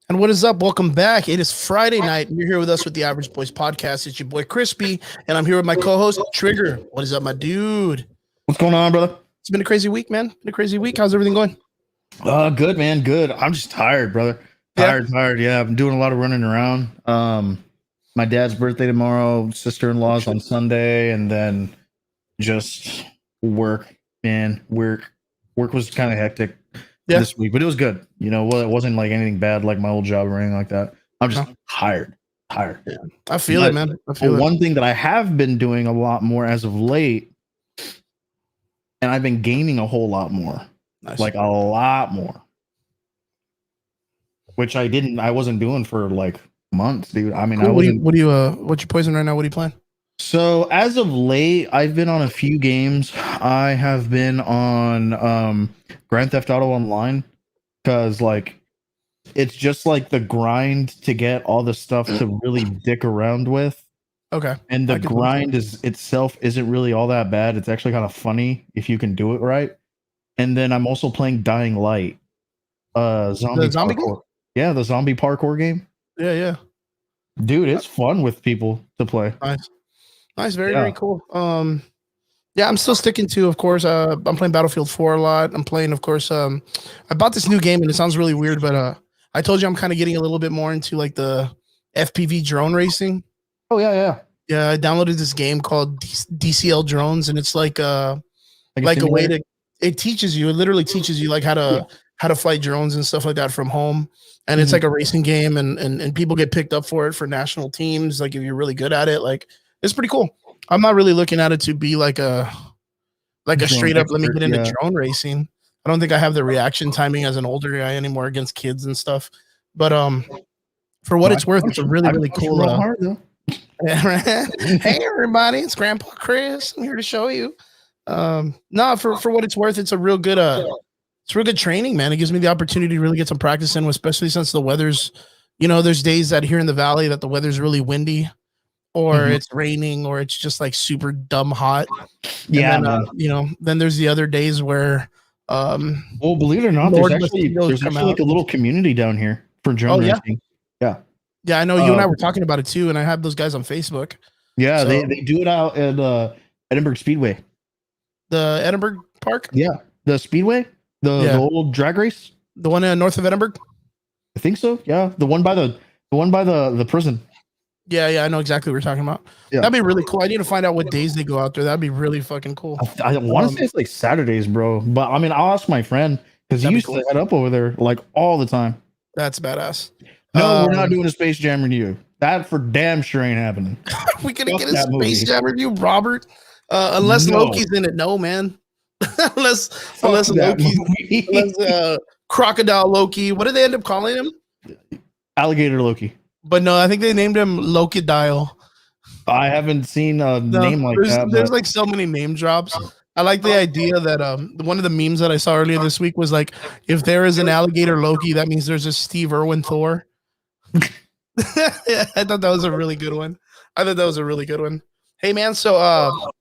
And what is up? Welcome back. It is Friday night. You're here with us with the Average Boys podcast. It's your boy Crispy, and I'm here with my co-host Trigger. What is up, my dude? What's going on, brother? It's been a crazy week, man. Been a crazy week. How's everything going? Good, man. Good. I'm just tired, brother. Tired. Yeah, I've been doing a lot of running around. My dad's birthday tomorrow, sister-in-law's on Sunday, and then just work, man. Work was kind of hectic this week, but it was good. You know, well, it wasn't like anything bad like my old job or anything like that. I'm just tired. Yeah. I feel it, man. I feel one thing that I have been doing a lot more as of late, and I've been gaining a whole lot more. Nice. Like a lot more. Which I wasn't doing for like months, dude. I mean, cool. What's your poison right now? What are you playing? So as of late, I've been on a few games. I have been on Grand Theft Auto Online because like it's just like the grind to get all the stuff to really dick around with. Okay. And the grind itself isn't really all that bad. It's actually kind of funny if you can do it right. And then I'm also playing Dying Light. Zombie parkour. Yeah, the zombie parkour game. Yeah. Dude, it's fun with people to play. Nice, very cool. I'm still sticking to, of course, I'm playing Battlefield 4 a lot. I'm playing, of course, I bought this new game and it sounds really weird, but I told you I'm kind of getting a little bit more into like the FPV drone racing. Oh yeah. Yeah, I downloaded this game called DCL Drones, and it's like a way to it literally teaches you like how to flight drones and stuff like that from home. And it's like a racing game, and people get picked up for it for national teams. Like if you're really good at it, like it's pretty cool. I'm not really looking at it to be like a straight up let me get into drone racing. I don't think I have the reaction timing as an older guy anymore against kids and stuff. But for what it's worth, it's a really cool. Hey everybody, it's Grandpa Chris. I'm here to show you. For what it's worth, it's a real good training, man. It gives me the opportunity to really get some practice in, especially since the weather's, there's days that here in the valley that the weather's really windy, or it's raining, or it's just like super dumb hot. Yeah, and then, then there's the other days where well, believe it or not, there's actually like a little community down here for drone racing. Yeah, I know you and I were talking about it too, and I have those guys on Facebook. Yeah, so, they do it out at Edinburgh Speedway. The Edinburgh Park? Yeah, the Speedway, the old drag race, the one north of Edinburgh. I think so. Yeah, the one by the prison. Yeah, I know exactly what you're talking about. Yeah. That'd be really cool. I need to find out what days they go out there. That'd be really fucking cool. I want to say it's like Saturdays, bro. But I mean, I'll ask my friend because he used to head up over there like all the time. That's badass. No, we're not doing a Space Jam review. That for damn sure ain't happening. We gonna get a Space Jam review, Robert? Unless Loki's in it, no, man. unless Loki, unless Crocodile Loki. What did they end up calling him? Alligator Loki. But no, I think they named him Loki Dial. I haven't seen a name like that. There's like so many name drops. I like the idea that one of the memes that I saw earlier this week was like, if there is an alligator Loki, that means there's a Steve Irwin Thor. I thought that was a really good one. Hey man, so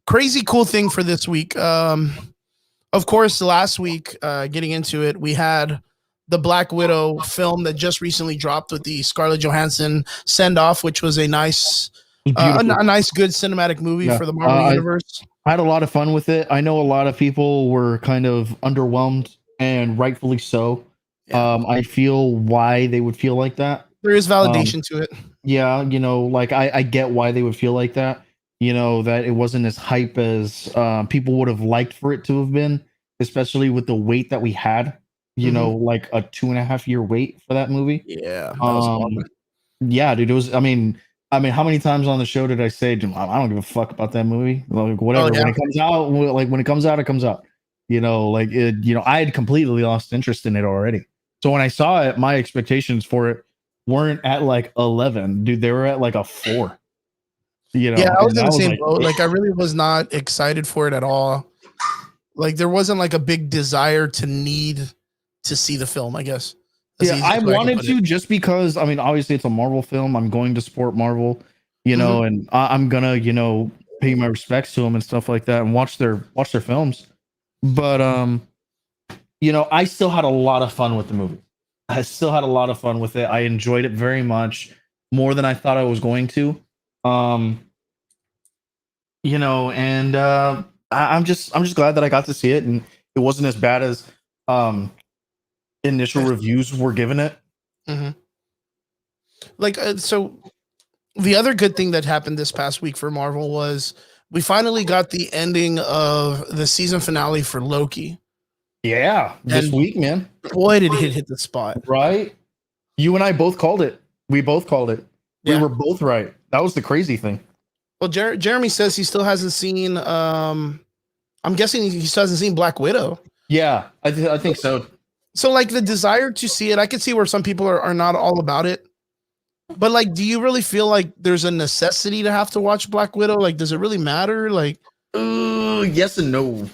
crazy cool thing for this week. Of course, last week, getting into it, we had the Black Widow film that just recently dropped with the Scarlett Johansson send off, which was a nice, good cinematic movie for the Marvel universe. I had a lot of fun with it. I know a lot of people were kind of underwhelmed, and rightfully so. Yeah. I feel why they would feel like that. There is validation to it. Yeah, like I get why they would feel like that. That it wasn't as hype as people would have liked for it to have been, especially with the wait that we had. Like a 2.5 year wait for that movie. Yeah. Yeah, dude. It was. I mean, how many times on the show did I say, I don't give a fuck about that movie? Like whatever. When it comes out, it comes out. I had completely lost interest in it already. So when I saw it, my expectations for it weren't at like 11, dude. They were at like a 4. Yeah, I was in the same boat. Like I really was not excited for it at all. Like there wasn't like a big desire to need to see the film, I guess. I wanted to just because, I mean, obviously it's a Marvel film. I'm going to support Marvel, and I'm gonna, pay my respects to them and stuff like that and watch their films. But I still had a lot of fun with the movie. I still had a lot of fun with it. I enjoyed it very much, more than I thought I was going to. Um, and I'm just glad that I got to see it, and it wasn't as bad as um initial reviews were giving it. Mm-hmm. Like, so the other good thing that happened this past week for Marvel was we finally got the ending of the season finale for Loki. Yeah, this week, man. Boy, did it hit the spot. Right? You and I both called it. We both called it. We Yeah. were both right. That was the crazy thing. Well, Jeremy says he still hasn't seen. I'm guessing he still hasn't seen Black Widow. Yeah, I think so. So, like, the desire to see it, I can see where some people are not all about it. But, like, do you really feel like there's a necessity to have to watch Black Widow? Like, does it really matter? Like, yes and no.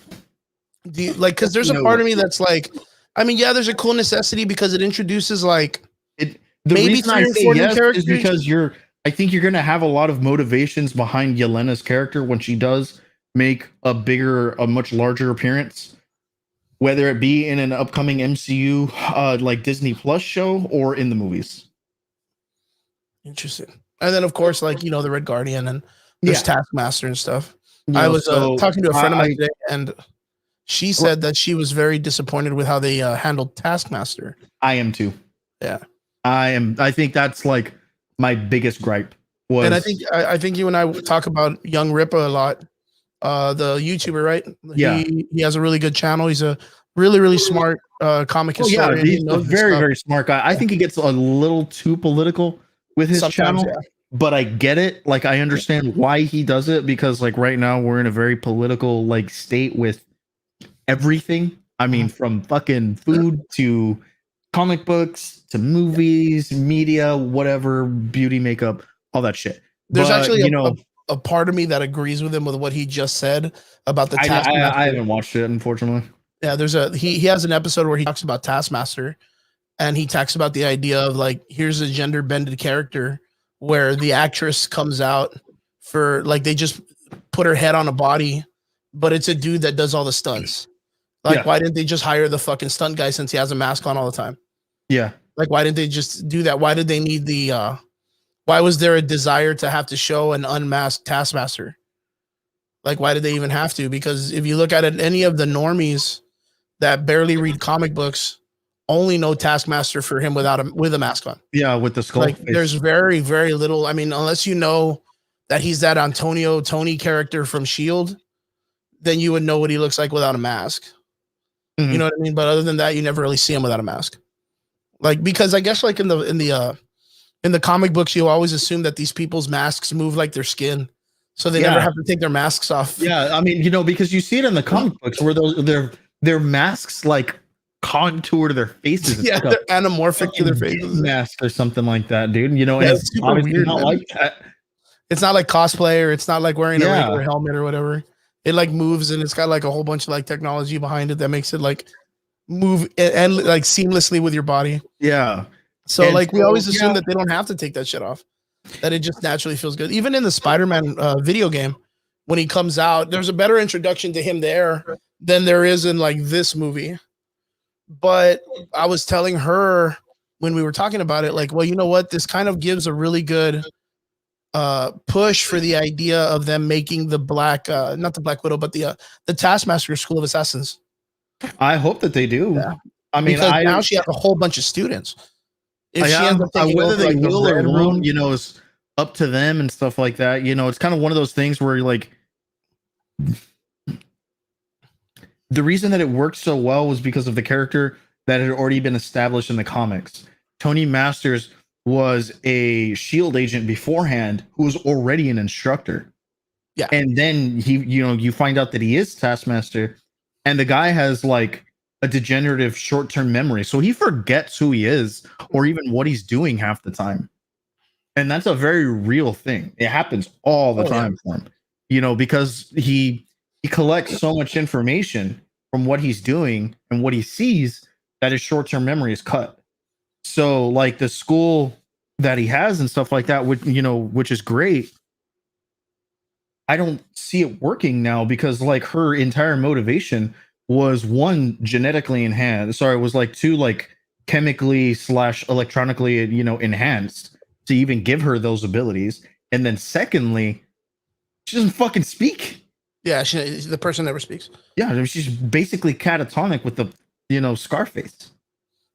Because there's a part of me that's like, I mean, yeah, there's a cool necessity because it introduces like it. The maybe reason I say yes is because I think you're gonna have a lot of motivations behind Yelena's character when she does make a much larger appearance, whether it be in an upcoming MCU like Disney Plus show or in the movies. Interesting. And then, of course, like, the Red Guardian and there's Taskmaster and stuff. I was talking to a friend of mine today, and she said that she was very disappointed with how they handled Taskmaster. I am too. Yeah, I am. I think that's like my biggest gripe. And I think you and I talk about Young Rippa a lot. The YouTuber, right? Yeah, he has a really good channel. He's a really, really smart comic historian. Yeah, he's a very, very smart guy. I think he gets a little too political with his channel, but I get it. Like, I understand why he does it, because like right now we're in a very political like state with everything. I mean, from fucking food to comic books to movies, media, whatever, beauty, makeup, all that shit. There's actually a part of me that agrees with him with what he just said about the Taskmaster. I haven't watched it, unfortunately. Yeah, he has an episode where he talks about Taskmaster, and he talks about the idea of like, here's a gender bended character where the actress comes out for like, they just put her head on a body, but it's a dude that does all the stunts. Like, why didn't they just hire the fucking stunt guy since he has a mask on all the time? Yeah. Like, why didn't they just do that? Why did they need why was there a desire to have to show an unmasked Taskmaster? Like, why did they even have to? Because if you look at it, any of the normies that barely read comic books only know Taskmaster for him with a mask on. Yeah, with the skull. Like, there's very, very little. I mean, unless you know that he's that Antonio Tony character from S.H.I.E.L.D., then you would know what he looks like without a mask. Mm-hmm. You know what I mean? But other than that, you never really see him without a mask. Like, because I guess like in the comic books, you always assume that these people's masks move like their skin, so they never have to take their masks off. Yeah, I mean, because you see it in the comic books where their masks like contour to their faces. Yeah, they're anamorphic to their faces. Mask or something like that, dude. And it's super weird. Not like that. It's not like cosplay, or it's not like wearing a regular helmet or whatever. It like moves, and it's got like a whole bunch of like technology behind it that makes it like move and like seamlessly with your body. Yeah. So like we always assume that they don't have to take that shit off, that it just naturally feels good. Even in the Spider-Man video game, when he comes out, there's a better introduction to him there than there is in like this movie. But I was telling her when we were talking about it, like, well, you know what? This kind of gives a really good push for the idea of them making the not the Black Widow, but the Taskmaster School of Assassins. I hope that they do. Yeah. I mean, because now she has a whole bunch of students. If she ends up taking whether over, they like, will or won't, is up to them and stuff like that. It's kind of one of those things where like the reason that it worked so well was because of the character that had already been established in the comics. Tony Masters was a S.H.I.E.L.D. agent beforehand who was already an instructor. Yeah. And then you find out that he is Taskmaster, and the guy has like a degenerative short-term memory. So he forgets who he is or even what he's doing half the time. And that's a very real thing. It happens all the time for him, because he collects so much information from what he's doing and what he sees that his short-term memory is cut. So like the school that he has and stuff like that, which is great. I don't see it working now because like her entire motivation was one, genetically enhanced. Sorry, it was like two, like chemically / electronically, enhanced to even give her those abilities. And then secondly, she doesn't fucking speak. Yeah, the person never speaks. Yeah, I mean, she's basically catatonic with the, Scarface.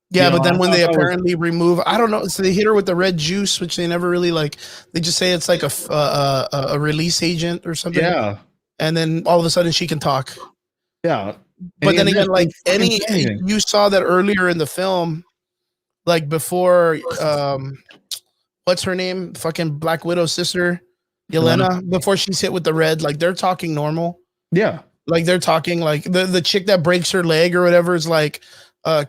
Yeah, but then when they apparently remove, I don't know, so they hit her with the red juice, which they never really like. They just say it's like a release agent or something. Yeah, and then all of a sudden she can talk. Yeah, but then again, like you saw that earlier in the film, like before, what's her name? Fucking Black Widow's sister, Yelena. Before she's hit with the red, like they're talking normal. Yeah, like they're talking like the chick that breaks her leg or whatever is like,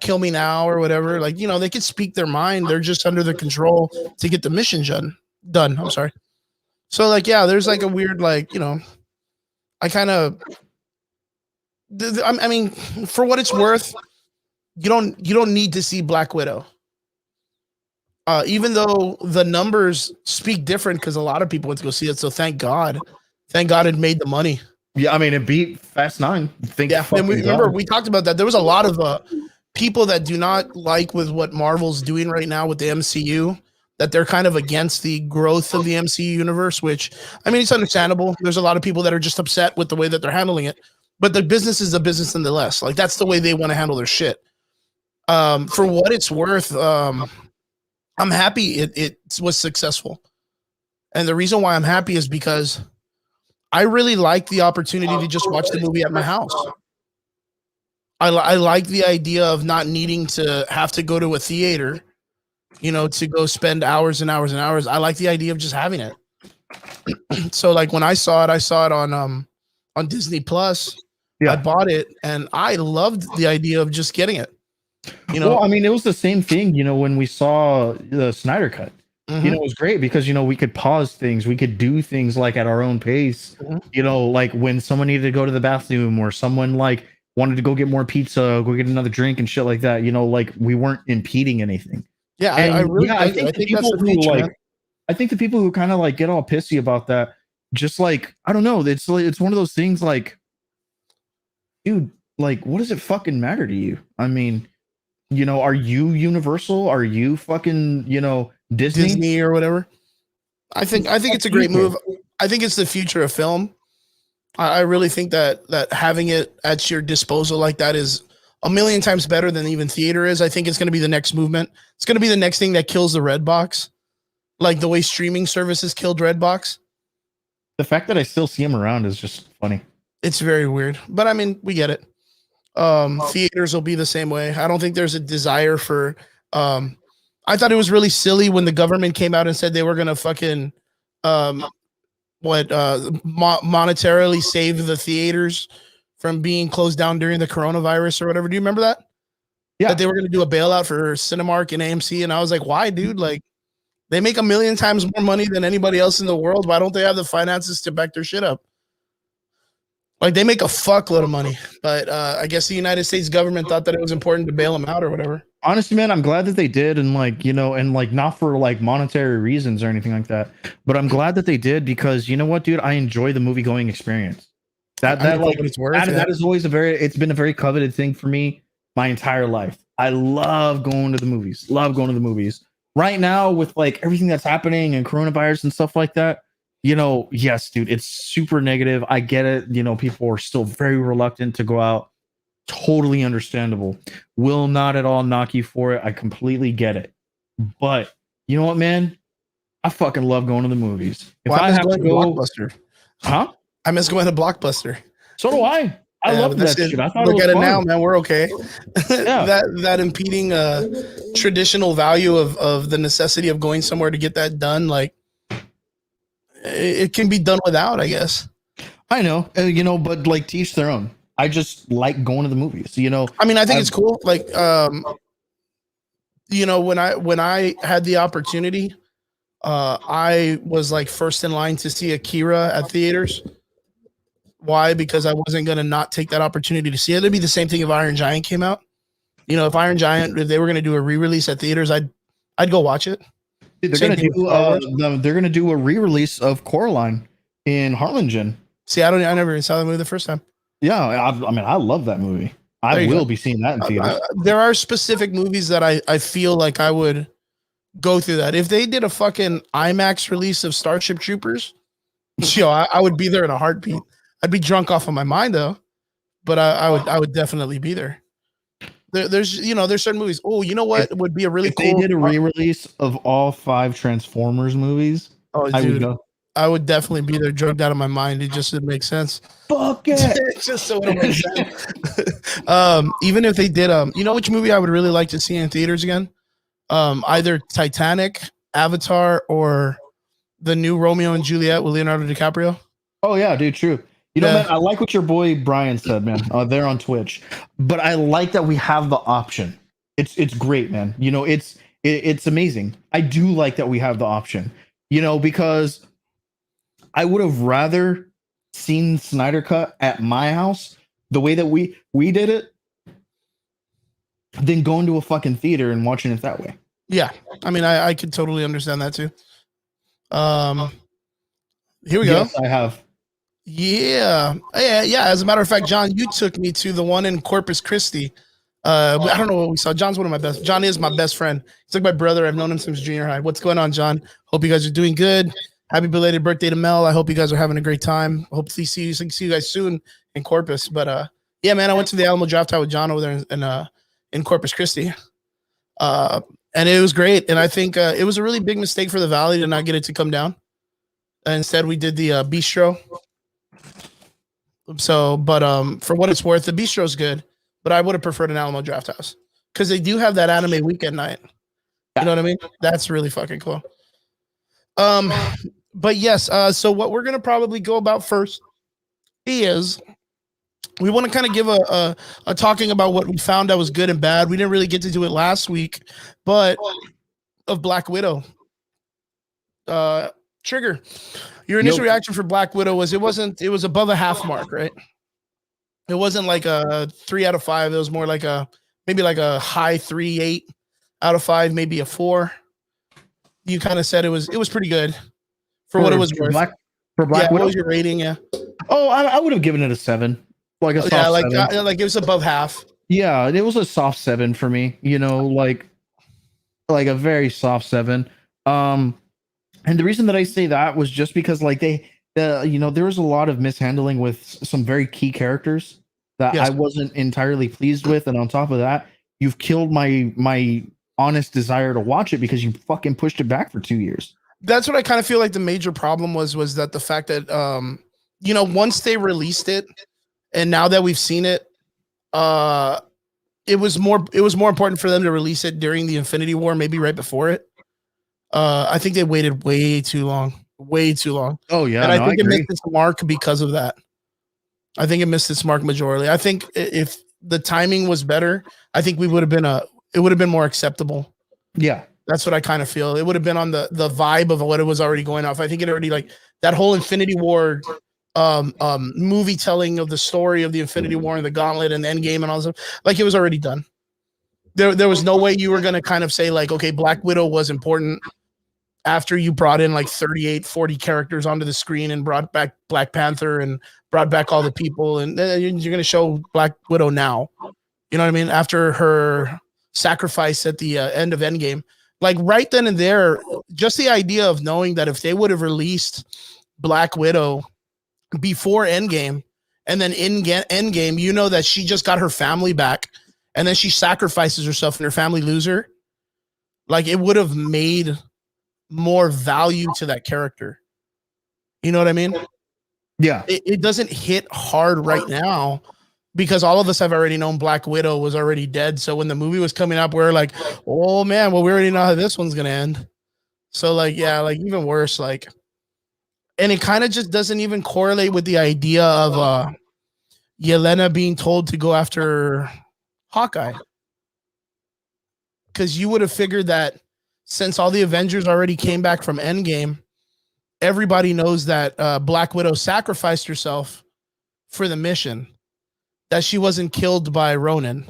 kill me now or whatever. Like, they could speak their mind. They're just under the control to get the mission done. I'm sorry. So like, yeah, there's like a weird, like, I kind of, I mean, for what it's worth, you don't need to see Black Widow. Even though the numbers speak different because a lot of people went to go see it. So thank God it made the money. Yeah, I mean, it beat Fast 9. And we talked about that. There was a lot of people that do not like with what Marvel's doing right now with the MCU, that they're kind of against the growth of the MCU universe, which, I mean, it's understandable. There's a lot of people that are just upset with the way that they're handling it, but the business is a business nonetheless. Like, that's the way they want to handle their shit. For what it's worth, I'm happy it was successful. And the reason why I'm happy is because I really like the opportunity to just watch the movie at my house. I like the idea of not needing to have to go to a theater, to go spend hours and hours and hours. I like the idea of just having it. So like when I saw it on Disney Plus. Yeah. I bought it and I loved the idea of just getting it. Well, I mean, it was the same thing, when we saw the Snyder Cut. Mm-hmm. It was great because we could pause things, we could do things like at our own pace. Mm-hmm. Like when someone needed to go to the bathroom or someone like wanted to go get more pizza, go get another drink and shit like that. Like we weren't impeding anything. Yeah, I think people who like, I think the people who kind of like get all pissy about that, just like, I don't know, it's one of those things like, dude, like, what does it fucking matter to you? I mean, are you Universal? Are you fucking, Disney or whatever? I think it's a great move. I think it's the future of film. I really think that having it at your disposal like that is a million times better than even theater is. I think it's going to be the next movement. It's going to be the next thing that kills the red box, like the way streaming services killed Redbox. The fact that I still see them around is just funny. It's very weird, but I mean, we get it. Theaters will be the same way. I don't think there's a desire for. I thought it was really silly when the government came out and said they were going to fucking monetarily save the theaters from being closed down during the coronavirus or whatever. Do you remember that? Yeah. That they were going to do a bailout for Cinemark and AMC. And I was like, why, dude? Like, they make 1,000,000 times more money than anybody else in the world. Why don't they have the finances to back their shit up? Like, they make a fuckload of money. But I guess the United States government thought that it was important to bail them out or whatever. Honestly, man, I'm glad that they did, and like, and like not for like monetary reasons or anything like that, but I'm glad that they did because you know what, dude, I enjoy the movie going experience. That is always it's been a very coveted thing for me my entire life. I love going to the movies. Right now with like everything that's happening and coronavirus and stuff like that, yes, dude, it's super negative. I get it. People are still very reluctant to go out. Totally understandable. Will not at all knock you for it. I completely get it. But you know what, man? I fucking love going to the movies. If I have to go, Blockbuster. Huh? I miss going to Blockbuster. So do I. I love that shit. I thought look it at was it fun. now, man. We're okay. Yeah. that impeding traditional value of the necessity of going somewhere to get that done, like it can be done without, I guess. I know, but like to each their own. I just like going to the movies, I mean, I think it's cool. Like, when I had the opportunity, I was like first in line to see Akira at theaters. Why? Because I wasn't going to not take that opportunity to see it. It'd be the same thing if Iron Giant came out. If Iron Giant, if they were going to do a re-release at theaters, I'd go watch it. They're going to do a re-release of Coraline in Harlingen. See, I never saw the movie the first time. Yeah, I mean, I love that movie. I will be seeing that in theaters. There are specific movies that I feel like I would go through that. If they did a fucking IMAX release of Starship Troopers, I would be there in a heartbeat. I'd be drunk off of my mind though, but I would definitely be there. There's certain movies. Oh, you know what would be a really cool. They did a re-release of all 5 Transformers movies. Oh, dude, I would definitely be there, drugged out of my mind. It just didn't make sense. Fuck it. Just so it makes sense. Even if they did, you know which movie I would really like to see in theaters again? Either Titanic, Avatar, or the new Romeo and Juliet with Leonardo DiCaprio. Oh yeah, dude, true. You know, man, I like what your boy Brian said, man. There on Twitch, but I like that we have the option. It's great, man. You know, it's amazing. I do like that we have the option. You know, because I would have rather seen Snyder Cut at my house the way that we did it than going to a fucking theater and watching it that way. Yeah, I mean, I could totally understand that too. Here we go. Yes, I have. Yeah. As a matter of fact, John, you took me to the one in Corpus Christi. I don't know what we saw. John is my best friend. He's like my brother. I've known him since junior high. What's going on, John? Hope you guys are doing good. Happy belated birthday to Mel. I hope you guys are having a great time. Hopefully see you guys soon in Corpus. But yeah, man, I went to the Alamo Draft House with John over there in Corpus Christi. And it was great. And I think it was a really big mistake for the Valley to not get it to come down. Instead, we did the bistro. So, but for what it's worth, the bistro is good, but I would have preferred an Alamo Draft House because they do have that anime weekend night. You know what I mean? That's really fucking cool. But yes, so what we're gonna probably go about first is we want to kind of give a talking about what we found that was good and bad. We didn't really get to do it last week, but of Black Widow. Trigger, your initial reaction for Black Widow was it was above a half mark, right? It wasn't like a 3 out of 5. It was more like maybe like a high 3.8 out of 5, maybe a 4. You kind of said it was pretty good for what it was worth. For Black Widow, what was your rating? Yeah. Oh, I would have given it a 7, like a soft 7. Like it was above half. Yeah, it was a soft 7 for me. You know, like a very soft 7. And the reason that I say that was just because like there was a lot of mishandling with some very key characters that I wasn't entirely pleased with. And on top of that, you've killed my honest desire to watch it because you fucking pushed it back for 2 years. That's what I kind of feel like the major problem was that the fact that, once they released it and now that we've seen it, it was more important for them to release it during the Infinity War, maybe right before it. I think they waited way too long. Oh yeah, and I think it missed its mark because of that. I think it missed its mark majorly. I think if the timing was better, I think it would have been more acceptable. Yeah, that's what I kind of feel. It would have been on the vibe of what it was already going off. I think it already like that whole Infinity War movie telling of the story of the Infinity War and the Gauntlet and the Endgame and all that stuff. Like it was already done. There was no way you were going to kind of say like, okay, Black Widow was important after you brought in like 38, 40 characters onto the screen and brought back Black Panther and brought back all the people. And then you're going to show Black Widow now, you know what I mean? After her sacrifice at the end of Endgame, like right then and there, just the idea of knowing that if they would have released Black Widow before Endgame and then in Endgame, you know that she just got her family back and then she sacrifices herself and her family lose her. Like it would have made more value to that character. You know what I mean? Yeah. It doesn't hit hard right now because all of us have already known Black Widow was already dead. So when the movie was coming up, we were like, oh man, well, we already know how this one's going to end. So like, yeah, like even worse, like, and it kind of just doesn't even correlate with the idea of Yelena being told to go after Hawkeye. Because you would have figured that since all the Avengers already came back from Endgame, everybody knows that Black Widow sacrificed herself for the mission, that she wasn't killed by Ronan,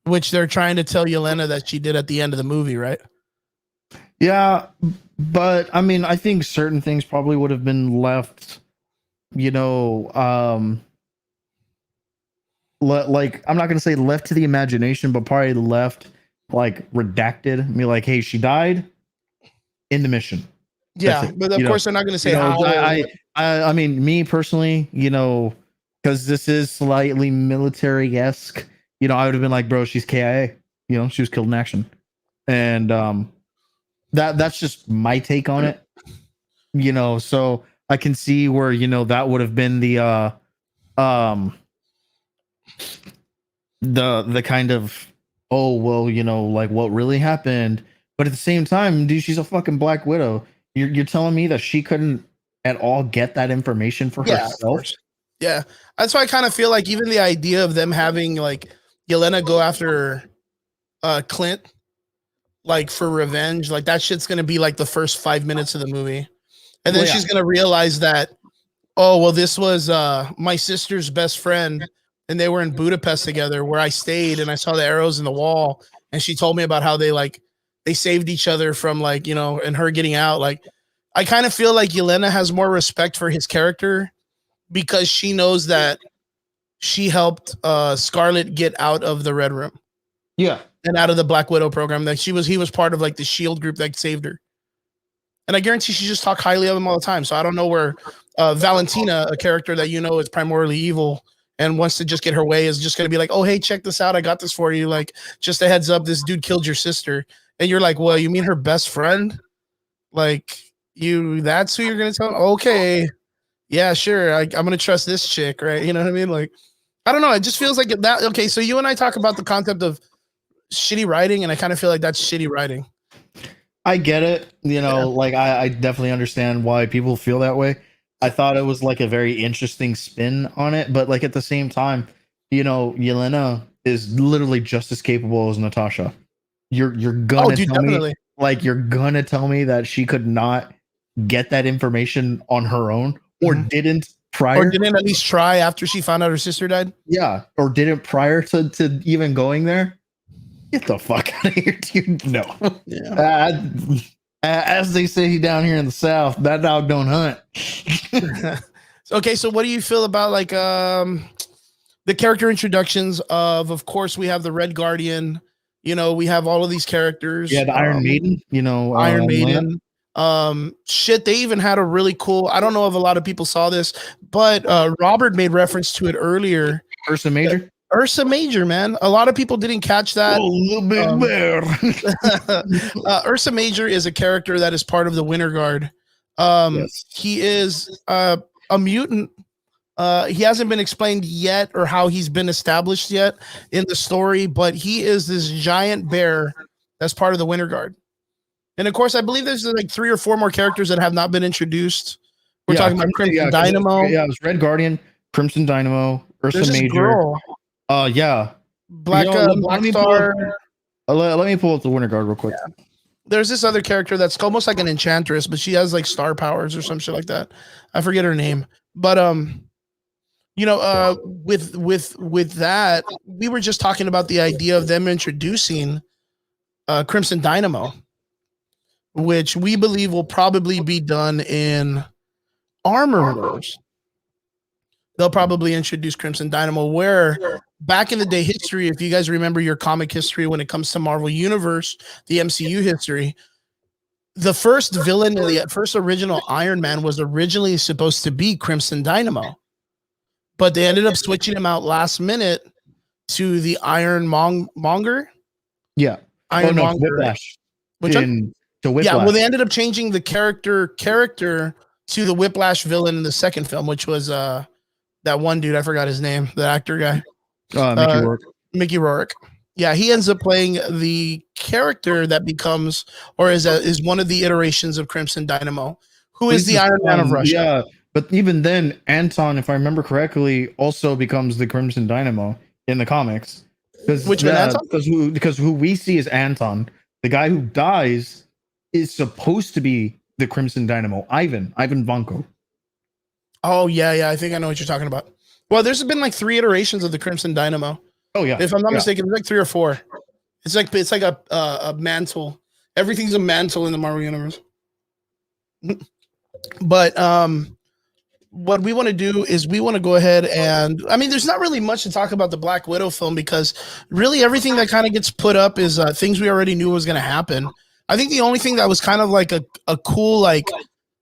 which they're trying to tell Yelena that she did at the end of the movie, right? Yeah, but I mean, I think certain things probably would have been left, like I'm not gonna say left to the imagination, but probably left like redacted. I mean, like, hey, she died in the mission. That's Yeah, it. but of course they're not going to say how. I mean, me personally, because this is slightly military esque. I would have been like, bro, she's KIA. She was killed in action, and that's just my take on it. So I can see where that would have been the kind of, oh well, like what really happened. But at the same time, dude, she's a fucking Black Widow. You're telling me that she couldn't at all get that information for herself? Yeah, that's why I kind of feel like even the idea of them having like Yelena go after Clint, like for revenge, like that shit's gonna be like the first 5 minutes of the movie, and then she's gonna realize that, oh well, this was my sister's best friend, and they were in Budapest together, where I stayed, and I saw the arrows in the wall, and she told me about how they saved each other from and her getting out. Like, I kind of feel like Yelena has more respect for his character because she knows that she helped Scarlet get out of the Red Room. Yeah. And out of the Black Widow program. That he was part of like the SHIELD group that saved her. And I guarantee she just talk highly of him all the time. So I don't know where Valentina, a character that is primarily evil and wants to just get her way, is just going to be like, oh, hey, check this out. I got this for you. Like, just a heads up, this dude killed your sister. And you're like, well, you mean her best friend? Like, that's who you're going to tell? Okay. Yeah, sure. I'm going to trust this chick, right? You know what I mean? Like, I don't know. It just feels like that. Okay, so you and I talk about the concept of shitty writing, and I kind of feel like that's shitty writing. I get it. Like I definitely understand why people feel that way. I thought it was like a very interesting spin on it, but like at the same time, Yelena is literally just as capable as Natasha. You're gonna tell me, like, you're gonna tell me that she could not get that information on her own, or didn't prior, or didn't at least try after she found out her sister died? Yeah, or didn't prior to even going there. Get the fuck out of here, dude. No. Yeah. As they say down here in the South, that dog don't hunt. Okay, so what do you feel about like the character introductions of course we have the Red Guardian, we have all of these characters. Yeah, the Iron Maiden, Iron Maiden. Shit, they even had a really cool, I don't know if a lot of people saw this, but Robert made reference to it earlier. Ursa Major? Ursa Major, man. A lot of people didn't catch that. Oh, little bit bear. Ursa Major is a character that is part of the Winter Guard. Yes. He is a mutant. He hasn't been explained yet or how he's been established yet in the story, but he is this giant bear that's part of the Winter Guard. And of course, I believe there's like 3 or 4 more characters that have not been introduced. We're talking about Crimson Dynamo. It was Red Guardian, Crimson Dynamo, Ursa Major. Girl. Yeah. Black Star. Let me pull up the Winter Guard real quick. Yeah. There's this other character that's almost like an enchantress, but she has like star powers or some shit like that. I forget her name. But with that, we were just talking about the idea of them introducing Crimson Dynamo, which we believe will probably be done in Armor Wars. They'll probably introduce Crimson Dynamo, where back in the day history, if you guys remember your comic history when it comes to Marvel Universe, the MCU history, the first villain, the first original Iron Man was originally supposed to be Crimson Dynamo, but they ended up switching him out last minute to the Iron Monger. Yeah. Iron Monger. Whiplash. Which Whiplash. Yeah, well, they ended up changing the character to the Whiplash villain in the second film, which was that one dude, I forgot his name, the actor guy. Mickey Rourke. Mickey Rourke. Yeah, he ends up playing the character that becomes, or is one of the iterations of Crimson Dynamo, who is the Iron Man of Russia. Yeah, but even then, Anton, if I remember correctly, also becomes the Crimson Dynamo in the comics. Because who we see is Anton. The guy who dies is supposed to be the Crimson Dynamo, Ivan Vanko. Oh yeah, I think I know what you're talking about. Well, there's been like 3 iterations of the Crimson Dynamo. Oh yeah, if I'm not mistaken, it's like 3 or 4. It's like a mantle. Everything's a mantle in the Marvel universe. But what we want to do is we want to go ahead and I mean, there's not really much to talk about the Black Widow film because really everything that kind of gets put up is things we already knew was going to happen. I think the only thing that was kind of like a cool like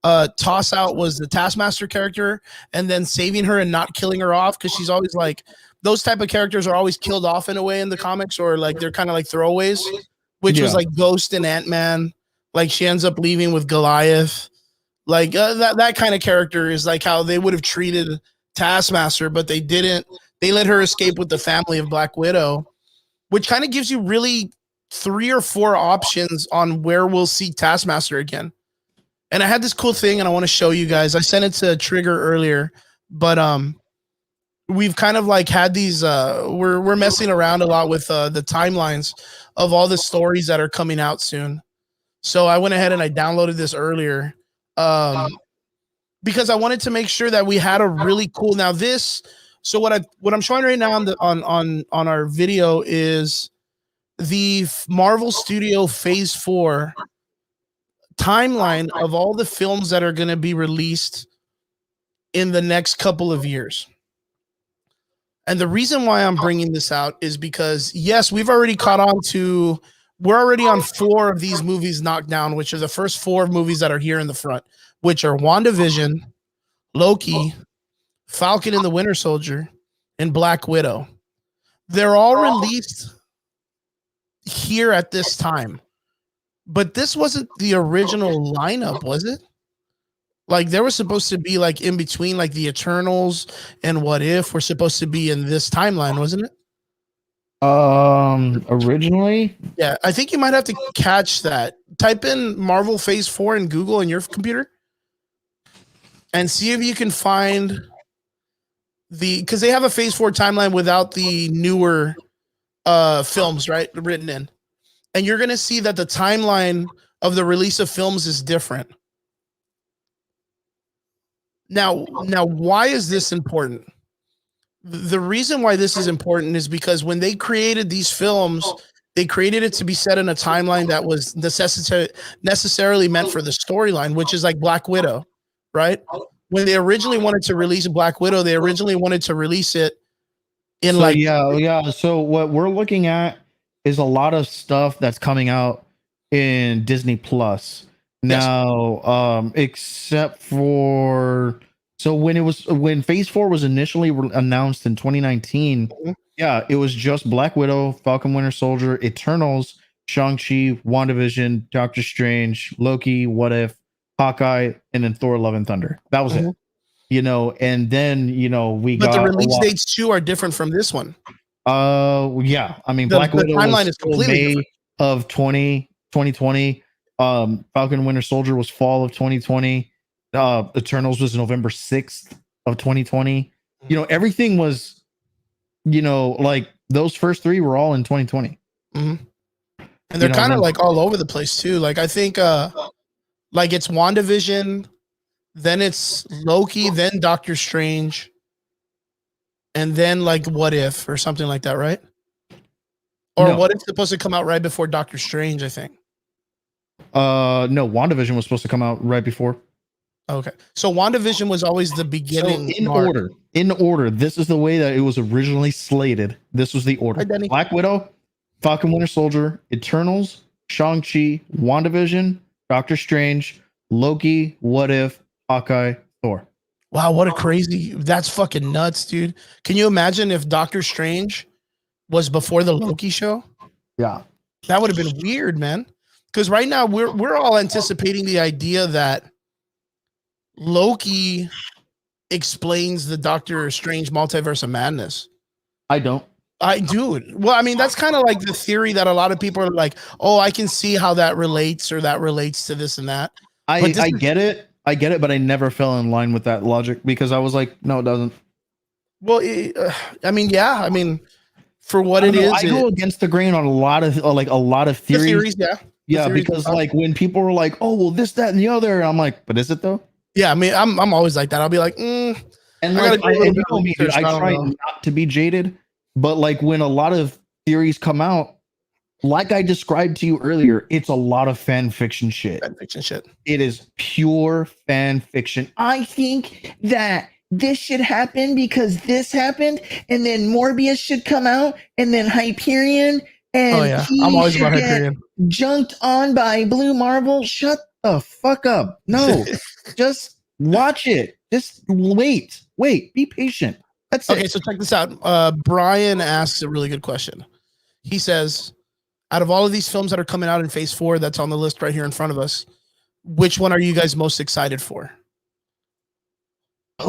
toss out was the Taskmaster character and then saving her and not killing her off because she's always like those type of characters are always killed off in a way in the comics or like they're kind of like throwaways, which was like Ghost and Ant-Man. Like she ends up leaving with Goliath. Like that kind of character is like how they would have treated Taskmaster, but they didn't. They let her escape with the family of Black Widow, which kind of gives you really 3 or 4 options on where we'll see Taskmaster again. And I had this cool thing, and I want to show you guys. I sent it to Trigger earlier, but we've kind of like had these. We're messing around a lot with the timelines of all the stories that are coming out soon. So I went ahead and I downloaded this earlier. Because I wanted to make sure that we had a really cool now this so what I'm showing right now on our video is the Marvel Studio Phase 4 timeline of all the films that are going to be released in the next couple of years. And the reason why I'm bringing this out is because yes, we're already on 4 of these movies knocked down, which are the first 4 movies that are here in the front, which are WandaVision, Loki, Falcon and the Winter Soldier, and Black Widow. They're all released here at this time. But this wasn't the original lineup, was it? Like there was supposed to be like in between, like the Eternals and What If were supposed to be in this timeline, wasn't it? Originally, yeah, I think you might have to catch that. Type in Marvel Phase 4 in Google in your computer and see if you can find because they have a Phase 4 timeline without the newer films, right, written in. And you're going to see that the timeline of the release of films is different. Now, why is this important? The reason why this is important is because when they created these films, they created it to be set in a timeline that was necessarily meant for the storyline, which is like Black Widow, right? When they originally wanted to release Black Widow, they originally wanted to release it in So what we're looking at is a lot of stuff that's coming out in Disney Plus now, except for. So when Phase 4 was initially announced in 2019, it was just Black Widow, Falcon Winter Soldier, Eternals, Shang-Chi, WandaVision, Doctor Strange, Loki, What If, Hawkeye, and then Thor: Love and Thunder. That was it. And then but the release dates too are different from this one. I mean, Black Widow timeline is completely May of 2020. Falcon Winter Soldier was fall of 2020. Eternals was November 6th of 2020. Everything was, like those first 3 were all in 2020. And they're kind of like all over the place too. Like I think like it's WandaVision, then it's Loki, then Doctor Strange, and then like What If or something like that, right? Or What If supposed to come out right before Doctor Strange, I think. No, WandaVision was supposed to come out right before. Okay. So WandaVision was always the beginning. So in order, this is the way that it was originally slated. This was the order. Black Widow, Falcon Winter Soldier, Eternals, Shang-Chi, WandaVision, Doctor Strange, Loki, What If, Hawkeye, Thor. Wow, what a crazy. That's fucking nuts, dude. Can you imagine if Doctor Strange was before the Loki show? Yeah. That would have been weird, man. Because right now we're all anticipating the idea that Loki explains the Doctor Strange multiverse of madness. I don't. I do. Well, I mean, that's kind of like the theory that a lot of people are like, oh, I can see how that relates or that relates to this and that. I get it. I get it, but I never fell in line with that logic because I was like, no, it doesn't. Well, I mean, yeah. I mean, for what it is. I go against the grain on a lot of theories. Yeah, because like when people were like, oh, well, this, that, and the other, I'm like, but is it though? Yeah, I mean, I'm always like that. I'll be like, and like, I try not to be jaded, but like when a lot of theories come out, like I described to you earlier, it's a lot of fan fiction shit. Fan fiction shit. It is pure fan fiction. I think that this should happen because this happened, and then Morbius should come out, and then Hyperion, and I'm always should about get Hyperion. junked on by Blue Marvel. Shut the fuck up. No, just watch it. Just wait. Be patient. That's okay, it. so check this out. Brian asks a really good question. He says, out of all of these films that are coming out in Phase 4 that's on the list right here in front of us, which one are you guys most excited for?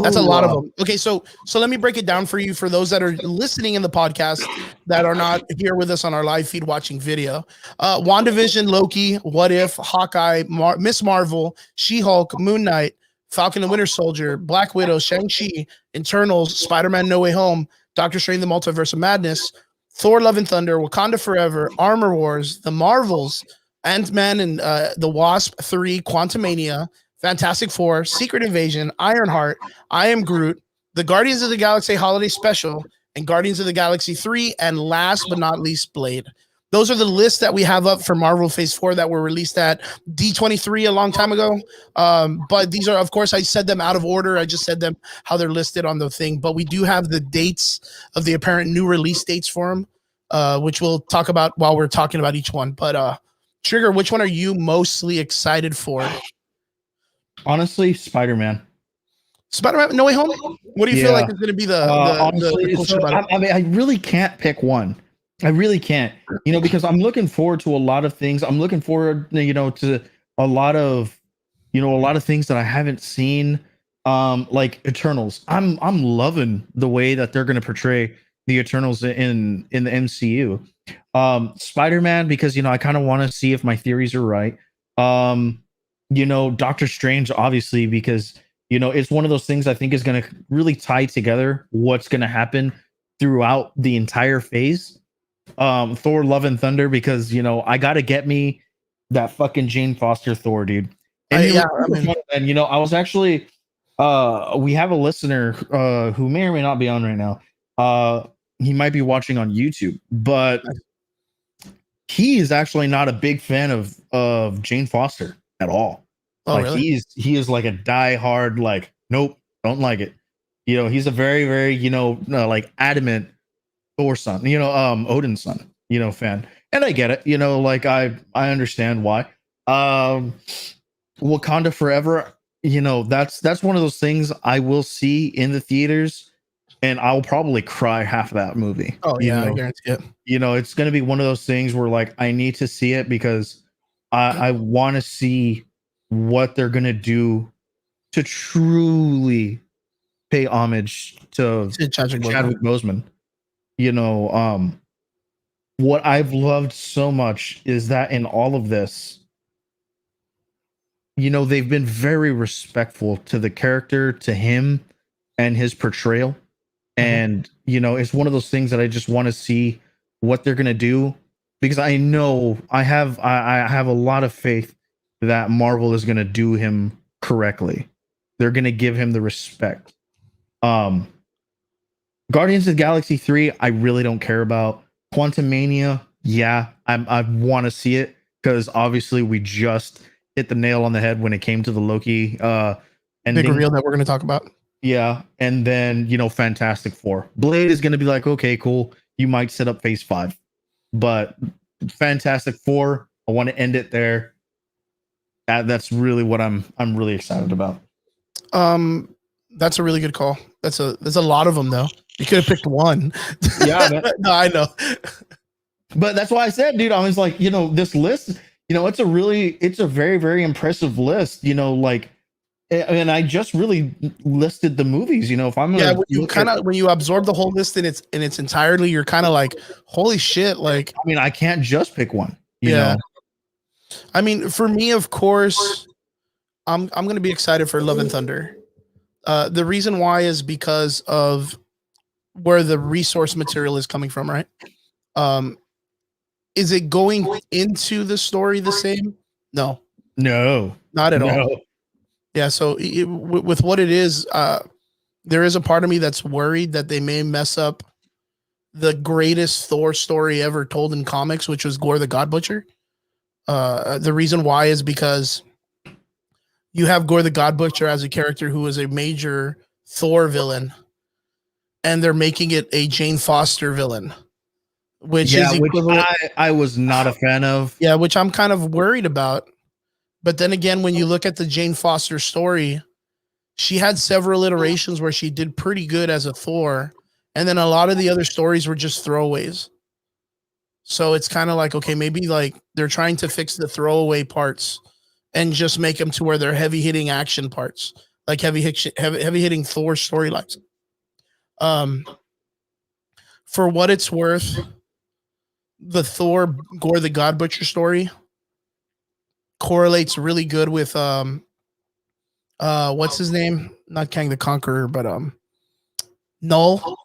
That's a lot of them. Okay, so let me break it down for you for those that are listening in the podcast that are not here with us on our live feed watching video. WandaVision, Loki, What If, Hawkeye, Miss Marvel, She-Hulk, Moon Knight, Falcon and Winter Soldier, Black Widow, Shang-Chi, Eternals, Spider-Man No Way Home, Doctor Strange, The Multiverse of Madness, Thor, Love and Thunder, Wakanda Forever, Armor Wars, The Marvels, Ant-Man and the Wasp 3, Quantumania, Fantastic Four, Secret Invasion, Ironheart, I Am Groot, the Guardians of the Galaxy Holiday Special, and Guardians of the Galaxy 3, and last but not least, Blade. Those are the lists that we have up for Marvel Phase 4 that were released at D23 a long time ago. But these are, of course, I said them out of order. I just said them how they're listed on the thing. But we do have the dates of the apparent new release dates for them, which we'll talk about while we're talking about each one. But Trigger, which one are you mostly excited for? Honestly, Spider-Man. Spider-Man No Way Home? What do you feel like is going to be the cool shit about it? I mean, I really can't pick one. I really can't, because I'm looking forward to a lot of things. I'm looking forward, to a lot of things that I haven't seen, like Eternals. I'm loving the way that they're going to portray the Eternals in the MCU. Spider-Man, because I kind of want to see if my theories are right. Doctor Strange, obviously, because it's one of those things I think is going to really tie together what's going to happen throughout the entire phase. Thor, Love and Thunder, because I gotta get me that fucking Jane Foster Thor, dude. And I was actually we have a listener who may or may not be on right now. He might be watching on YouTube, but he is actually not a big fan of Jane Foster at all. Oh, like really? he is like a diehard, like, nope, don't like it. He's a very, very, like adamant Thor son, Odin's son, fan. And I get it, like I understand why. Wakanda Forever, that's one of those things I will see in the theaters, and I'll probably cry half of that movie. Oh yeah, I guarantee it. It's gonna be one of those things where like I need to see it because I want to see what they're gonna do to truly pay homage to Chadwick Boseman. What I've loved so much is that in all of this, they've been very respectful to the character, to him and his portrayal. And, it's one of those things that I just want to see what they're going to do, because I know I have a lot of faith that Marvel is going to do him correctly. They're going to give him the respect. Guardians of the Galaxy 3, I really don't care about. Quantumania, yeah, I want to see it because obviously we just hit the nail on the head when it came to the Loki ending. Big reveal that we're going to talk about. Yeah, and then Fantastic Four. Blade is going to be like, okay, cool. You might set up Phase 5, but Fantastic Four, I want to end it there. That's really what I'm really excited about. That's a really good call. There's a lot of them though. You could have picked one. Yeah, no, I know. But that's why I said, dude, I was like, this list, it's a very, very impressive list, and I just really listed the movies, if I'm when you absorb the whole list in its entirety, you're kind of like, holy shit. Like, I mean, I can't just pick one, you know? I mean, for me, of course, I'm going to be excited for Love and Thunder. The reason why is because of where the resource material is coming from, right? Is it going into the story the same? No, not at all. Yeah. So with what it is, there is a part of me that's worried that they may mess up the greatest Thor story ever told in comics, which was Gore the God Butcher. The reason why is because you have Gore the God Butcher as a character who is a major Thor villain, and they're making it a Jane Foster villain, which is which equivalent. I was not a fan of. Yeah, which I'm kind of worried about. But then again, when you look at the Jane Foster story, she had several iterations where she did pretty good as a Thor, and then a lot of the other stories were just throwaways. So it's kind of like, okay, maybe like they're trying to fix the throwaway parts and just make them to where they're heavy hitting action parts, like heavy hitting Thor storylines. For what it's worth, the Thor Gore the God Butcher story correlates really good with what's his name? Not Kang the Conqueror, but Null.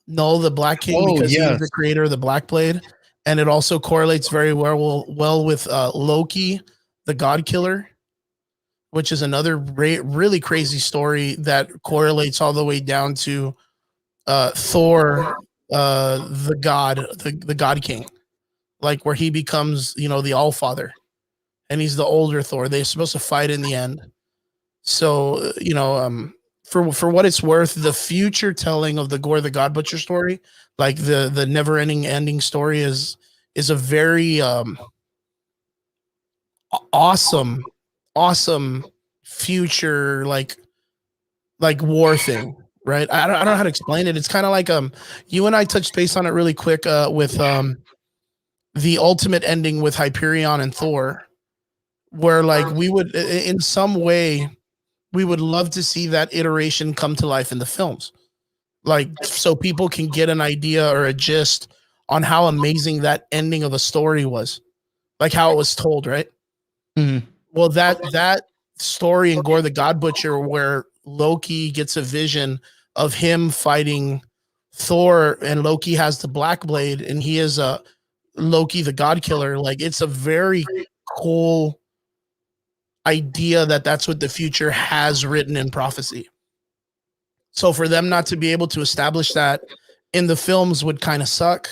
Null the Black King, because he was the creator of the Black Blade. And it also correlates very well with Loki, the God Killer, which is another really crazy story that correlates all the way down to Thor, the God, the God King, like where he becomes, the All Father, and he's the older Thor. They're supposed to fight in the end. So, for what it's worth, the future telling of the Gore the God Butcher story, like the never ending story, is a very awesome future like war thing, right? I don't know how to explain it. It's kind of like you and I touched base on it really quick with the ultimate ending with Hyperion and Thor, where like we would in some way we would love to see that iteration come to life in the films, like so people can get an idea or a gist on how amazing that ending of a story was, like how it was told, right? Mm-hmm. Well, that story in Gore the God Butcher, where Loki gets a vision of him fighting Thor, and Loki has the Black Blade, and he is a Loki the God Killer. Like, it's a very cool idea that's what the future has written in prophecy. So for them not to be able to establish that in the films would kind of suck,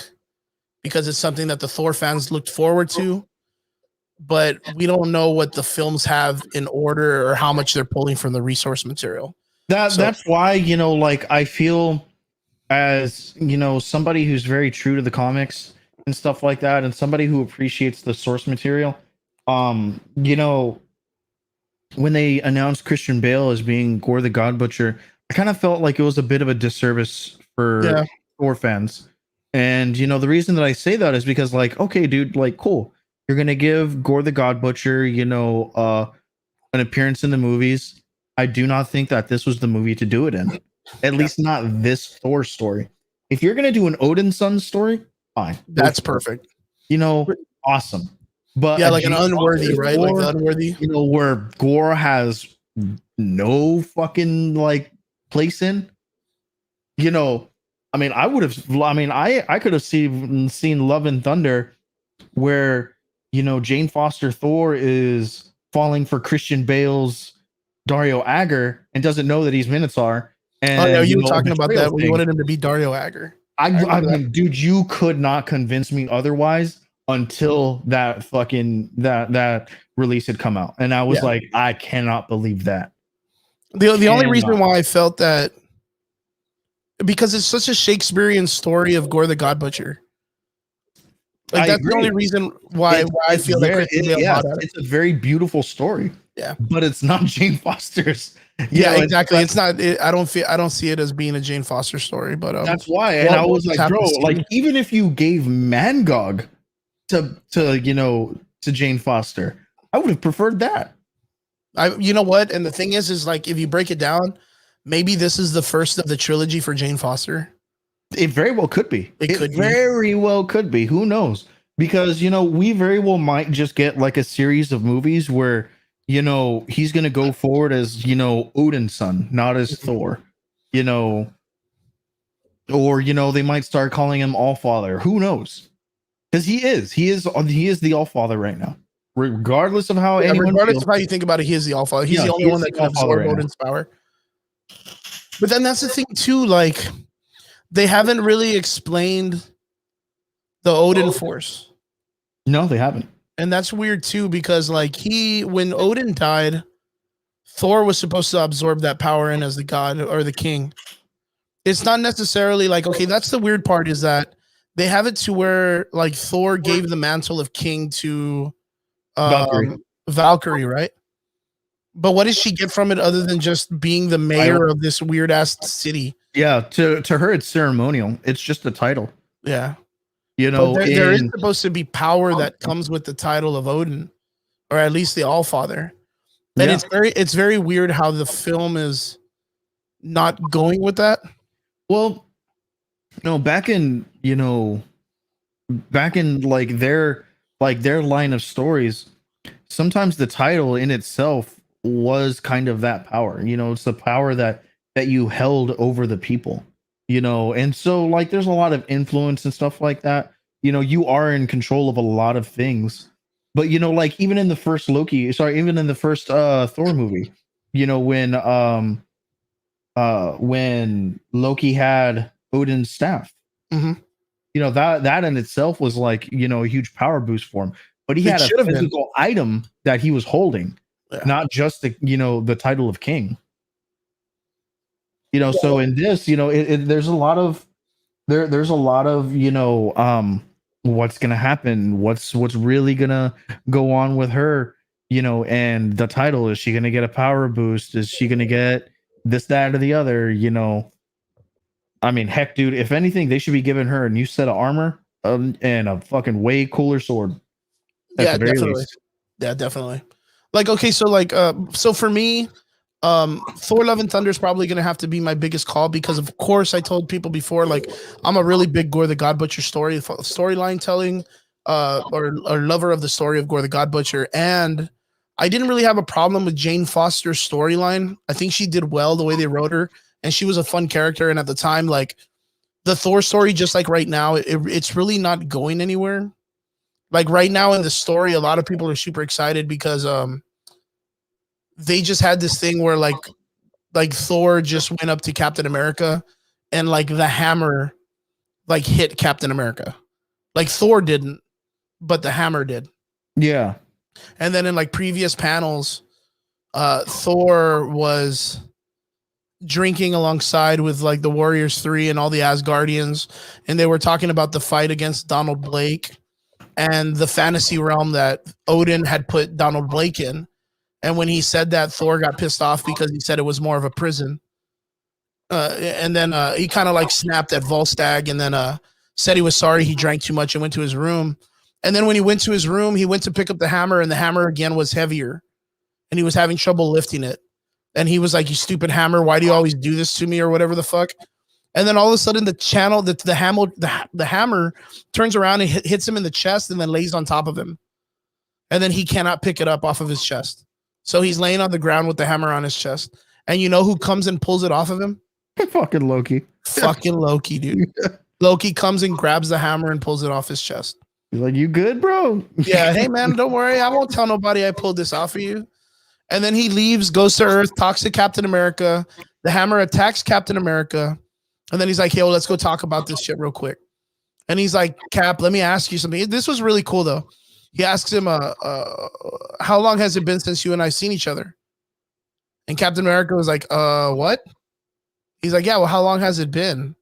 because it's something that the Thor fans looked forward to, but we don't know what the films have in order or how much they're pulling from the resource material. That's why, like I feel as, somebody who's very true to the comics and stuff like that, and somebody who appreciates the source material, when they announced Christian Bale as being Gore the God Butcher, I kind of felt like it was a bit of a disservice for Thor fans. And the reason that I say that is because, like, okay, dude, like, cool, you're gonna give Gore the God Butcher, an appearance in the movies. I do not think that this was the movie to do it in. At least not this Thor story. If you're gonna do an Odin son story, fine. That's perfect. Awesome. But yeah, like an unworthy, right? Like the unworthy. Where Gore has no fucking like place in. I mean, I could have seen Love and Thunder, where Jane Foster Thor is falling for Christian Bale's Dario Agger and doesn't know that he's Minotaur. And you were talking about that. We wanted him to be Dario Agger. I mean, dude, you could not convince me otherwise until that fucking that release had come out, and I was like, I cannot believe that. The only reason why I felt that, because it's such a Shakespearean story of Gore the God Butcher. Like, that's the only reason why I feel that it's a very beautiful story. Yeah, but it's not Jane Foster's. Exactly. It's not. I don't see it as being a Jane Foster story. But that's why. And I was like, bro, like, even if you gave Mangog to Jane Foster, I would have preferred that. You know what? And the thing is like, if you break it down, maybe this is the first of the trilogy for Jane Foster. It very well could be. Very well could be. Who knows? Because we very well might just get like a series of movies where he's gonna go forward as Odin's son, not as Thor. Or they might start calling him All Father. Who knows? Because he is the All Father right now. Regardless of how of how you think about it, he is the All Father. He's the only one that can absorb Odin's power. But then that's the thing too, like, they haven't really explained the Odin Force. No, they haven't. And that's weird too, because like when Odin died, Thor was supposed to absorb that power in as the god or the king. It's not necessarily like, okay, that's the weird part, is that they have it to where like Thor gave the mantle of king to Valkyrie. Valkyrie, right? But what does she get from it other than just being the mayor of this weird ass city? Yeah, to her it's ceremonial. It's just a title. Yeah. You know, but there is supposed to be power that comes with the title of Odin, or at least the Allfather. And it's very weird how the film is not going with that. Well, no, back in like their line of stories, sometimes the title in itself was kind of that power. You know, it's the power that you held over the people. You know, and so like there's a lot of influence and stuff like that. You know, you are in control of a lot of things. But you know, like even in the first even in the first Thor movie, you know, when Loki had Odin's staff, mm-hmm. you know, that in itself was like, you know, a huge power boost for him. But he had a physical item that he was holding, not just the title of king. You know, so in this, you know, there's a lot of there's a lot of, you know, what's gonna happen, what's really gonna go on with her, you know, and the title, is she gonna get a power boost, is she gonna get this, that, or the other, you know? I mean, heck, dude, if anything, they should be giving her a new set of armor and a fucking way cooler sword. Yeah, definitely. Least. Yeah, definitely. Like, okay, so like so for me, Thor Love and Thunder is probably going to have to be my biggest call, because of course I told people before, like I'm a really big Gore the God Butcher storyline telling or lover of the story of Gore the God Butcher, and I didn't really have a problem with Jane Foster's storyline. I think she did well the way they wrote her, and she was a fun character. And at the time, like the Thor story, just like right now, it's really not going anywhere. Like right now in the story, a lot of people are super excited because they just had this thing where like Thor just went up to Captain America and like the hammer like hit Captain America. Like Thor didn't, but the hammer did. Yeah. And then in like previous panels, Thor was drinking alongside with like the Warriors 3 and all the Asgardians, and they were talking about the fight against Donald Blake and the fantasy realm that Odin had put Donald Blake in. And when he said that, Thor got pissed off because he said it was more of a prison. And then he kind of like snapped at Volstagg, and then said he was sorry he drank too much and went to his room. And then when he went to his room, he went to pick up the hammer, and the hammer again was heavier, and he was having trouble lifting it. And he was like, "You stupid hammer, why do you always do this to me?" or whatever the fuck. And then all of a sudden, the hammer turns around and hits him in the chest, and then lays on top of him. And then he cannot pick it up off of his chest. So he's laying on the ground with the hammer on his chest. And you know who comes and pulls it off of him? Fucking Loki. Fucking Loki, dude. Loki comes and grabs the hammer and pulls it off his chest. He's like, "You good, bro?" Yeah. Hey, man, don't worry. I won't tell nobody I pulled this off of you. And then he leaves, goes to Earth, talks to Captain America. The hammer attacks Captain America. And then he's like, "Hey, well, let's go talk about this shit real quick." And he's like, "Cap, let me ask you something." This was really cool, though. He asks him, "How long has it been since you and I seen each other?" And Captain America was like, "What?" He's like, "Yeah, well, how long has it been?"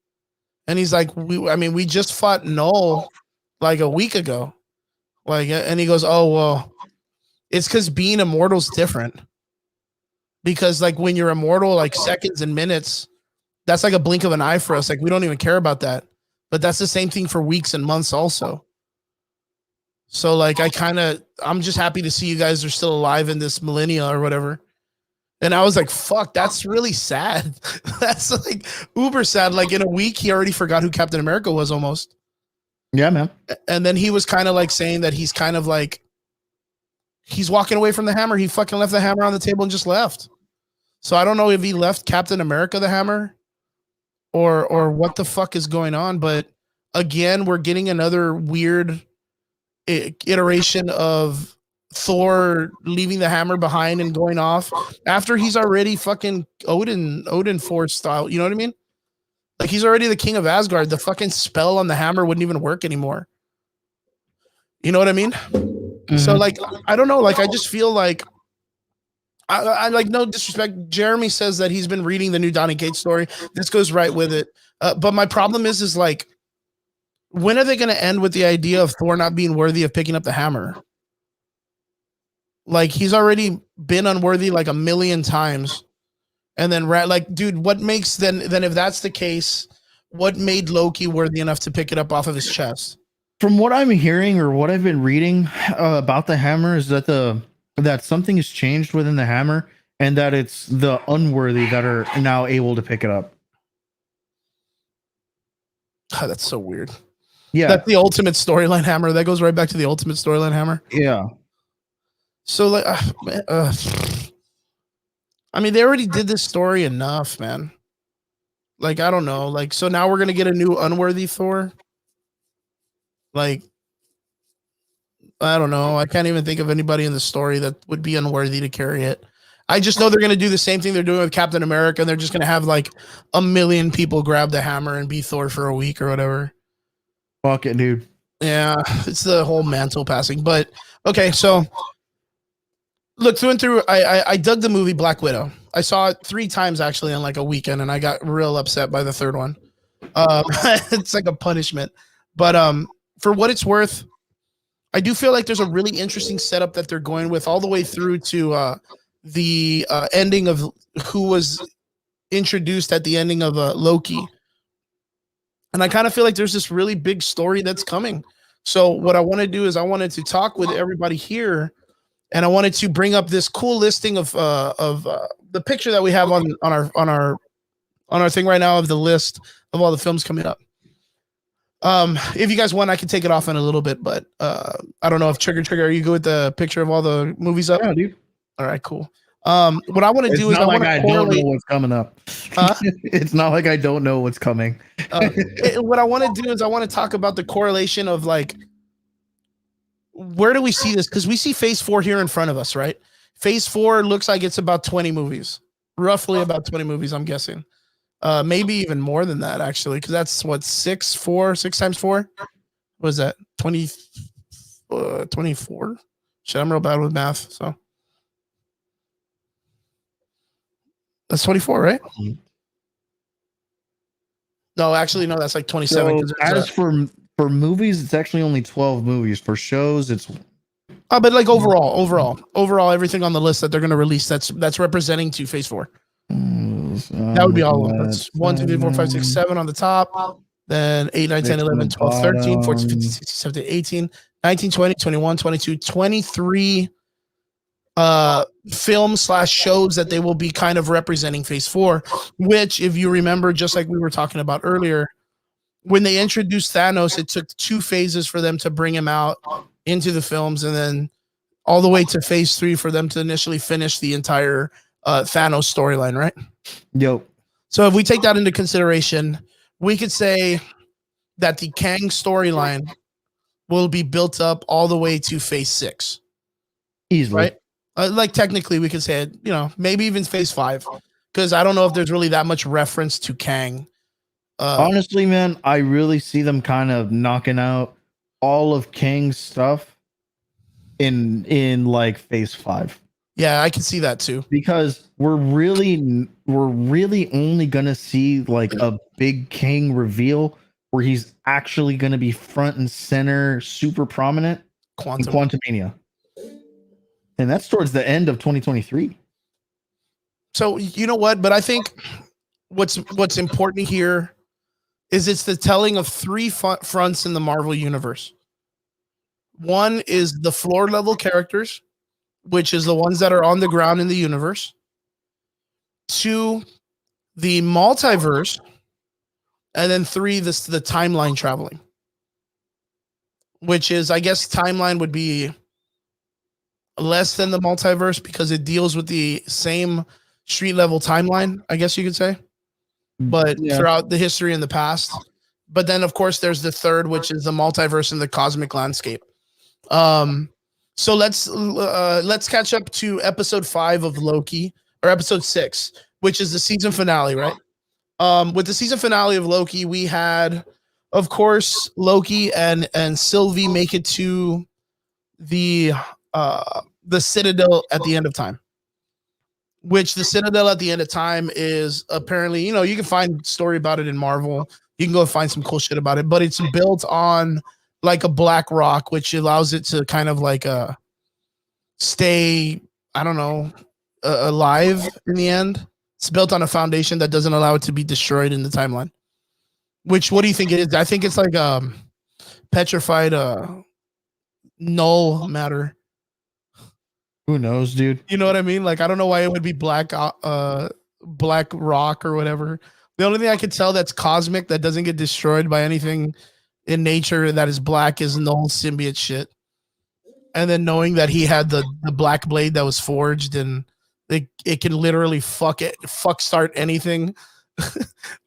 And he's like, we just fought Null like a week ago." Like, and he goes, "Oh, well, it's because being immortal's different. Because like when you're immortal, like seconds and minutes, that's like a blink of an eye for us. Like we don't even care about that. But that's the same thing for weeks and months also. So like I'm just happy to see you guys are still alive in this millennia or whatever." And I was like, "Fuck, that's really sad." That's like uber sad. Like in a week, he already forgot who Captain America was almost. Yeah, man. And then he was kind of like saying that he's kind of like, he's walking away from the hammer. He fucking left the hammer on the table and just left. So I don't know if he left Captain America the hammer or what the fuck is going on. But again, we're getting another weird iteration of Thor leaving the hammer behind and going off after he's already fucking Odin Force style. You know what I mean? Like he's already the king of Asgard. The fucking spell on the hammer wouldn't even work anymore. You know what I mean? Mm-hmm. So like, I don't know. Like, I just feel like I like, no disrespect. Jeremy says that he's been reading the new Donny Cates story. This goes right with it. But my problem is like, when are they going to end with the idea of Thor not being worthy of picking up the hammer? Like he's already been unworthy like a million times. And then like, dude, what makes then if that's the case, what made Loki worthy enough to pick it up off of his chest? From what I'm hearing or what I've been reading about the hammer is that that something has changed within the hammer and that it's the unworthy that are now able to pick it up. Oh, that's so weird. Yeah. That's the ultimate storyline hammer. That goes right back to the ultimate storyline hammer. Yeah. So like, I mean, they already did this story enough, man. Like, I don't know. Like, so now we're going to get a new unworthy Thor. Like, I don't know. I can't even think of anybody in the story that would be unworthy to carry it. I just know they're going to do the same thing they're doing with Captain America. And they're just going to have like 1 million people grab the hammer and be Thor for a week or whatever. Fuck it, dude. Yeah, it's the whole mantle passing. But okay, so look, through and through, I dug the movie Black Widow. I saw it 3 times actually in like a weekend, and I got real upset by the third one. It's like a punishment. But for what it's worth, I do feel like there's a really interesting setup that they're going with all the way through to the ending of who was introduced at the ending of Loki. And I kind of feel like there's this really big story that's coming. So what I want to do is I wanted to talk with everybody here, and I wanted to bring up this cool listing of the picture that we have on our thing right now of the list of all the films coming up. If you guys want, I can take it off in a little bit, but I don't know if Trigger, are you good with the picture of all the movies up? Yeah, dude. All right, cool. What I want to do is I don't know what's coming up. It's not like I don't know what's coming. What I want to do is I want to talk about the correlation of like, where do we see this? Because we see Phase 4 here in front of us, right? Phase 4 looks like it's about 20 movies, roughly about 20 movies, I'm guessing. Maybe even more than that, actually, because that's what 6 times 4. What is that? 24. Shit, I'm real bad with math, so that's 24, right? No, actually, no, that's like 27. So as for movies, it's actually only 12 movies. For shows, it's but like overall, everything on the list that they're going to release that's representing to Phase 4. That would be all of them. That's 1, 2, 3, 4, 5, 6, 7 on the top. Then 8, 9, 10, 11, 12, 13, 14, 15, 16, 17, 18, 19, 20, 21, 22, 23 film/shows that they will be kind of representing Phase 4, which, if you remember, just like we were talking about earlier, when they introduced Thanos, it took 2 phases for them to bring him out into the films, and then all the way to Phase 3 for them to initially finish the entire Thanos storyline, right? Yep. So if we take that into consideration, we could say that the Kang storyline will be built up all the way to Phase 6. Easily. Right? Like technically we could say it, you know, maybe even Phase 5, because I don't know if there's really that much reference to Kang. Honestly, man, I really see them kind of knocking out all of Kang's stuff in like Phase 5. Yeah, I can see that too. Because we're really only gonna see like a big Kang reveal where he's actually gonna be front and center, super prominent in Quantumania. And that's towards the end of 2023. So you know what? But I think what's important here is it's the telling of 3 fronts in the Marvel universe. One is the floor level characters, which is the ones that are on the ground in the universe. 2, the multiverse, and then 3, the timeline traveling, which is, I guess, timeline would be less than the multiverse because it deals with the same street level timeline, I guess you could say, but throughout the history in the past. But then, of course, there's the third, which is the multiverse and the cosmic landscape. So let's catch up to episode 5 of Loki, or episode 6, which is the season finale, right? With the season finale of Loki, we had, of course, Loki and Sylvie make it to the Citadel at the end of time. Which the Citadel at the end of time is apparently, you can find story about it in Marvel. You can go find some cool shit about it, but it's built on like a black rock, which allows it to kind of like stay, I don't know, alive in the end. It's built on a foundation that doesn't allow it to be destroyed in the timeline. Which, what do you think it is? I think it's like petrified null matter. Who knows, dude? You know what I mean? Like, I don't know why it would be black rock or whatever. The only thing I could tell that's cosmic, that doesn't get destroyed by anything in nature that is black, is null symbiote shit. And then knowing that he had the black blade that was forged, and it can literally fuck start anything.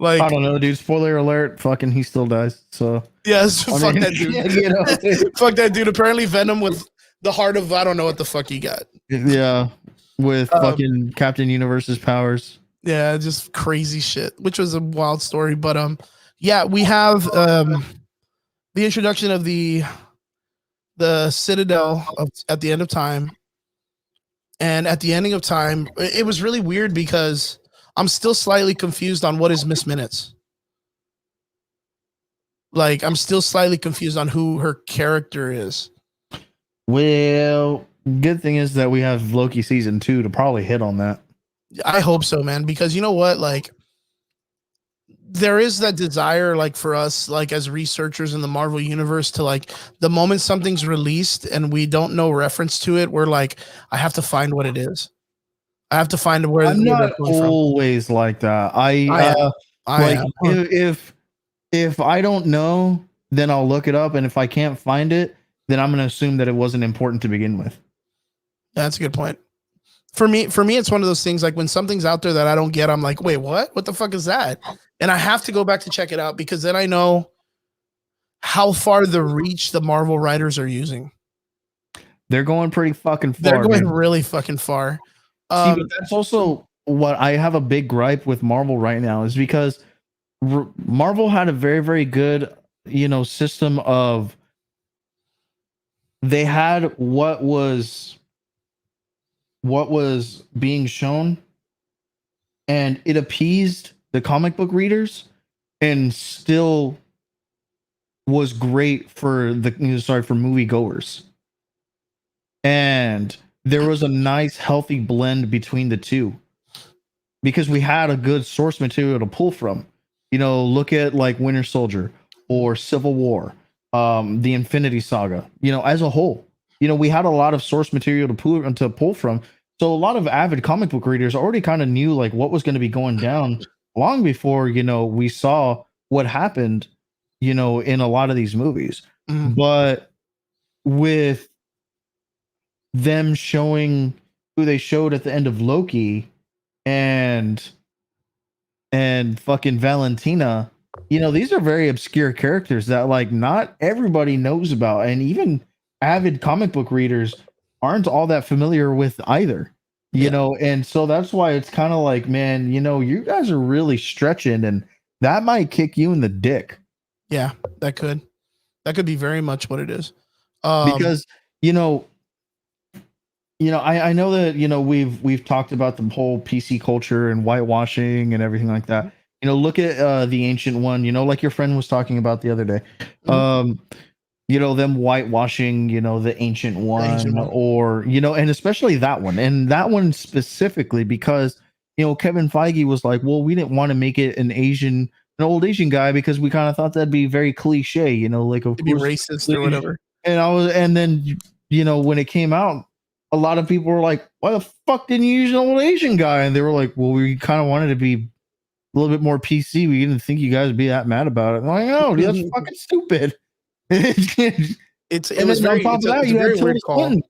Like, I don't know, dude. Spoiler alert, fucking he still dies. So yes, fuck that dude. Fuck that dude. Apparently Venom with the heart of, I don't know what the fuck he got. Yeah. With fucking Captain Universe's powers. Yeah, just crazy shit, which was a wild story. But yeah, we have the introduction of the Citadel at the end of time. And at the ending of time, it was really weird because I'm still slightly confused on what is Miss Minutes. Like, I'm still slightly confused on who her character is. Well, good thing is that we have Loki season 2 to probably hit on that. I hope so, man, because you know what? Like, there is that desire, like, for us, like, as researchers in the Marvel universe, to, like, the moment something's released and we don't know reference to it, we're like, I have to find what it is. I have to find where. I'm not always like that. If I don't know, then I'll look it up, and if I can't find it, then I'm going to assume that it wasn't important to begin with. That's a good point. For me, it's one of those things, like, when something's out there that I don't get, I'm like, wait, what? What the fuck is that? And I have to go back to check it out, because then I know how far the reach the Marvel writers are using. They're going pretty fucking far. They're going really fucking far. See, but that's also what I have a big gripe with Marvel right now, is because Marvel had a very, very good, system of, they had what was being shown, and it appeased the comic book readers, and still was great for for movie goers. And there was a nice, healthy blend between the two, because we had a good source material to pull from. Look at like Winter Soldier or Civil War, the Infinity Saga. As a whole, we had a lot of source material to pull from. So a lot of avid comic book readers already kind of knew like what was going to be going down long before we saw what happened, in a lot of these movies. But with them showing who they showed at the end of Loki and fucking Valentina, these are very obscure characters that like not everybody knows about, and even avid comic book readers aren't all that familiar with either. And so that's why it's kind of like, man, you guys are really stretching, and that might kick you in the dick. Yeah, that could be very much what it is. Because I know that we've talked about the whole PC culture and whitewashing and everything like that. Look at the Ancient One. Like your friend was talking about the other day. Them whitewashing. The Ancient One, or and especially that one, and that one specifically because Kevin Feige was like, well, we didn't want to make it an old Asian guy because we kind of thought that'd be very cliche. Like of course, be racist or whatever. And then when it came out, a lot of people were like, why the fuck didn't you use an old Asian guy? And they were like, well, we kind of wanted to be a little bit more PC. We didn't think you guys would be that mad about it. And I'm like, oh, dude, that's fucking stupid. It's a very weird call.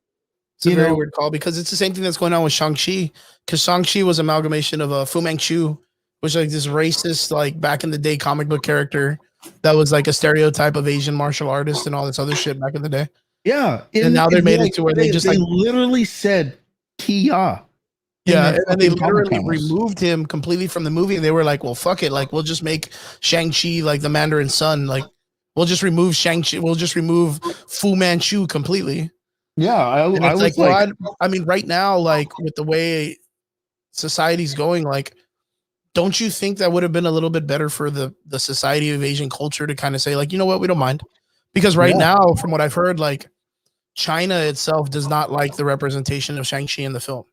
It's a very weird call, because it's the same thing that's going on with Shang-Chi, because Shang-Chi was amalgamation of Fu Manchu, which like this racist, like back in the day comic book character that was like a stereotype of Asian martial artist and all this other shit back in the day. Yeah. And now they made it to where they just literally said Kia. Yeah, and they literally removed him completely from the movie. And they were like, "Well, fuck it. Like, we'll just make Shang-Chi like the Mandarin's son. Like, we'll just remove Shang-Chi. We'll just remove Fu Manchu completely." Yeah, I was like, well, I mean, right now, like with the way society's going, like, don't you think that would have been a little bit better for the Society of Asian Culture to kind of say, like, you know what, we don't mind, because right now, from what I've heard, like China itself does not like the representation of Shang-Chi in the film.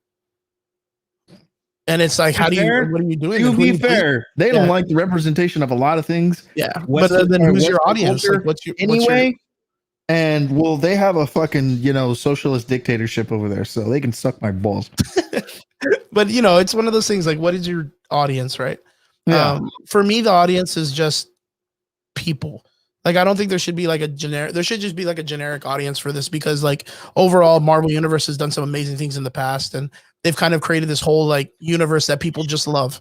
And it's like, what are you doing? To be fair, they don't like the representation of a lot of things. Yeah. But then who's your audience? Like, what's your and well, they have a fucking, socialist dictatorship over there, so they can suck my balls. But it's one of those things, like, what is your audience, right? Yeah. For me, the audience is just people. Like, I don't think there should be like there should just be like a generic audience for this, because like overall Marvel Universe has done some amazing things in the past, and they've kind of created this whole like universe that people just love.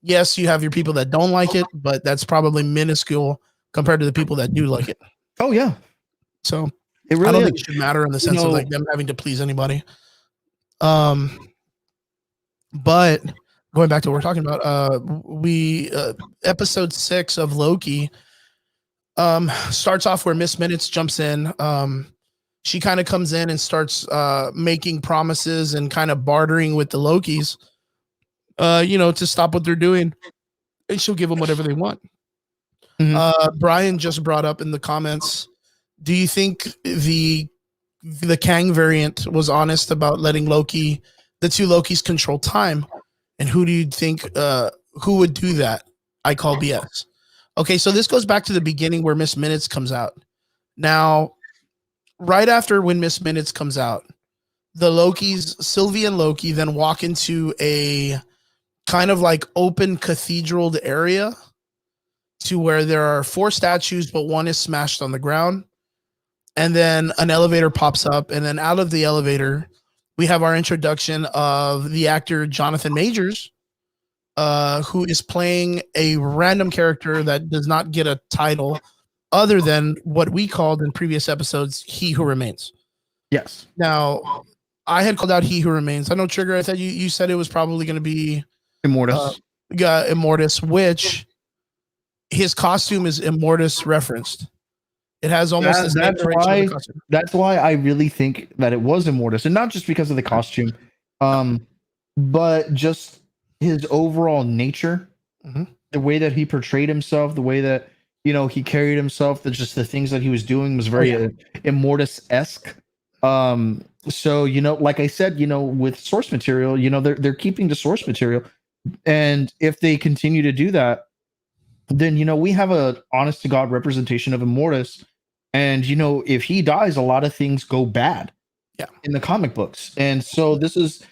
Yes, you have your people that don't like it, but that's probably minuscule compared to the people that do like it. Oh yeah. So I don't think it should matter in the sense of like them having to please anybody. But going back to what we're talking about, episode 6 of Loki starts off where Miss Minutes jumps in. She kind of comes in and starts making promises and kind of bartering with the Lokis, to stop what they're doing, and she'll give them whatever they want. Mm-hmm. Brian just brought up in the comments, do you think the Kang variant was honest about letting the two Lokis control time? And who do you think who would do that? I call BS. Okay, so this goes back to the beginning where Miss Minutes comes out. Now, right after when Miss Minutes comes out, the Lokis, Sylvie and Loki, then walk into a kind of like open cathedral area to where there are 4 statues, but one is smashed on the ground. And then an elevator pops up, and then out of the elevator, we have our introduction of the actor Jonathan Majors, who is playing a random character that does not get a title other than what we called in previous episodes, He Who Remains. Yes. Now, I had called out He Who Remains. I know, Trigger, I said you said it was probably going to be Immortus. Immortus, which his costume is Immortus referenced. It has almost the same why, costume. That's why I really think that it was Immortus, and not just because of the costume, but just his overall nature, the way that he portrayed himself, the way that he carried himself, just the things that he was doing was very Immortus-esque. So like I said, with source material, they're keeping the source material, and if they continue to do that, then we have a honest to God representation of Immortus. And if he dies, a lot of things go bad in the comic books. And so this is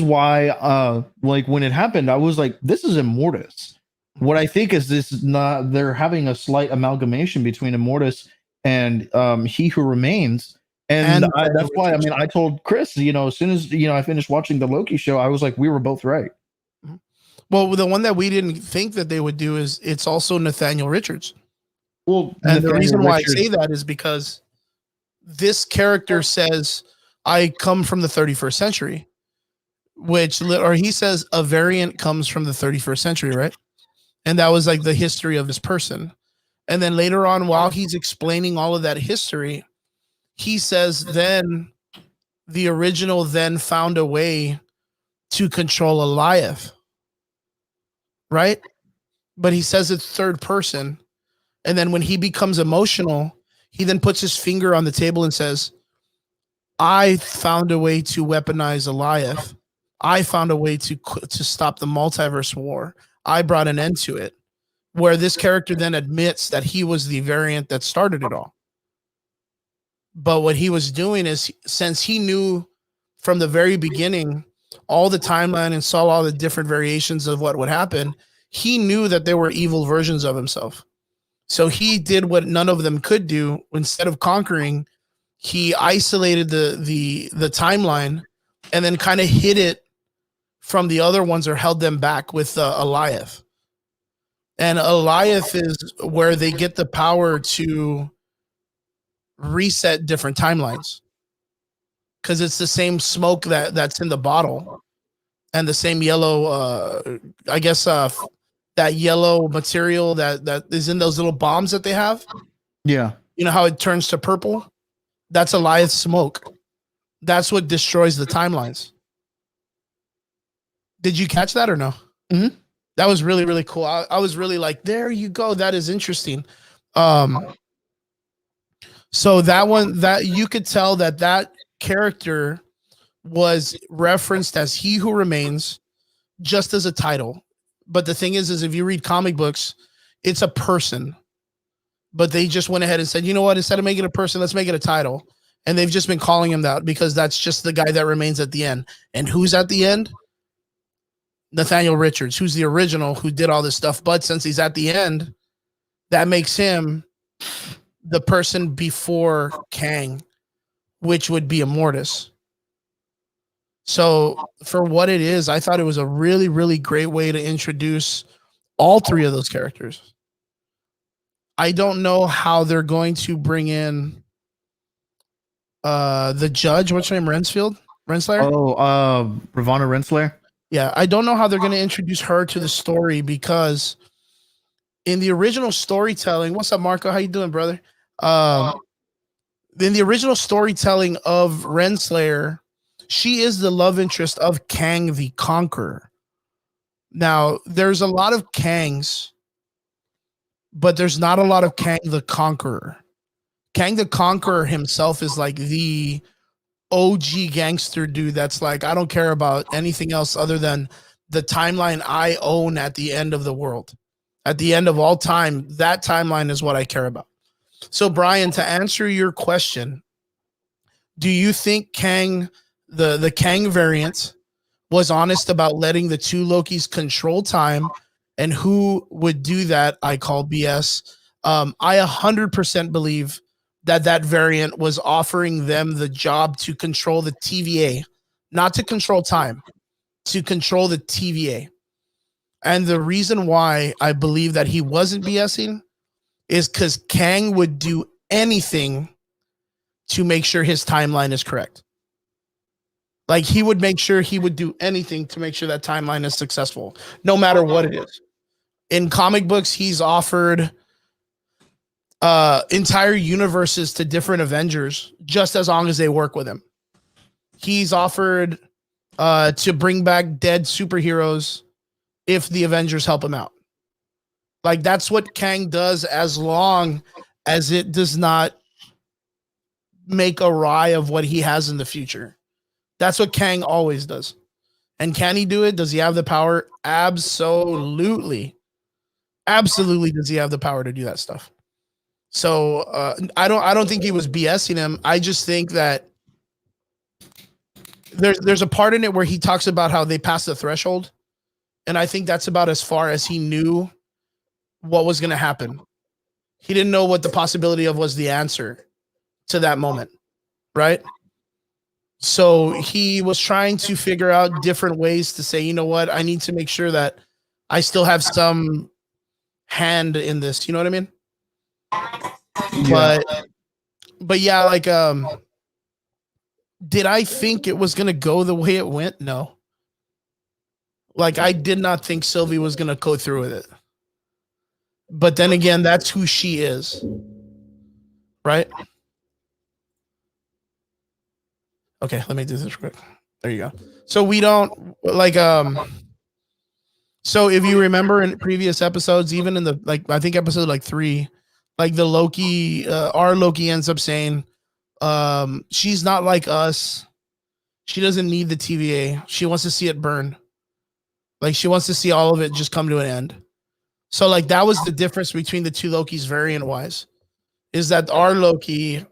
why like when it happened, I was like, this is Immortus. What I think is they're having a slight amalgamation between Immortus and He Who Remains. And that's why, I told Chris, as soon as I finished watching the Loki show, I was like, we were both right. Well, the one that we didn't think that they would do is it's also Nathaniel Richards. Well, and the reason why I say that is because this character says, I come from the 31st century, or he says a variant comes from the 31st century, right? And that was like the history of this person. And then later on, while he's explaining all of that history, he says then the original then found a way to control Eliath, right? But he says it's third person. And then when he becomes emotional, he then puts his finger on the table and says, I found a way to weaponize Eliath. I found a way to stop the multiverse war. I brought an end to it. Where this character then admits that he was the variant that started it all. But what he was doing is, since he knew from the very beginning all the timeline and saw all the different variations of what would happen, he knew that there were evil versions of himself. So he did what none of them could do. Instead of conquering, he isolated the timeline and then kind of hid it from the other ones, or held them back with Eliath. And Eliath is where they get the power to reset different timelines, because it's the same smoke that's in the bottle. and the same yellow, I guess, that yellow material that is in those little bombs that they have. Yeah. You know how it turns to purple? That's Eliath's smoke. That's what destroys the timelines. Did you catch that or no? Mm-hmm. That was really, really cool. I was really like, there you go. That is interesting. So that one, that you could tell that character was referenced as He Who Remains, just as a title. But the thing is if you read comic books, it's a person. But they just went ahead and said, you know what? Instead of making it a person, let's make it a title. And they've just been calling him that because that's just the guy that remains at the end. And who's at the end? Nathaniel Richards, who's the original, who did all this stuff. But since he's at the end, that makes him the person before Kang, which would be Immortus. So for what it is, I thought it was a really, really great way to introduce all three of those characters. I don't know how they're going to bring in the judge. What's her name? Renslayer? Ravonna Renslayer. Yeah, I don't know how they're going to introduce her to the story because in the original storytelling, what's up, Marco? How you doing, brother? In the original storytelling of Renslayer, she is the love interest of Kang the Conqueror. Now, there's a lot of Kangs, but there's not a lot of Kang the Conqueror. Kang the Conqueror himself is like the OG gangster dude that's like, I don't care about anything else other than the timeline I own at the end of the world. At the end of all time, that timeline is what I care about. So, Brian, to answer your question, do you think Kang, the Kang variant, was honest about letting the two Lokis control time, and who would do that? I call BS. I 100% believe that variant was offering them the job to control the TVA, not to control time, to control the TVA. And the reason why I believe that he wasn't BSing is because Kang would do anything to make sure his timeline is correct. Like, he would make sure he would do anything to make sure that timeline is successful, no matter what it is. In comic books, he's offered entire universes to different Avengers just as long as they work with him. He's offered to bring back dead superheroes if the Avengers help him out. Like, that's what Kang does as long as it does not make awry of what he has in the future. That's what Kang always does. And can he do it? Does he have the power? Absolutely. Absolutely does he have the power to do that stuff. So I don't think he was BSing him. I just think that there's a part in it where he talks about how they passed the threshold. And I think that's about as far as he knew what was going to happen. He didn't know what the possibility of was the answer to that moment, right? So he was trying to figure out different ways to say, you know what, I need to make sure that I still have some hand in this. You know what I mean? Yeah. But yeah, like, did I think it was going to go the way it went? No. Like, I did not think Sylvie was going to go through with it. But then again, that's who she is. Right? Okay, let me do this quick. There you go. So we don't like so if you remember in previous episodes, even in the like I think episode like 3, like the Loki our Loki ends up saying she's not like us. She doesn't need the TVA. She wants to see it burn. Like, she wants to see all of it just come to an end. So like that was the difference between the two Lokis variant wise, is that our Loki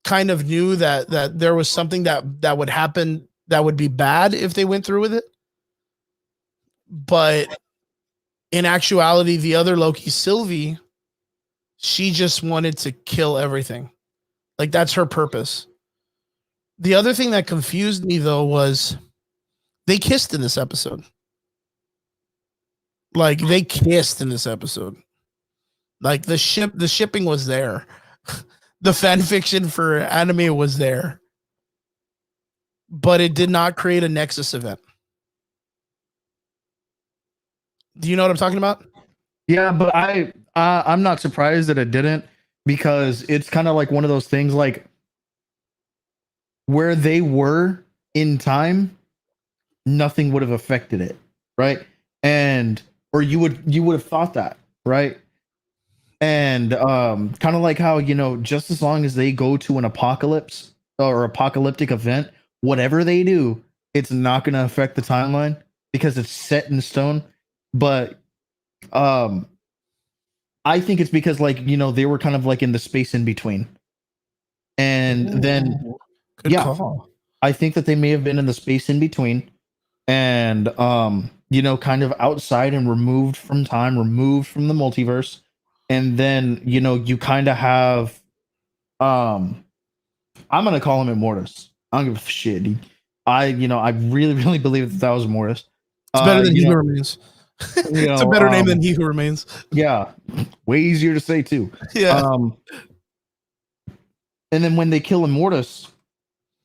kind of knew that there was something that would happen that would be bad if they went through with it. But in actuality, the other Loki, Sylvie, she just wanted to kill everything. Like, that's her purpose. The other thing that confused me though was they kissed in this episode. Like, they kissed in this episode. Like, the shipping was there. The fan fiction for anime was there. But it did not create a Nexus event. Do you know what I'm talking about? Yeah, but I'm not surprised that it didn't, because it's kind of like one of those things, like where they were in time, nothing would have affected it, right? And or you would have thought that, right? And kind of like how, just as long as they go to an apocalypse or apocalyptic event, whatever they do, it's not going to affect the timeline because it's set in stone. But um I think it's because, like, they were kind of like in the space in between. And then Ooh, good yeah, call. I think that they may have been in the space in between, and kind of outside and removed from time, removed from the multiverse. And then, you kind of have um I'm gonna call him Immortus. I don't give a shit. I really, really believe that was Immortus. It's better than You He Who know, Remains. It's a better name than He Who Remains. yeah, way easier to say too. Yeah. And then when they kill Immortus,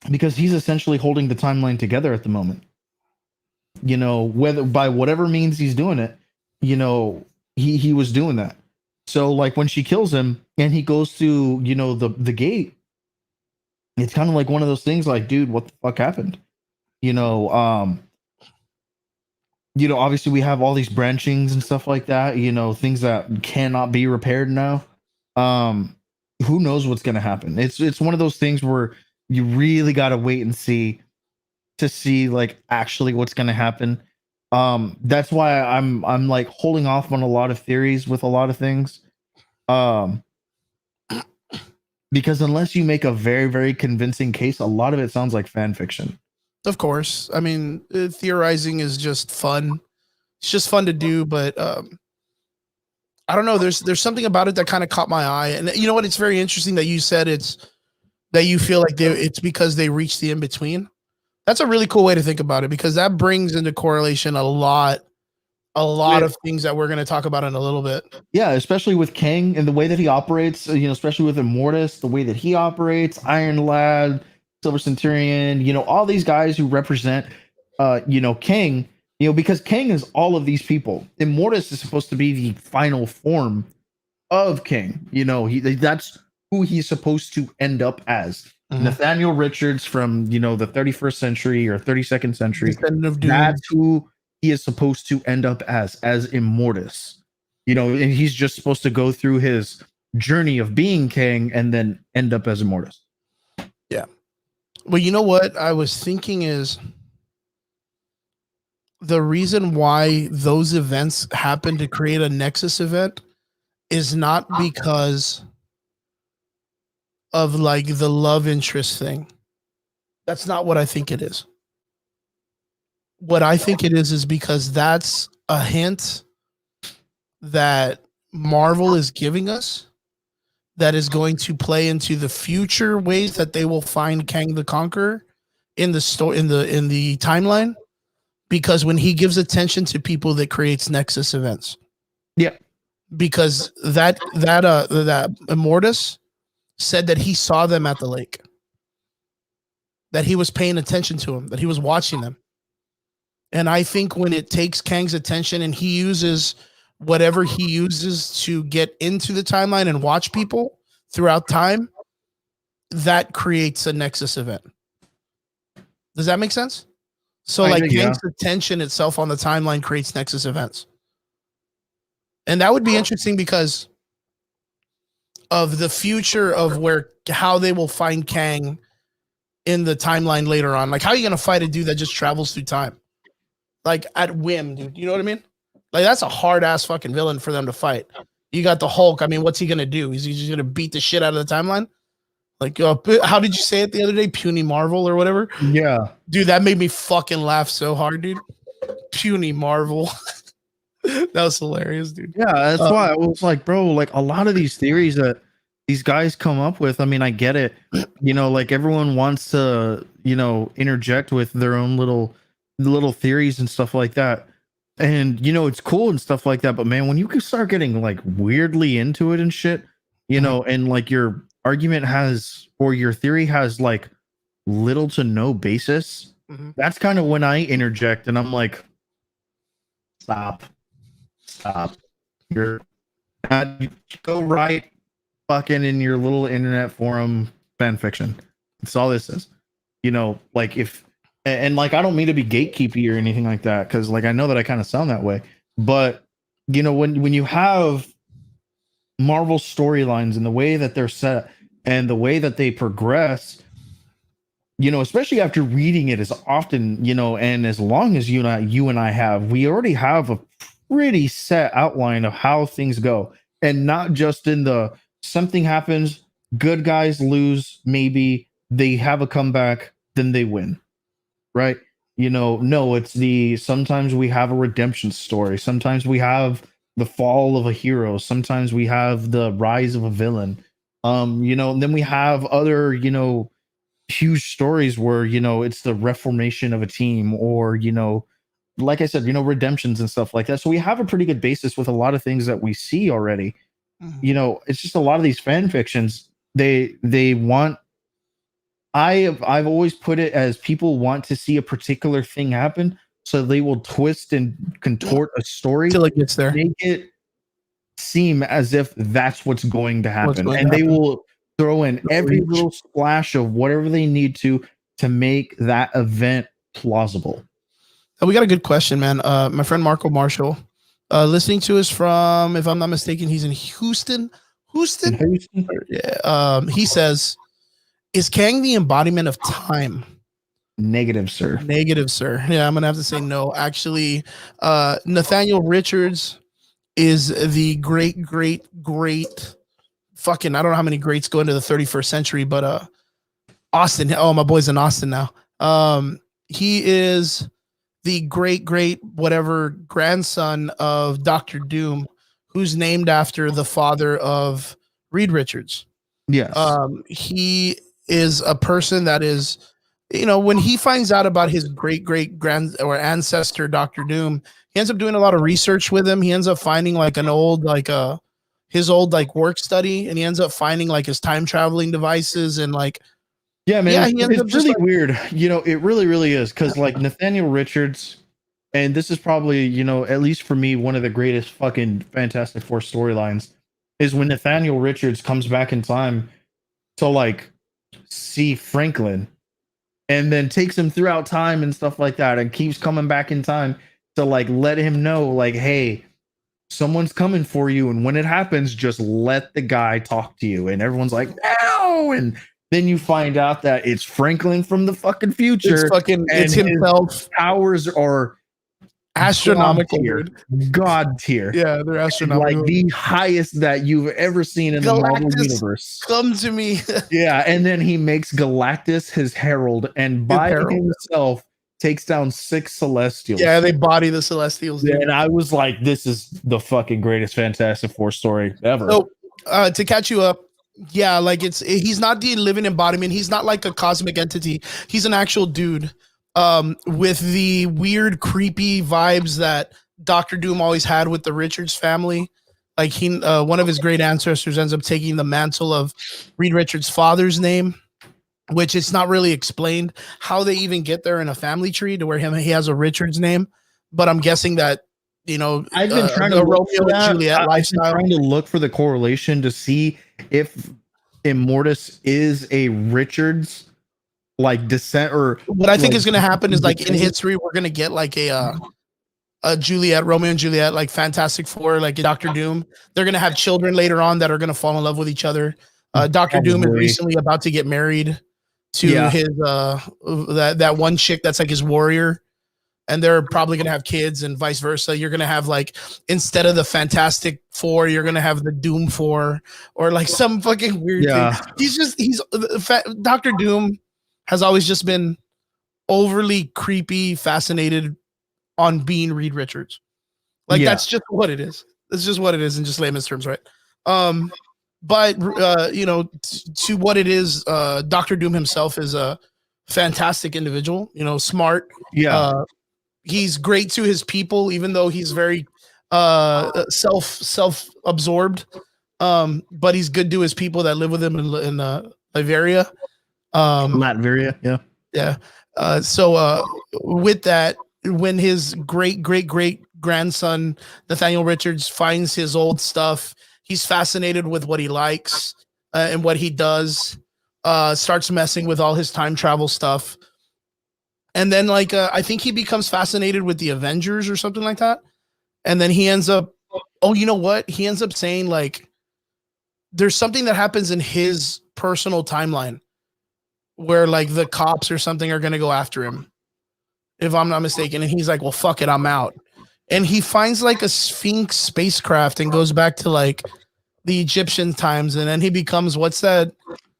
because he's essentially holding the timeline together at the moment, whether by whatever means he's doing it, he was doing that. So like when she kills him and he goes to, the gate, it's kind of like one of those things like, dude, what the fuck happened? You know, um, obviously we have all these branchings and stuff like that, things that cannot be repaired now. Um, who knows what's gonna happen? It's one of those things where you really gotta wait and see to see like actually what's gonna happen. That's why I'm like holding off on a lot of theories with a lot of things. Um, because unless you make a very, very convincing case, a lot of it sounds like fan fiction. Of course. I mean, theorizing is just fun. It's just fun to do, but I don't know. There's something about it that kind of caught my eye, and you know what? It's very interesting that you said it's that you feel like it's because they reached the in between. That's a really cool way to think about it because that brings into correlation a lot of things that we're going to talk about in a little bit. Yeah, especially with Kang and the way that he operates, especially with Immortus, the way that he operates, Iron Lad, Silver Centurion, all these guys who represent, Kang, because Kang is all of these people. Immortus is supposed to be the final form of Kang. That's who he's supposed to end up as. Mm-hmm. Nathaniel Richards from, the 31st century or 32nd century. Descendant of Doom. That's who he is supposed to end up as Immortus. And he's just supposed to go through his journey of being Kang and then end up as Immortus. Yeah. Well, you know what I was thinking is the reason why those events happen to create a Nexus event is not because of like the love interest thing. That's not what I think it is. What I think it is because that's a hint that Marvel is giving us that is going to play into the future ways that they will find Kang the Conqueror in the story in the timeline, because when he gives attention to people, that creates Nexus events. Yeah, because that Immortus said that he saw them at the lake, that he was paying attention to them, that he was watching them. And I think when it takes Kang's attention and he uses whatever he uses to get into the timeline and watch people throughout time, that creates a Nexus event. Does that make sense? So like Kang's attention itself on the timeline creates Nexus events. And that would be interesting because of the future of how they will find Kang in the timeline later on. Like, how are you going to fight a dude that just travels through time? Like, at whim, dude. You know what I mean? Like, that's a hard-ass fucking villain for them to fight. You got the Hulk. I mean, what's he going to do? Is he just going to beat the shit out of the timeline? Like, how did you say it the other day? Puny Marvel or whatever? Yeah. Dude, that made me fucking laugh so hard, dude. Puny Marvel. That was hilarious, dude. Yeah, that's why I was like, bro, like a lot of these theories that these guys come up with, I mean, I get it. Like everyone wants to, interject with their own little theories and stuff like that. And it's cool and stuff like that, but man, when you can start getting like weirdly into it and shit, and like your argument has or your theory has like little to no basis, that's kind of when I interject and I'm like, stop. Stop. You're you go right fucking in your little internet forum fan fiction. That's all this is. You know, like if and like I don't mean to be gatekeepy or anything like that, because like I know that I kind of sound that way. But you know, when you have Marvel storylines and the way that they're set and the way that they progress, you know, especially after reading it as often, you know, and as long as you and I have, we already have a pretty set outline of how things go, and not just in the something happens, good guys lose, maybe they have a comeback, then they win, right? You know, no, it's the sometimes we have a redemption story, sometimes we have the fall of a hero, sometimes we have the rise of a villain, you know, and then we have other, you know, huge stories where, you know, it's the reformation of a team, or, you know, like I said, you know, redemptions and stuff like that. So we have a pretty good basis with a lot of things that we see already. You know, it's just a lot of these fan fictions, they want, I've always put it as people want to see a particular thing happen, so they will twist and contort a story till it gets there, make it seem as if that's what's going to happen, and they happen. will throw in every little splash of whatever they need to make that event plausible. We got a good question, man. My friend Marco Marshall, listening to us from, if I'm not mistaken, he's in Houston. Yeah. He says, "Is Kang the embodiment of time?" Negative, sir. Negative, sir. Yeah, I'm gonna have to say no. Actually, Nathaniel Richards is the great fucking, I don't know how many greats go into the 31st century, but Austin. Oh, my boy's in Austin now. He is the great whatever grandson of Dr. Doom, who's named after the father of Reed Richards. Yes. He is a person that is, you know, when he finds out about his great grand or ancestor Dr. Doom, he ends up doing a lot of research with him. He ends up finding like an old his old like work study, and he ends up finding like his time traveling devices and like, yeah, man, yeah, it's really like, weird. You know, it really is, because like Nathaniel Richards, and this is probably, you know, at least for me, one of the greatest fucking Fantastic Four storylines is when Nathaniel Richards comes back in time to like see Franklin, and then takes him throughout time and stuff like that, and keeps coming back in time to like let him know, like, hey, someone's coming for you, and when it happens, just let the guy talk to you. And everyone's like, no, and then you find out that it's Franklin from the fucking future. It's himself. Powers are astronomical, God tier. Yeah, they're astronomical. Like the highest that you've ever seen in the Marvel universe. Come to me. Yeah, and then he makes Galactus his herald, and by himself takes down 6 Celestials. Yeah, they body the Celestials. Yeah, and I was like, this is the fucking greatest Fantastic Four story ever. So, to catch you up, yeah, like he's not the living embodiment. He's not like a cosmic entity. He's an actual dude, with the weird, creepy vibes that Dr. Doom always had with the Richards family. Like one of his great ancestors ends up taking the mantle of Reed Richards' father's name, which it's not really explained how they even get there in a family tree to where he has a Richards name. But I'm guessing that, you know, I've been trying to Romeo and Juliet lifestyle. Trying to look for the correlation to see if Immortus is a Richards like descent, or what I think is going to happen is like in history we're going to get like a Juliet, Romeo and Juliet, like Fantastic Four, like Dr. Doom. They're going to have children later on that are going to fall in love with each other. Dr. Doom is recently about to get married to his that one chick that's like his warrior, and they're probably going to have kids, and vice versa. You're going to have like, instead of the Fantastic Four, you're going to have the Doom Four, or like some fucking weird thing. Dr. Doom has always just been overly creepy, fascinated on being Reed Richards. Like that's just what it is. That's just what it is in just layman's terms, right? But you know, to what it is, Dr. Doom himself is a fantastic individual, you know, smart. He's great to his people, even though he's very self-absorbed. But he's good to his people that live with him in Latveria. Latveria, yeah. So with that, when his great grandson Nathaniel Richards finds his old stuff, he's fascinated with what he likes and what he does. Starts messing with all his time travel stuff, and then I think he becomes fascinated with the Avengers or something like that, and then he ends up. Oh, you know what? He ends up saying like, there's something that happens in his personal timeline where like the cops or something are going to go after him, if I'm not mistaken. And he's like, well, fuck it, I'm out. And he finds like a Sphinx spacecraft and goes back to like the Egyptian times. And then he becomes, what's that?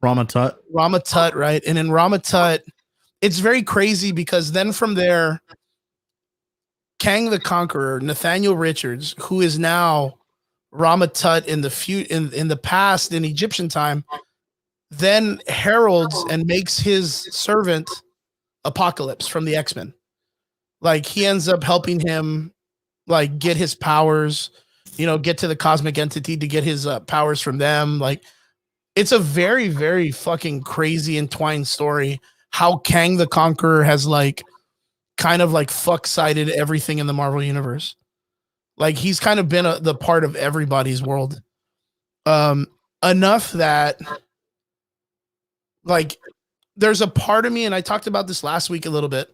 Ramatut. Ramatut, right? And in Ramatut, it's very crazy because then from there, Kang the Conqueror, Nathaniel Richards, who is now Ramatut in the past in Egyptian time, then heralds and makes his servant Apocalypse from the X-Men. Like he ends up helping him like get his powers, get to the cosmic entity to get his powers from them. Like it's a very, very fucking crazy entwined story. How Kang the Conqueror has like kind of like fuck-sided everything in the Marvel universe. Like he's kind of been the part of everybody's world. Enough that like there's a part of me, and I talked about this last week a little bit,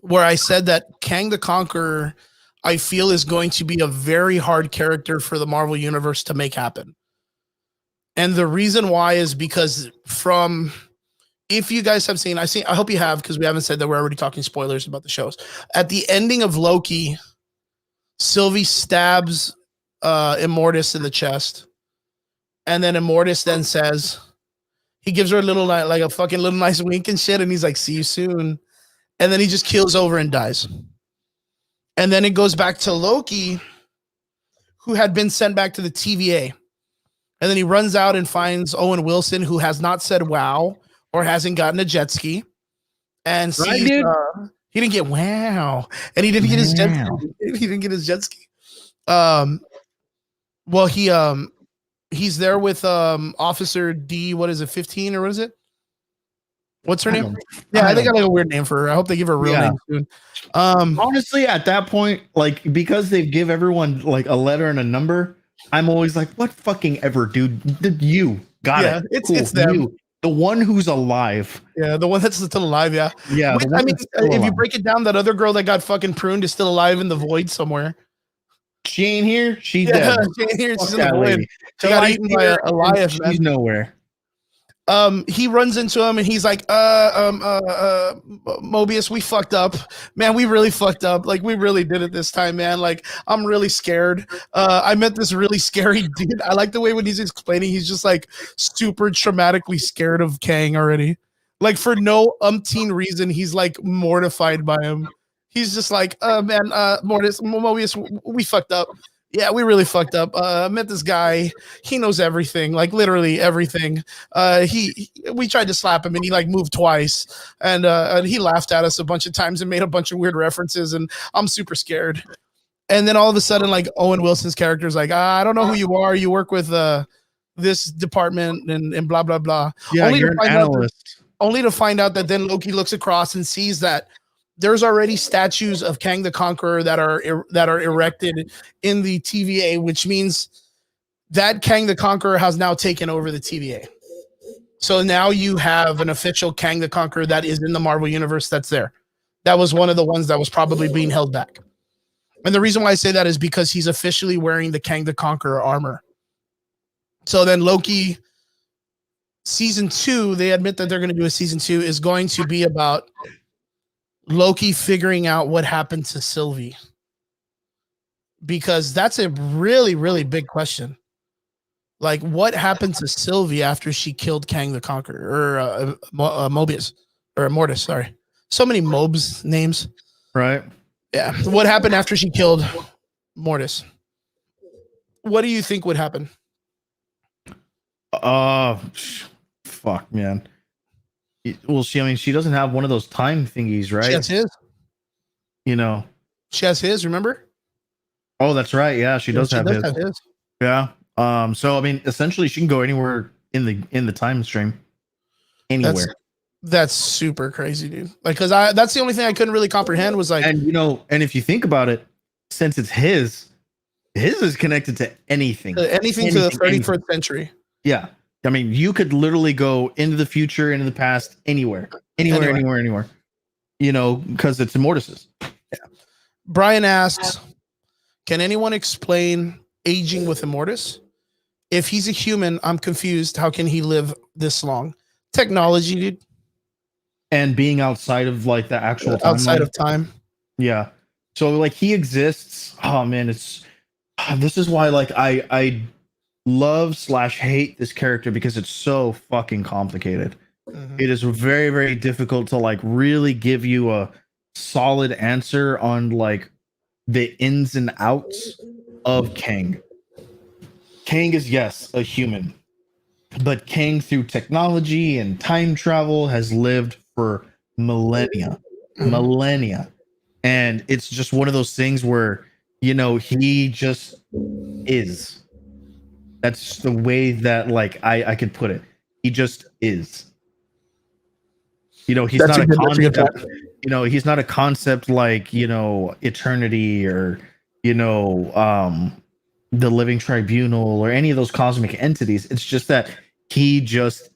where I said that Kang the Conqueror, I feel, is going to be a very hard character for the Marvel universe to make happen. And the reason why is because if you guys have seen, I hope you have, because we haven't said that we're already talking spoilers about the shows. At the ending of Loki, Sylvie stabs Immortus in the chest. And then Immortus then says, he gives her a little, like a fucking little nice wink and shit. And he's like, see you soon. And then he just keels over and dies. And then it goes back to Loki, who had been sent back to the TVA. And then he runs out and finds Owen Wilson, who has not said wow or hasn't gotten a jet ski. And sees, he didn't get wow. And he didn't get his jet ski. He didn't get his jet ski. Well, he's there with Officer D, what is it, 15 or what is it? What's her name? Yeah, they got like a weird name for her. I hope they give her a real name soon. Honestly, at that point, like because they give everyone like a letter and a number, I'm always like, what fucking ever, dude? You got it. It's them. You, the one who's alive. Yeah, the one that's still alive. Yeah. Yeah. I mean, if you break it down, that other girl that got fucking pruned is still alive in the void somewhere. She ain't here. She's dead. She ain't here. She's in the void. She got eaten by a lion. She's nowhere. He runs into him and he's like, Mobius, we fucked up, man. We really fucked up. Like, we really did it this time, man. Like, I'm really scared. I met this really scary dude. I like the way when he's explaining, he's just like super traumatically scared of Kang already. Like, for no umpteen reason, he's like mortified by him. He's just like, man, Mobius, we fucked up. Yeah, we really fucked up. Met this guy. He knows everything, like literally everything. We tried to slap him and he like moved twice, and he laughed at us a bunch of times and made a bunch of weird references, and I'm super scared. And then all of a sudden, like Owen Wilson's character is like, I don't know who you are. You work with this department and blah blah blah. Yeah, you're an analyst. Only to find out that then Loki looks across and sees that there's already statues of Kang the Conqueror that are erected in the TVA, which means that Kang the Conqueror has now taken over the TVA. So now you have an official Kang the Conqueror that is in the Marvel universe that's there. That was one of the ones that was probably being held back. And the reason why I say that is because he's officially wearing the Kang the Conqueror armor. So then Loki season 2, they admit that they're going to do a season 2, is going to be about Loki figuring out what happened to Sylvie, because that's a really, really big question. Like, what happened to Sylvie after she killed Kang the Conqueror, or Mobius, or Immortus? Sorry, so many Mobs names. Right. Yeah. What happened after she killed Mortis? What do you think would happen? Fuck, man. Well, she doesn't have one of those time thingies, right? She has his. You know, she has his. Remember? Oh, that's right. Yeah, she does have his. Yeah. So I mean, essentially, she can go anywhere in the time stream. Anywhere. That's super crazy, dude. Like, cause that's the only thing I couldn't really comprehend was like, and and if you think about it, since it's his is connected to anything, anything to the 31st century. Yeah. I mean, you could literally go into the future, into the past, anywhere. Because it's Immortus's. Yeah. Brian asks, can anyone explain aging with Immortus? If he's a human, I'm confused. How can he live this long? Technology, dude. And being outside of like the actual timeline. Outside of time. Yeah. So like he exists. Oh man, this is why like I love / hate this character because it's so fucking complicated. Mm-hmm. It is very, very difficult to like really give you a solid answer on like the ins and outs of Kang. Kang is, yes, a human, but Kang through technology and time travel has lived for millennia. And it's just one of those things where, he just is. That's the way that like I could put it. He just is. He's not a concept. He's not a concept like, eternity or, the living tribunal or any of those cosmic entities. It's just that he just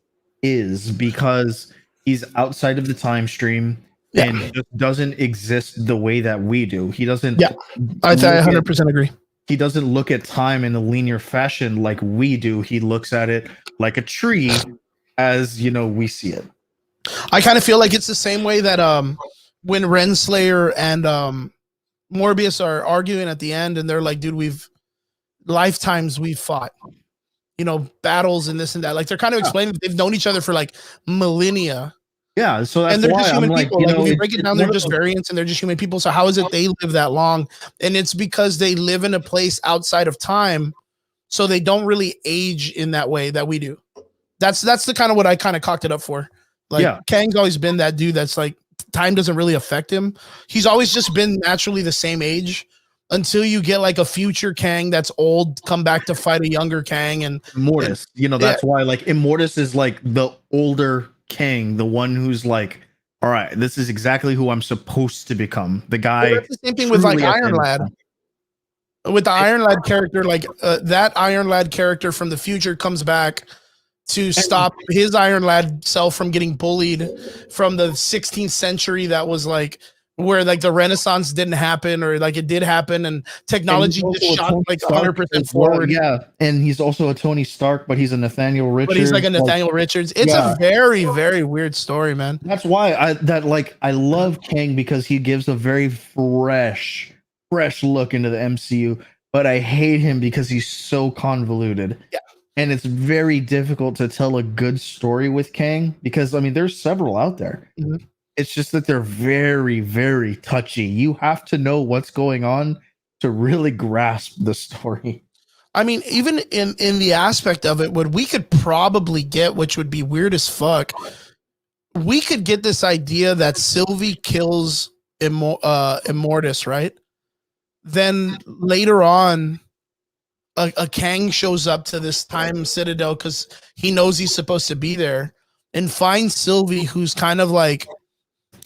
is because he's outside of the time stream and just doesn't exist the way that we do. He doesn't. Yeah, I 100% agree. He doesn't look at time in a linear fashion like we do. He looks at it like a tree as, we see it. I kind of feel like it's the same way that when Renslayer and Morbius are arguing at the end and they're like, dude, we've fought, battles and this and that. Like they're kind of explaining that they've known each other for like millennia. Yeah, so that's and they're why just human I'm people. Like if you break it down, they're just variants and they're just human people. So how is it they live that long? And it's because they live in a place outside of time, so they don't really age in that way that we do. That's the kind of what I kind of cocked it up for. Like Kang's always been that dude that's like time doesn't really affect him. He's always just been naturally the same age until you get like a future Kang that's old come back to fight a younger Kang and Immortus. That's why like Immortus is like the older Kang, the one who's like, all right, this is exactly who I'm supposed to become. The guy. Well, that's the same thing with like Iron Lad. With the Iron Lad character, like that Iron Lad character from the future comes back to stop his Iron Lad self from getting bullied from the 16th century. That was like where like the Renaissance didn't happen, or like it did happen, and technology just shot like 100% forward. Yeah, and he's also a Tony Stark, but he's a Nathaniel Richards. But he's like a Nathaniel Richards. It's a very, very weird story, man. That's why I love Kang, because he gives a very fresh look into the MCU. But I hate him because he's so convoluted. Yeah. And it's very difficult to tell a good story with Kang because, I mean, there's several out there. Mm-hmm. It's just that they're very, very touchy. You have to know what's going on to really grasp the story. I mean, even in the aspect of it, what we could probably get, which would be weird as fuck, we could get this idea that Sylvie kills Immortus, right? Then later on, a Kang shows up to this time citadel because he knows he's supposed to be there and finds Sylvie, who's kind of like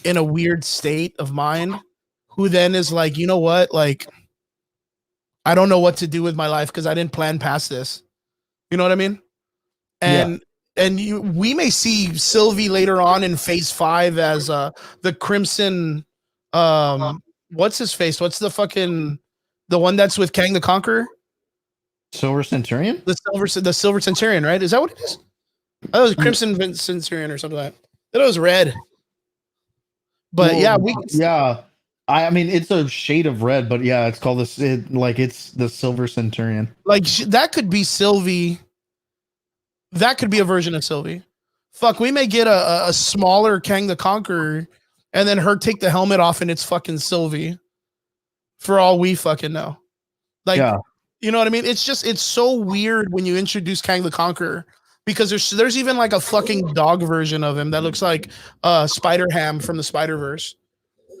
in a weird state of mind, who then is like, you know what? Like, I don't know what to do with my life because I didn't plan past this. You know what I mean? And we may see Sylvie later on in Phase 5 as the Crimson. What's his face? What's the one that's with Kang the Conqueror? Silver Centurion? The Silver Centurion, right? Is that what it is? I thought it was Crimson Centurion or something like that. I thought it was red. But I mean, it's a shade of red, but yeah, it's called it's the Silver Centurion. Like that could be Sylvie. That could be a version of Sylvie. Fuck, we may get a smaller Kang the Conqueror, and then her take the helmet off, and it's fucking Sylvie. For all we fucking know, like, you know what I mean? It's so weird when you introduce Kang the Conqueror. Because there's even like a fucking dog version of him that looks like Spider-Ham from the Spider-Verse,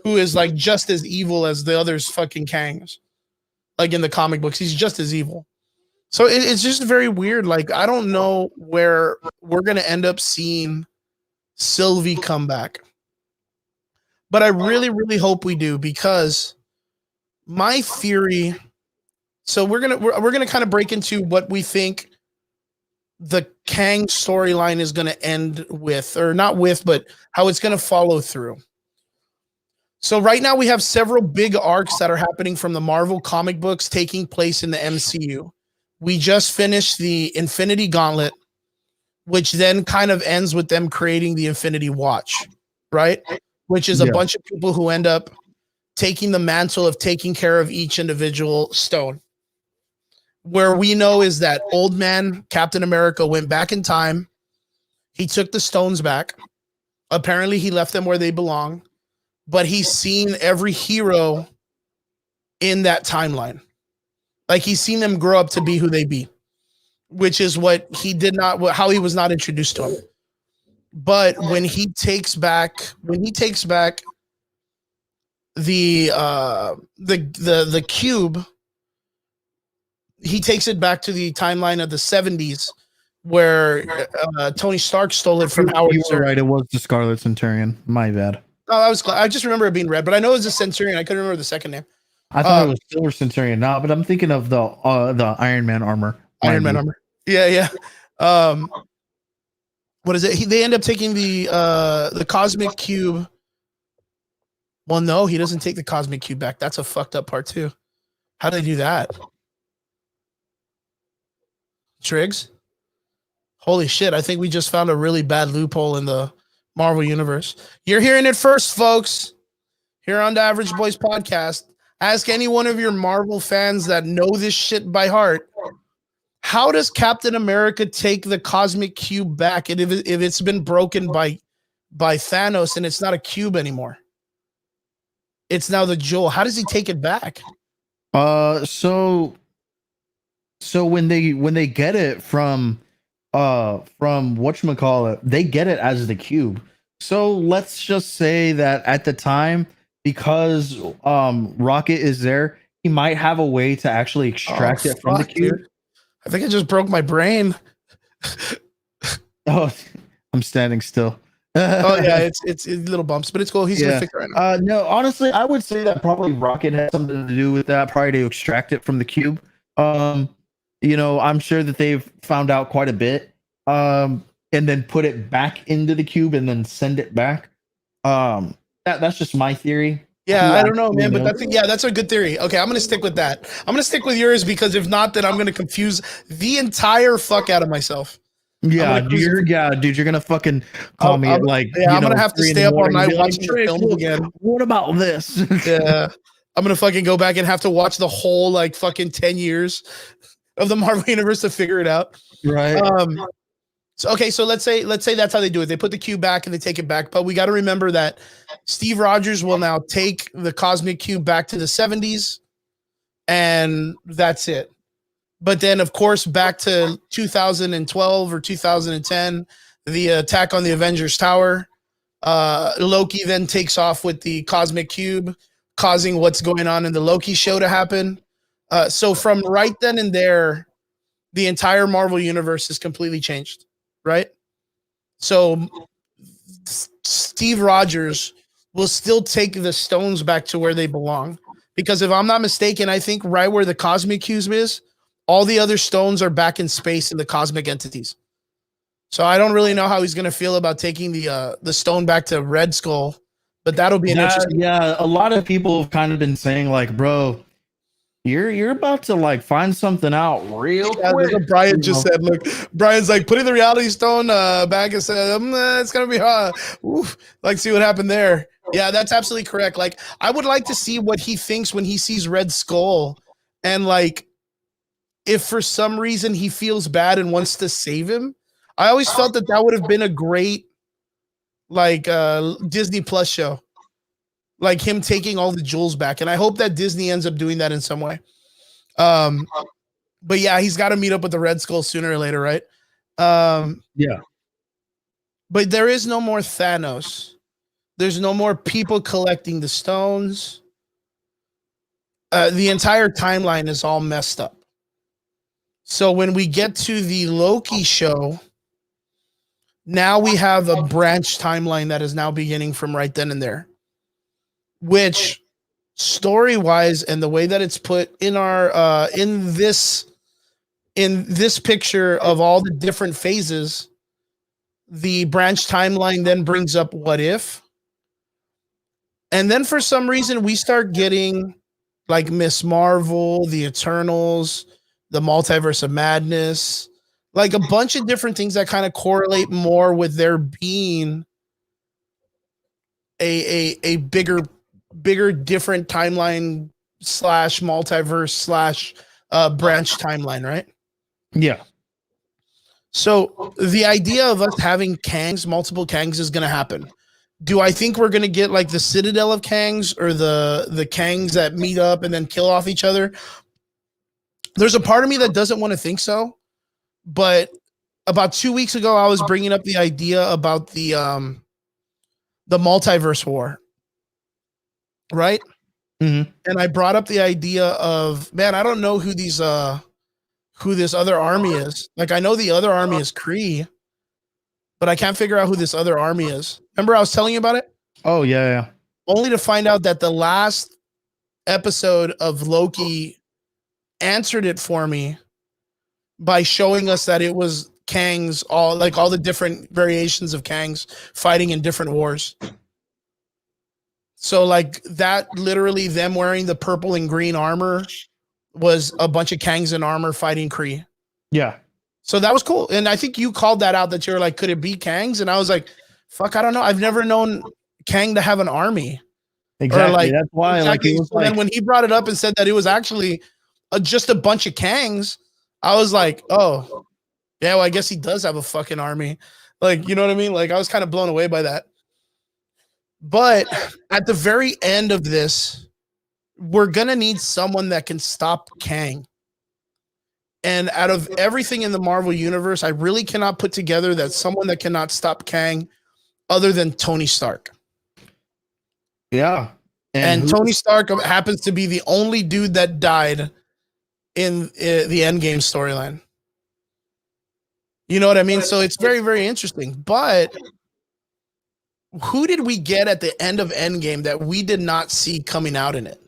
who is like just as evil as the others fucking Kangs. Like in the comic books, he's just as evil. So it's just very weird. Like, I don't know where we're going to end up seeing Sylvie come back. But I really, really hope we do, because my theory. So we're gonna kind of break into what we think the Kang storyline is gonna end with, or not with, but how it's gonna follow through. So right now we have several big arcs that are happening from the Marvel comic books taking place in the MCU. We just finished the Infinity Gauntlet, which then kind of ends with them creating the Infinity Watch, right? Which is a bunch of people who end up taking the mantle of taking care of each individual stone. Where we know is that old man Captain America went back in time. He took the stones back. Apparently, he left them where they belong, but he's seen every hero in that timeline. Like, he's seen them grow up to be who they be, which is what he did not, how he was not introduced to him. But when he takes back the cube, he takes it back to the timeline of the 70s, where Tony Stark stole it from Howard Stern. Right, it was the Scarlet Centurion. My bad. Oh, I just remember it being red, but I know it was a Centurion. I couldn't remember the second name. I thought it was Silver Centurion. No, but I'm thinking of the Iron Man armor. Iron Man armor. Yeah. What is it? They end up taking the cosmic cube. Well, no, he doesn't take the cosmic cube back. That's a fucked up part too. How do they do that? Triggs? Holy shit, I think we just found a really bad loophole in the Marvel universe. You're hearing it first, folks. Here on the Average Boys podcast. Ask any one of your Marvel fans that know this shit by heart. How does Captain America take the cosmic cube back? And if it's been broken by Thanos and it's not a cube anymore? It's now the jewel. How does he take it back? So when they get it from whatchamacallit, they get it as the cube. So let's just say that at the time, because Rocket is there, he might have a way to actually extract it from the cube. Dude. I think I just broke my brain. Oh, I'm standing still. Oh yeah, it's little bumps, but it's cool. He's gonna figure it out. No, honestly, I would say that probably Rocket has something to do with that, probably to extract it from the cube. I'm sure that they've found out quite a bit, and then put it back into the cube and then send it back. That's just my theory. Yeah, I don't know, man, but that's a good theory. Okay, I'm gonna stick with that. I'm gonna stick with yours, because if not, then I'm gonna confuse the entire fuck out of myself. Yeah, dude, you're gonna fucking call me I'm gonna have to stay up all night watching the film again. What about this? Yeah, I'm gonna fucking go back and have to watch the whole like fucking 10 years of the Marvel universe to figure it out. Right. So let's say that's how they do it. They put the cube back and they take it back, but we got to remember that Steve Rogers will now take the cosmic cube back to the 70s, and that's it. But then, of course, back to 2012 or 2010, the attack on the Avengers Tower. Loki then takes off with the cosmic cube, causing what's going on in the Loki show to happen. So from right then and there, the entire Marvel universe is completely changed, right? So Steve Rogers will still take the stones back to where they belong. Because if I'm not mistaken, I think right where the cosmic cube is, all the other stones are back in space in the cosmic entities. So I don't really know how he's going to feel about taking the stone back to Red Skull, but that'll be an interesting. Yeah, a lot of people have kind of been saying like, bro, you're about to like find something out real quick. What Brian just said. Look, Brian's like putting the reality stone back and said, it's going to be hard. Oof. Like, see what happened there. Yeah, that's absolutely correct. Like, I would like to see what he thinks when he sees Red Skull, and like, if for some reason he feels bad and wants to save him. I always felt that would have been a great like Disney Plus show, like him taking all the jewels back. And I hope that Disney ends up doing that in some way. But yeah, he's got to meet up with the Red Skull sooner or later, right? Yeah. But there is no more Thanos. There's no more people collecting the stones. The entire timeline is all messed up. So when we get to the Loki show, Now we have a branch timeline that is now beginning from right then and there, which story-wise and the way that it's put in our in this picture of all the different phases, the branch timeline then brings up what if. And then for some reason we start getting like Miss Marvel, the Eternals, the Multiverse of Madness, like a bunch of different things that kind of correlate more with there being a bigger different timeline slash multiverse slash branch timeline, right? Yeah. So the idea of us having Kangs, multiple Kangs, is going to happen. Do I think we're going to get like the Citadel of Kangs or the Kangs that meet up and then kill off each other? There's a part of me that doesn't want to think so, but about 2 weeks ago, I was bringing up the idea about the multiverse war, right? Mm-hmm. And I brought up the idea of, man, I don't know who this other army is. Like, I know the other army is Kree, but I can't figure out who this other army is. Remember I was telling you about it? Oh, yeah. Only to find out that the last episode of Loki answered it for me by showing us that it was Kangs, all the different variations of Kangs fighting in different wars. So like that, literally them wearing the purple and green armor was a bunch of Kangs in armor fighting Kree. Yeah. So that was cool. And I think you called that out, that you're like, could it be Kangs? And I was like, fuck, I don't know. I've never known Kang to have an army. Exactly. Like, that's why. exactly. Like, it was so then when he brought it up and said that it was actually just a bunch of Kangs, I was like, oh, yeah, well, I guess he does have a fucking army. Like, you know what I mean? Like, I was kind of blown away by that. But at the very end of this, we're going to need someone that can stop Kang. And out of everything in the Marvel universe, I really cannot put together that someone that cannot stop Kang other than Tony Stark. Yeah. And Tony Stark happens to be the only dude that died in the Endgame storyline. You know what I mean? So it's very, very interesting. But who did we get at the end of Endgame that we did not see coming out in it?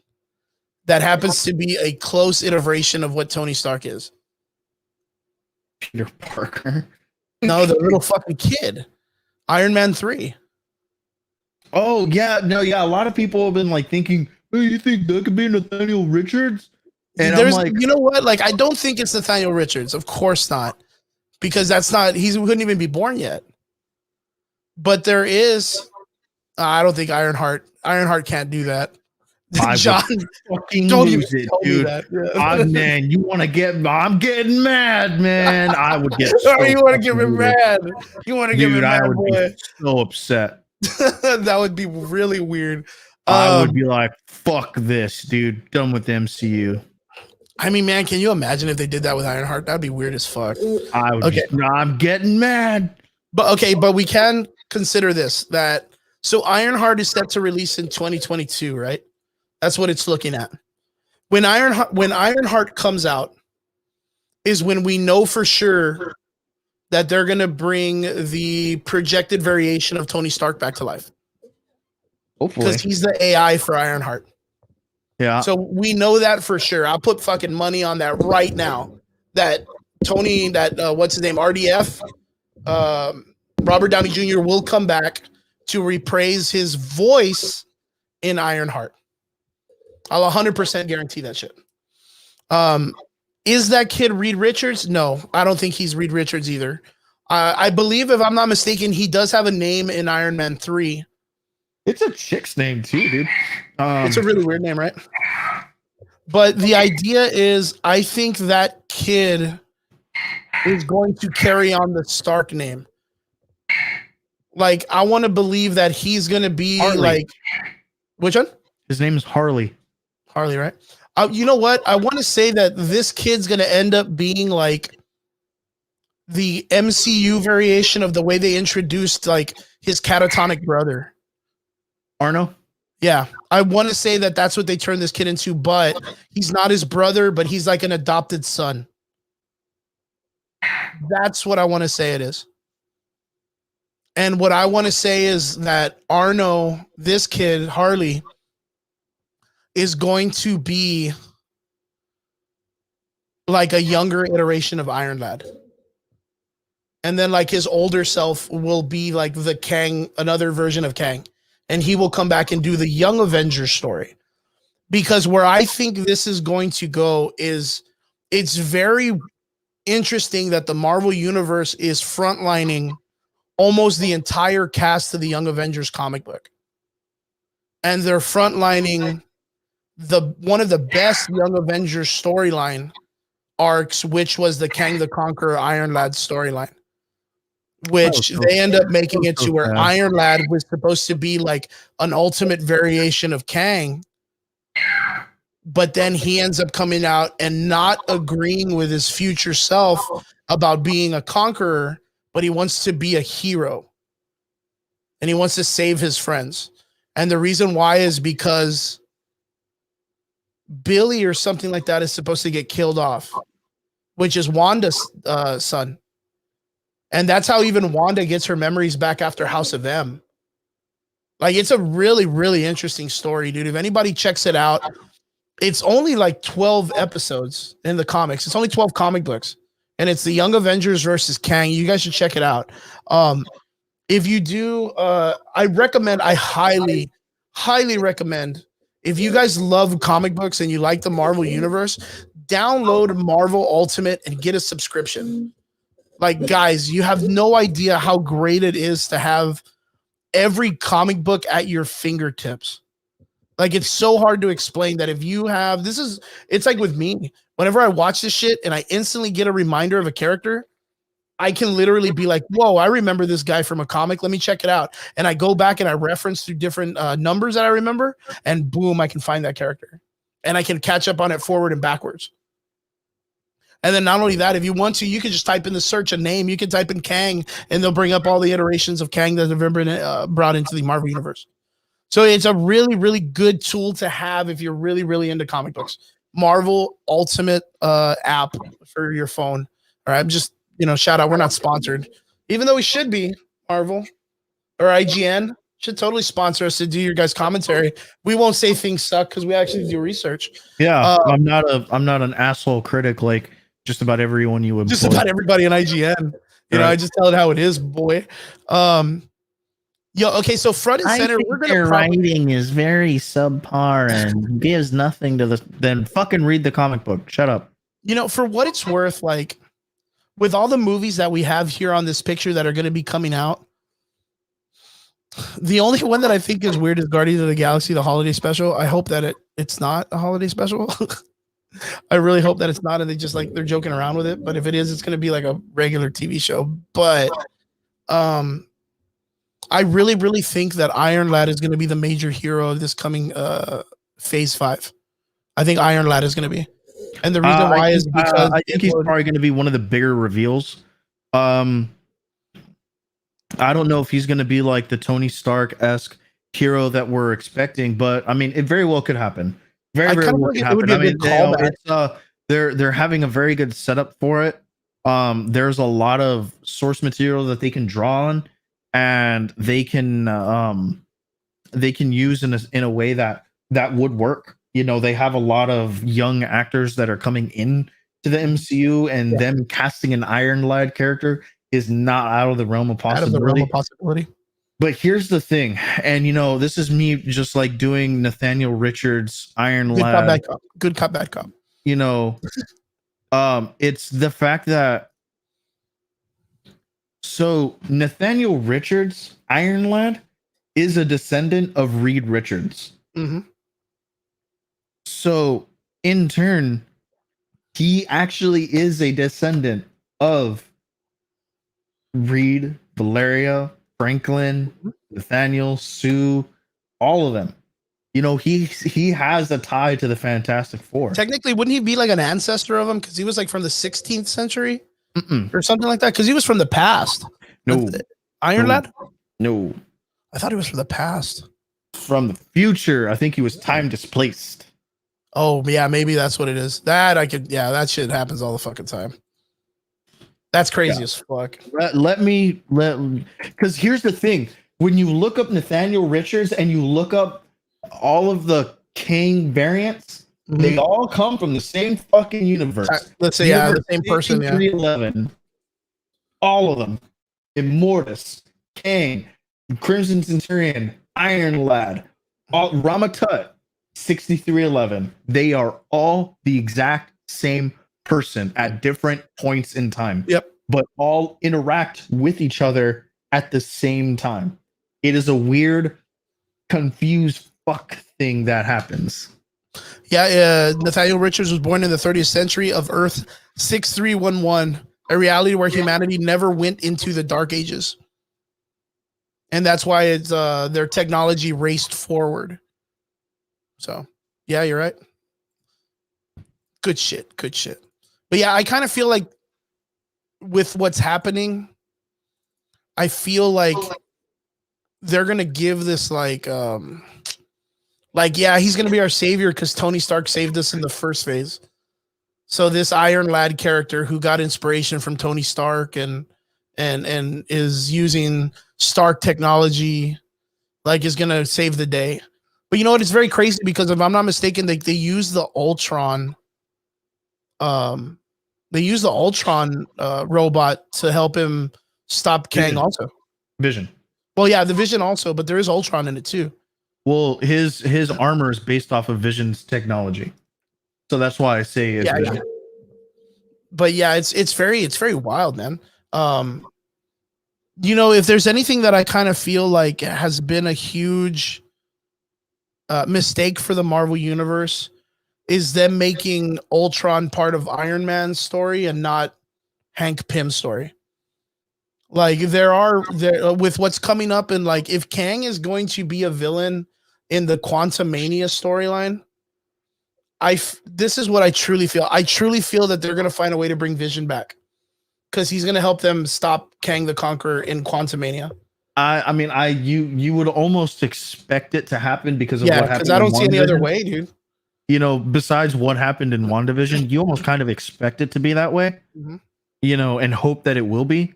That happens to be a close iteration of what Tony Stark is. Peter Parker. No, the little fucking kid. Iron Man 3. Oh, yeah. No, yeah. A lot of people have been like thinking, oh, you think that could be Nathaniel Richards? And I'm like, you know what? Like, I don't think it's Nathaniel Richards. Of course not. Because that's not, he wouldn't even be born yet. But there is, I don't think Ironheart can't do that. John, fucking don't lose it, dude. Yeah. Man, you want to get? I'm getting mad, man. I would get. So you want to get me mad? You want to get me mad, I would boy? be so upset. That would be really weird. I would be like, "Fuck this, dude. Done with MCU." I mean, man, can you imagine if they did that with Ironheart? That'd be weird as fuck. I would. Okay, I'm getting mad. But we can consider this, that so Ironheart is set to release in 2022, right? That's what it's looking at. When Ironheart comes out is when we know for sure that they're going to bring the projected variation of Tony Stark back to life. Hopefully. Because he's the AI for Ironheart. Yeah. So we know that for sure. I'll put fucking money on that right now. That Tony, what's his name? RDF, Robert Downey Jr. will come back to reprise his voice in Ironheart. I'll 100% guarantee that shit. Is that kid Reed Richards? No, I don't think he's Reed Richards either. I believe, if I'm not mistaken, he does have a name in Iron Man 3. It's a chick's name too, dude. It's a really weird name, right? But the idea is, I think that kid is going to carry on the Stark name. Like, I want to believe that he's going to be Harley. Like, which one? His name is Harley. Harley, right? You know what? I want to say that this kid's going to end up being like the MCU variation of the way they introduced like his catatonic brother. Arno? Yeah. I want to say that that's what they turned this kid into, but he's not his brother, but he's like an adopted son. That's what I want to say it is. And what I want to say is that Arno, this kid, Harley, is going to be like a younger iteration of Iron Lad. And then like his older self will be like the Kang, another version of Kang. And he will come back and do the Young Avengers story. Because where I think this is going to go is it's very interesting that the Marvel Universe is frontlining almost the entire cast of the Young Avengers comic book. And they're frontlining the one of the best Young Avengers storyline arcs, which was the Kang the Conqueror Iron Lad storyline, which they end up making it to where Iron Lad was supposed to be like an ultimate variation of Kang. But then he ends up coming out and not agreeing with his future self about being a conqueror, but he wants to be a hero. And he wants to save his friends. And the reason why is because Billy or something like that is supposed to get killed off, which is Wanda's son. And that's how even Wanda gets her memories back after House of M. Like, it's a really, really interesting story, dude. If anybody checks it out, it's only like 12 episodes in the comics. It's only 12 comic books. And it's the Young Avengers versus Kang. You guys should check it out. If you do, I highly, highly recommend, if you guys love comic books and you like the Marvel Universe, download Marvel Ultimate and get a subscription. Like, guys, you have no idea how great it is to have every comic book at your fingertips. Like, it's so hard to explain that if you have, it's like with me, whenever I watch this shit and I instantly get a reminder of a character, I can literally be like, whoa, I remember this guy from a comic. Let me check it out. And I go back and I reference through different numbers that I remember, and boom, I can find that character. And I can catch up on it forward and backwards. And then not only that, if you want to, you can just type in the search a name. You can type in Kang, and they'll bring up all the iterations of Kang that have ever been brought into the Marvel Universe. So it's a really, really good tool to have if you're really, really into comic books. Marvel Ultimate app for your phone. All right, I'm just, shout out. We're not sponsored, even though we should be. Marvel or IGN should totally sponsor us to do your guys' commentary. We won't say things suck because we actually do research. Yeah, I'm not an asshole critic like just about everyone you employ. Just about everybody in IGN. I just tell it how it is, boy. Okay, so front and center, we're gonna writing is very subpar and gives nothing to the. Then fucking read the comic book. Shut up. For what it's worth, like with all the movies that we have here on this picture that are going to be coming out, the only one that I think is weird is Guardians of the Galaxy, the holiday special. I hope that it's not a holiday special. I really hope that it's not, and they're joking around with it. But if it is, it's going to be like a regular TV show. But I really, really think that Iron Lad is going to be the major hero of this coming Phase 5. I think Iron Lad is going to be. And the reason why is because I think he's probably going to be one of the bigger reveals. I don't know if he's going to be like the Tony Stark-esque hero that we're expecting, but I mean, it very well could happen. Very well could happen. I mean, they're having a very good setup for it. There's a lot of source material that they can draw on, and they can use in a way that would work. They have a lot of young actors that are coming in to the MCU, and them casting an Iron Lad character is not out of the realm of possibility. But here's the thing, and this is me just like doing Nathaniel Richards Iron Lad. Good cop, bad cop. It's the fact that Nathaniel Richards Iron Lad is a descendant of Reed Richards. Mm-hmm. So in turn, he actually is a descendant of Reed, Valeria, Franklin, Nathaniel, Sue, all of them. He has a tie to the Fantastic Four. Technically, wouldn't he be like an ancestor of them? Because he was like from the 16th century or something like that. Because he was from the past. No, Iron Lad. No, I thought he was from the past. From the future, I think he was time displaced. Oh yeah, maybe that's what it is. That shit happens all the fucking time. That's crazy as fuck. Because here's the thing: when you look up Nathaniel Richards and you look up all of the Kang variants, they all come from the same fucking universe. Let's say, yeah, the same person. Yeah, 311, all of them: Immortus, Kang, Crimson Centurion, Iron Lad, all Ramatut, 6311. They are all the exact same person at different points in time. Yep. But all interact with each other at the same time. It is a weird, confused fuck thing that happens. Yeah, Nathaniel Richards was born in the 30th century of Earth 6311, a reality where humanity never went into the Dark Ages. And that's why it's their technology raced forward. So, yeah, you're right. Good shit. Good shit. But yeah, I kind of feel like with what's happening, I feel like they're gonna give this like yeah, he's gonna be our savior because Tony Stark saved us in the first phase. So this Iron Lad character who got inspiration from Tony Stark and is using Stark technology, like, is gonna save the day. But you know what? It's very crazy because if I'm not mistaken, they use the Ultron. They use the Ultron robot to help him stop Kang also. Vision. Well, yeah, the Vision also, but there is Ultron in it too. Well, his armor is based off of Vision's technology, so that's why I say it's Vision. Yeah. But yeah, it's very wild, man. You know, if there's anything that I kind of feel like has been a huge mistake for the Marvel Universe, is them making Ultron part of Iron Man's story and not Hank Pym's story. Like there with what's coming up, and like if Kang is going to be a villain in the Quantumania storyline, this is what I truly feel. I truly feel that they're going to find a way to bring Vision back because he's going to help them stop Kang the Conqueror in Quantumania. I mean, you would almost expect it to happen because of what happened. Because I don't see any other way, dude. You know, besides what happened in WandaVision, you almost kind of expect it to be that way. Mm-hmm. You know, and hope that it will be.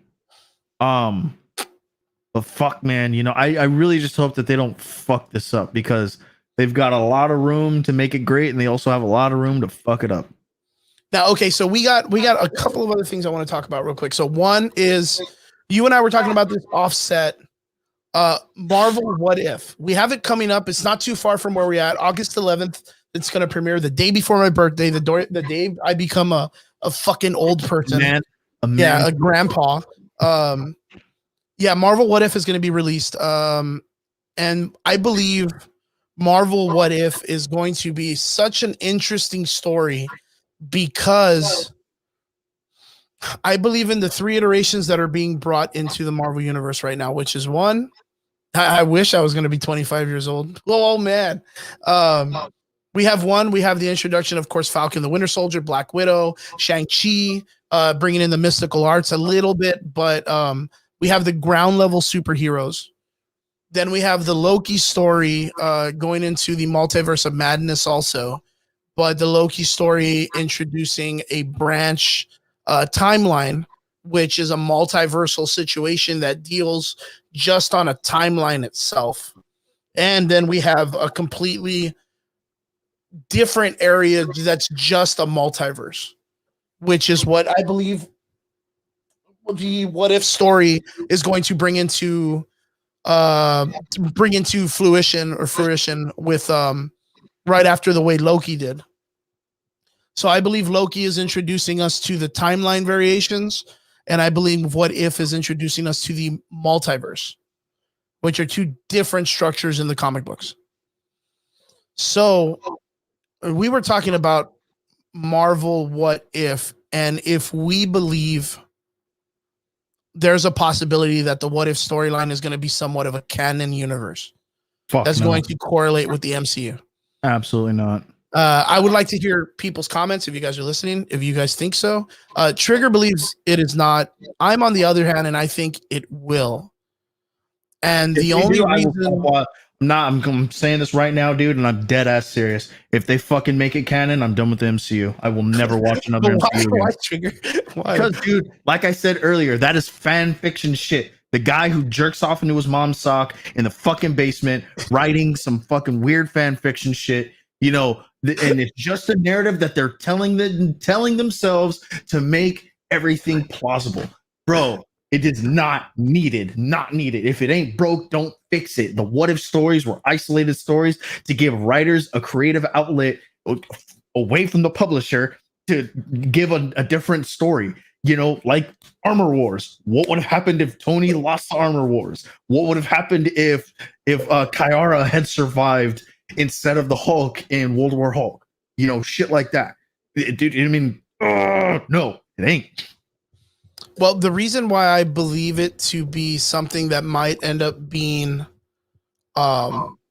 But fuck, man, you know, I really just hope that they don't fuck this up because they've got a lot of room to make it great, and they also have a lot of room to fuck it up. Now, okay, so we got a couple of other things I want to talk about real quick. So one is you and I were talking about this offset Marvel What If. We have it coming up. It's not too far from where we're at. August 11th. It's going to premiere the day before my birthday, the day I become a fucking old person. A grandpa. Marvel What If is going to be released. And I believe Marvel What If is going to be such an interesting story because I believe in the 3 iterations that are being brought into the Marvel universe right now, which is one. I wish I was going to be 25 years old. Oh man. We have the introduction, of course, Falcon the Winter Soldier, Black Widow, Shang-Chi, bringing in the mystical arts a little bit, but we have the ground level superheroes. Then we have the Loki story going into the multiverse of madness also, but the Loki story introducing a branch timeline, which is a multiversal situation that deals just on a timeline itself. And then we have a completely different area that's just a multiverse, which is what I believe the What If story is going to bring into fruition with right after the way Loki did. So I believe Loki is introducing us to the timeline variations, and I believe What If is introducing us to the multiverse, which are 2 different structures in the comic books. So we were talking about Marvel What If, and if we believe there's a possibility that the What If storyline is going to be somewhat of a canon universe that's going to correlate with the MCU. Absolutely not. I would like to hear people's comments if you guys are listening, if you guys think so. Trigger believes it is not. I'm on the other hand, and I think it will. And the only reason I'm saying this right now, dude, and I'm dead ass serious. If they fucking make it canon, I'm done with the MCU. I will never watch another But MCU why again. Trigger? Why? Because, dude, like I said earlier, that is fan fiction shit. The guy who jerks off into his mom's sock in the fucking basement, writing some fucking weird fan fiction shit. You know, and it's just a narrative that they're telling themselves to make everything plausible, bro. It is not needed. Not needed. If it ain't broke, don't fix it. The what if stories were isolated stories to give writers a creative outlet away from the publisher to give a different story. You know, like Armor Wars. What would have happened if Tony lost to Armor Wars? What would have happened if Kyara had survived instead of the Hulk in World War Hulk? You know, shit like that. Dude, I mean, no, it ain't. Well, the reason why I believe it to be something that might end up being,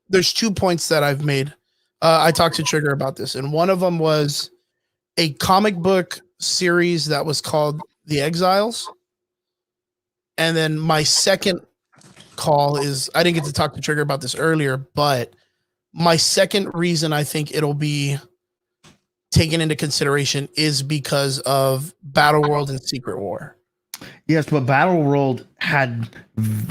there's 2 points that I've made. I talked to Trigger about this, and one of them was a comic book series that was called The Exiles. And then my second call is, I didn't get to talk to Trigger about this earlier, but my second reason I think it'll be taken into consideration is because of Battle World and Secret War. Yes, but Battle World had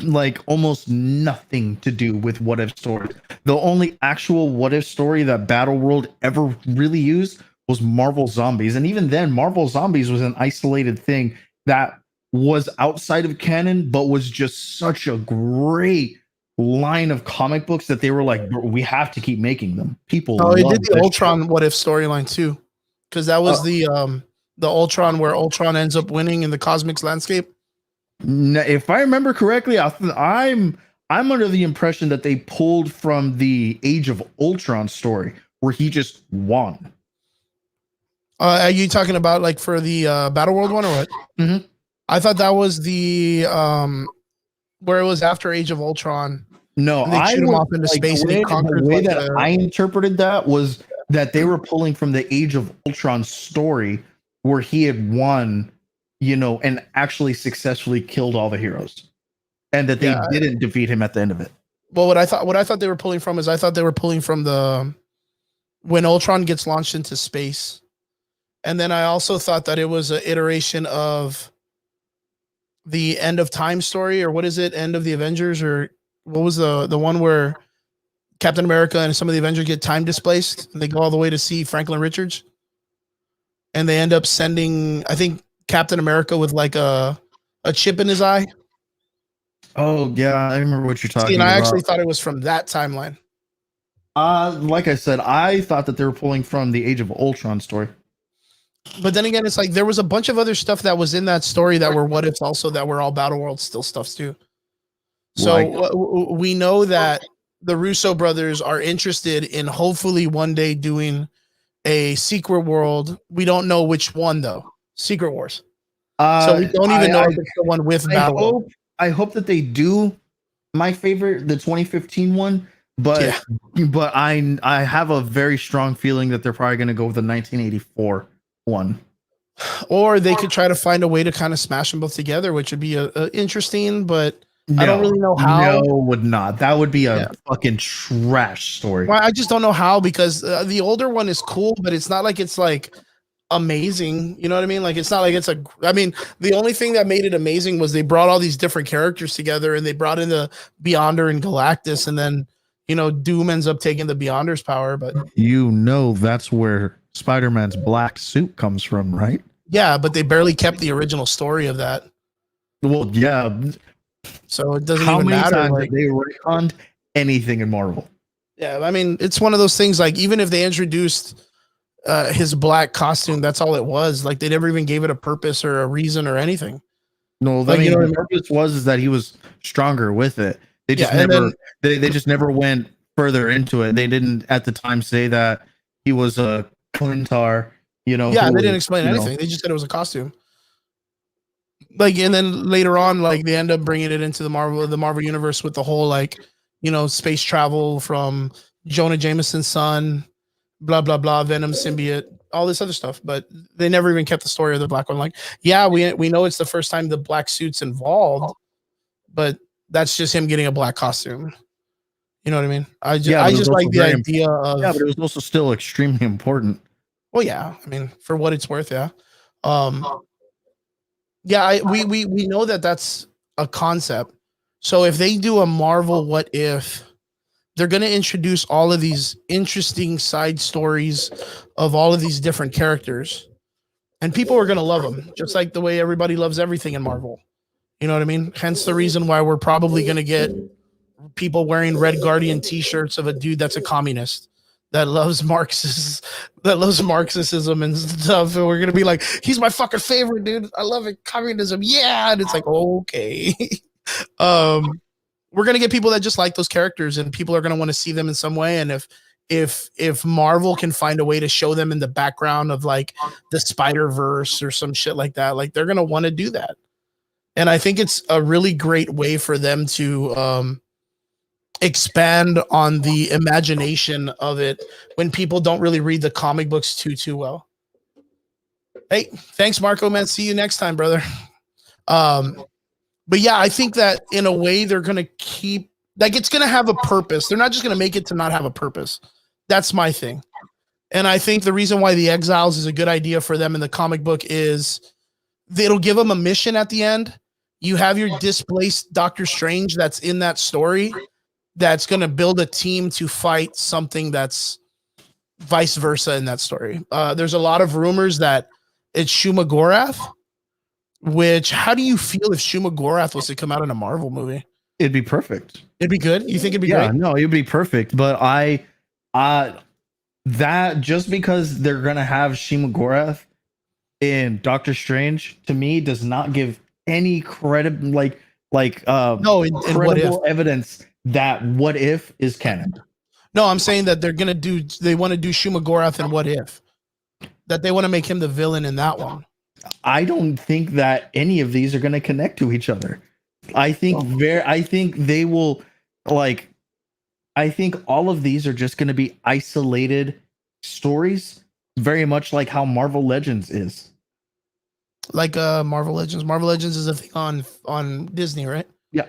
like almost nothing to do with what if stories. The only actual what if story that Battle World ever really used was Marvel Zombies. And even then, Marvel Zombies was an isolated thing that was outside of canon, but was just such a great line of comic books that they were like, we have to keep making them. People it did the Ultron what if storyline too. Because that was the Ultron where Ultron ends up winning in the cosmic landscape. If I remember correctly, I'm under the impression that they pulled from the Age of Ultron story where he just won. Are you talking about like for the Battle World one or what? Mm-hmm. I thought that was the where it was after Age of Ultron. No, they shoot him off into space. The way that I interpreted that was that they were pulling from the Age of Ultron story where he had won, you know, and actually successfully killed all the heroes, and that they didn't defeat him at the end of it. Well, what I thought they were pulling from is I thought they were pulling from the when Ultron gets launched into space, and then I also thought that it was an iteration of the End of Time story, or what is it, End of the Avengers, or what was the one where Captain America and some of the Avengers get time displaced and they go all the way to see Franklin Richards, and they end up sending, I think, Captain America with like a chip in his eye. Oh yeah, I remember what you're talking about. And I actually thought it was from that timeline. Like I said, I thought that they were pulling from the Age of Ultron story. But then again, it's like there was a bunch of other stuff that was in that story that were what ifs also that were all Battle World still stuffs too. So we know that the Russo brothers are interested in hopefully one day doing a Secret World. We don't know which one though. Secret Wars. So we don't even know if it's the one with Battle World. I hope that they do. My favorite, the 2015 one, but I have a very strong feeling that they're probably going to go with the 1984 one. Or they could try to find a way to kind of smash them both together, which would be interesting, but I don't really know how. No, would not. That would be a fucking trash story. Well, I just don't know how, because the older one is cool, but it's not like it's like amazing. You know what I mean? Like it's not like it's the only thing that made it amazing was they brought all these different characters together, and they brought in the Beyonder and Galactus, and then, you know, Doom ends up taking the Beyonder's power. But you know, that's where Spider-Man's black suit comes from, right? Yeah, but they barely kept the original story of that. Well, yeah. So it doesn't even matter. How many times they retconned anything in Marvel? Yeah, I mean, it's one of those things, like, even if they introduced his black costume, that's all it was. Like, they never even gave it a purpose or a reason or anything. No, like, I mean, the purpose was that he was stronger with it. They just they just never went further into it. They didn't at the time say that he was a Clintar, you know. Yeah, they didn't explain anything. They just said it was a costume. Like, and then later on, like, they end up bringing it into the Marvel universe with the whole, like, you know, space travel from Jonah Jameson's son, blah blah blah, Venom symbiote, all this other stuff. But they never even kept the story of the black one. Like, yeah, we know it's the first time the black suit's involved, but that's just him getting a black costume. You know what I mean? Yeah, I but it was just also like the very idea yeah, but of, it was also still extremely important. well, yeah. I mean, for what it's worth, yeah. Um, yeah, we know that that's a concept. So if they do a Marvel what if, they're going to introduce all of these interesting side stories of all of these different characters, and people are going to love them, just like the way everybody loves everything in Marvel. You know what I mean? Hence the reason why we're probably going to get people wearing Red Guardian T-shirts of a dude that's a communist that loves Marxist, that loves Marxism and stuff. And we're gonna be like, he's my fucking favorite dude. I love it. Communism, yeah. And it's like, okay. um, we're gonna get people that just like those characters, and people are gonna want to see them in some way. And if Marvel can find a way to show them in the background of like the Spider-Verse or some shit like that, like they're gonna want to do that. And I think it's a really great way for them to expand on the imagination of it when people don't really read the comic books too well. Hey, thanks, Marco, man. See you next time, brother. But yeah, I think that in a way they're gonna keep, like, it's gonna have a purpose. They're not just gonna make it to not have a purpose. That's my thing. And I think the reason why the Exiles is a good idea for them in the comic book is it'll give them a mission at the end. You have your displaced Doctor Strange that's in that story, that's going to build a team to fight something that's vice versa in that story. There's a lot of rumors that it's Shuma Gorath, which, how do you feel if Shuma Gorath was to come out in a Marvel movie? It'd be perfect. It'd be good. You think it'd be great? No, it'd be perfect. But that just because they're gonna have Shima Gorath in Doctor Strange to me does not give any credit, No, in What If? credible evidence that What If is canon. No, I'm saying that they want to do Shuma Gorath in What If, that they want to make him the villain in that one. I don't think that any of these are going to connect to each other. I think they will, like, I think all of these are just going to be isolated stories, very much like how Marvel Legends is. Like Marvel Legends. Marvel Legends is a thing on Disney, right? Yeah.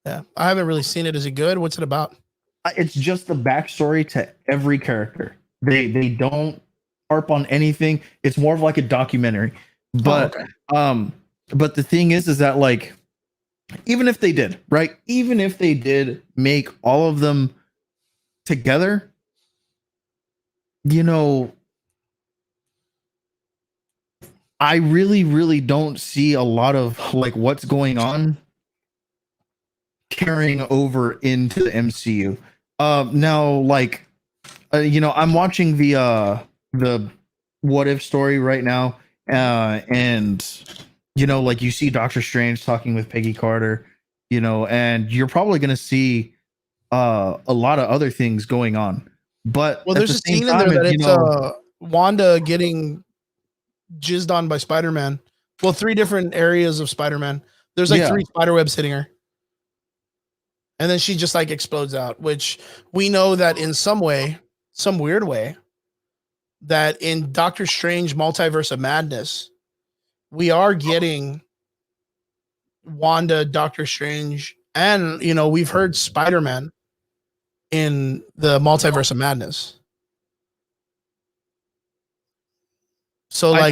Yeah. I haven't really seen it. Is it good? What's it about? It's just the backstory to every character. They don't harp on anything. It's more of like a documentary. But but the thing is that, like, even if they did, right? Even if they did make all of them together, you know, I really, really don't see a lot of like what's going on carrying over into the MCU. Now, like, I'm watching the What If story right now, and like, you see Doctor Strange talking with Peggy Carter, and you're probably gonna see a lot of other things going on. But well, there's a scene in there that it's Wanda getting jizzed on by Spider-Man. Well, 3 different areas of Spider-Man. There's like 3 spider webs hitting her. And then she just like explodes out, which we know that in some way, some weird way, that in Doctor Strange Multiverse of Madness, we are getting Wanda, Doctor Strange, and we've heard Spider-Man in the Multiverse of Madness. So I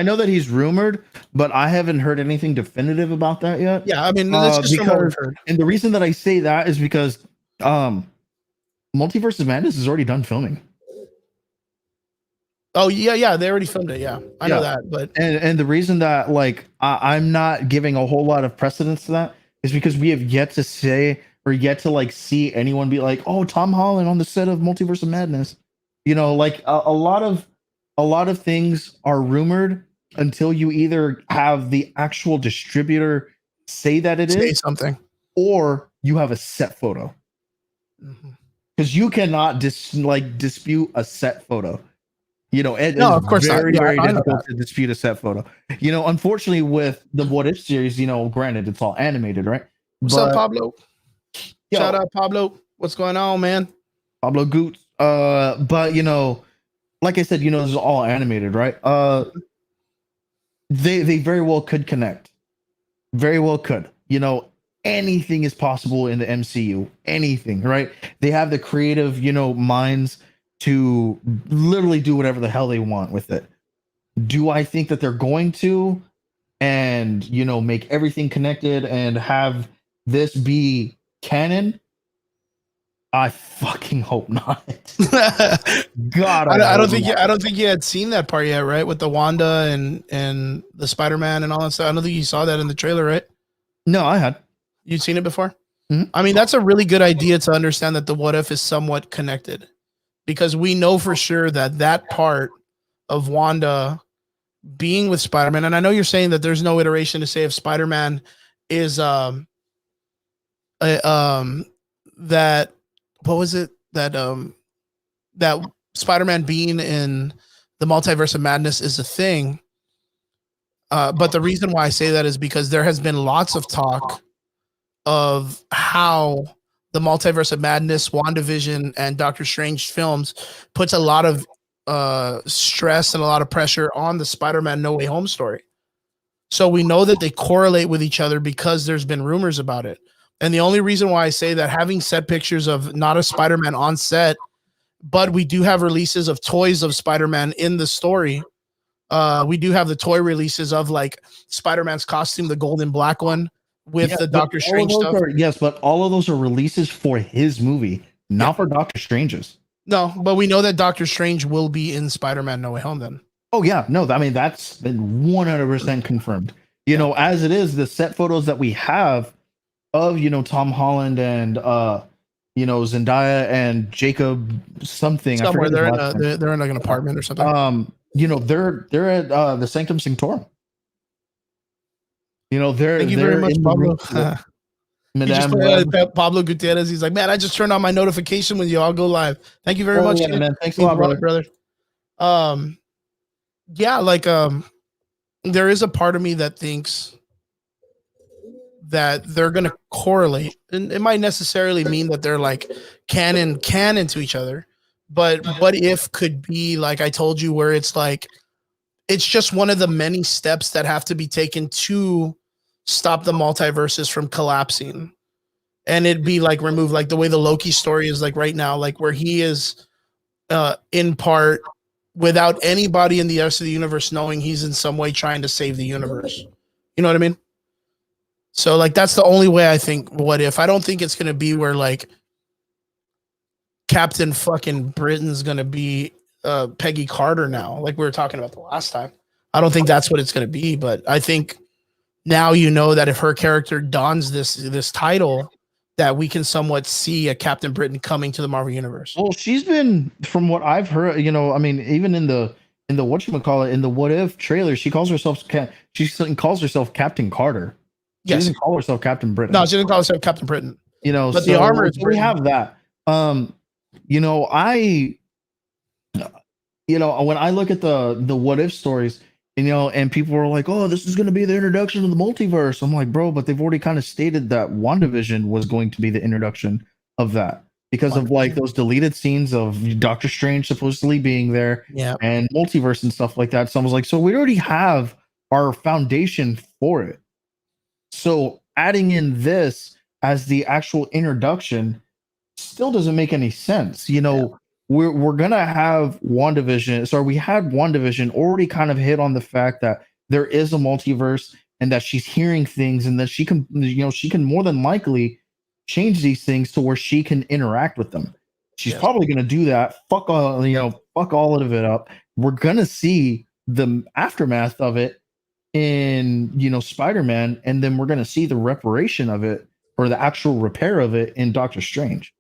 know that he's rumored, but I haven't heard anything definitive about that yet. Yeah, I mean, that's just from what we've heard. And the reason that I say that is because Multiverse of Madness is already done filming. Oh yeah, they already filmed it. Yeah, I know that. But and the reason that, like, I'm not giving a whole lot of precedence to that is because we have yet to say or yet to like see anyone be like, oh, Tom Holland on the set of Multiverse of Madness. Like a lot of things are rumored until you either have the actual distributor say that it is something, or you have a set photo. Because you cannot dispute a set photo. No, of course not. Very, very difficult to dispute a set photo. Unfortunately, with the What If series, granted, it's all animated, right? What's up, Pablo? Shout out, Pablo. What's going on, man? Pablo Goots. But like I said, this is all animated, right? They very well could connect. Very well could. anything is possible in the MCU. Anything, right? They have the creative, minds to literally do whatever the hell they want with it. Do I think that they're going to and make everything connected and have this be canon? I fucking hope not. God, I don't think I don't think you had seen that part yet, right? With the Wanda and the Spider-Man and all that stuff. I don't think you saw that in the trailer, right? No, I had. You'd seen it before? Mm-hmm. I mean, that's a really good idea to understand that the what if is somewhat connected, because we know for sure that part of Wanda being with Spider-Man, and I know you're saying that there's no iteration to say if Spider-Man is that what was it that Spider-Man being in the multiverse of madness is a thing. But the reason why I say that is because there has been lots of talk of how the multiverse of madness, WandaVision, and Doctor Strange films puts a lot of stress and a lot of pressure on the Spider-Man No Way Home story. So we know that they correlate with each other because there's been rumors about it. And the only reason why I say that, having set pictures of not a Spider-Man on set, but we do have releases of toys of Spider-Man in the story. We do have the toy releases of like Spider-Man's costume, the gold and black one with the Doctor Strange stuff. Yes, but all of those are releases for his movie, not for Doctor Strange's. No, but we know that Doctor Strange will be in Spider-Man No Way Home then. Oh yeah, no, I mean that's been 100% confirmed. As it is, the set photos that we have of Tom Holland and Zendaya and Jacob something. Somewhere they're in like an apartment or something. They're at the Sanctum Sanctorum. Thank you very much, Pablo. Pablo Gutierrez. He's like, man, I just turned on my notification when you all go live. Thank you very much, man. Thanks a lot, brother. There is a part of me that thinks that they're going to correlate, and it might necessarily mean that they're like canon to each other, but what if could be like I told you, where it's like it's just one of the many steps that have to be taken to stop the multiverses from collapsing, and it'd be like remove, like the way the Loki story is like right now, like where he is in part without anybody in the rest of the universe knowing, he's in some way trying to save the universe. You know what I mean? So like that's the only way I think. What if? I don't think it's gonna be where like Captain fucking Britain's gonna be Peggy Carter now, like we were talking about the last time. I don't think that's what it's gonna be, but I think now that if her character dons this title, that we can somewhat see a Captain Britain coming to the Marvel Universe. Well, she's been, from what I've heard, I mean, even in the whatchamacallit, in the What If trailer, she calls herself Captain Carter. She doesn't call herself Captain Britain. No, she doesn't call herself Captain Britain. But the armor is we have that. When I look at the What If stories, and people are like, oh, this is going to be the introduction of the multiverse. I'm like, bro, but they've already kind of stated that WandaVision was going to be the introduction of that because of like those deleted scenes of Doctor Strange supposedly being there, and multiverse and stuff like that. So I was like, so we already have our foundation for it. So adding in this as the actual introduction still doesn't make any sense. We're gonna have WandaVision. So we had WandaVision already kind of hit on the fact that there is a multiverse and that she's hearing things, and that she can more than likely change these things to where she can interact with them. She's probably gonna do that. Fuck all of it up. We're gonna see the aftermath of it in Spider-Man, and then we're gonna see the reparation of it, or the actual repair of it, in Doctor Strange.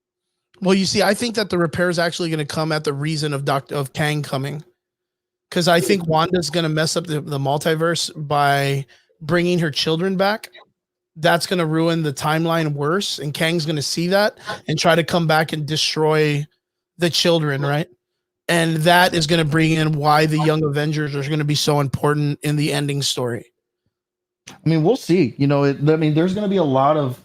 Well, you see, I think that the repair is actually going to come at the reason of Kang coming, because I think Wanda's going to mess up the multiverse by bringing her children back. That's going to ruin the timeline worse, and Kang's going to see that and try to come back and destroy the children, right? And that is going to bring in why the Young Avengers are going to be so important in the ending story. I mean, we'll see. There's going to be a lot of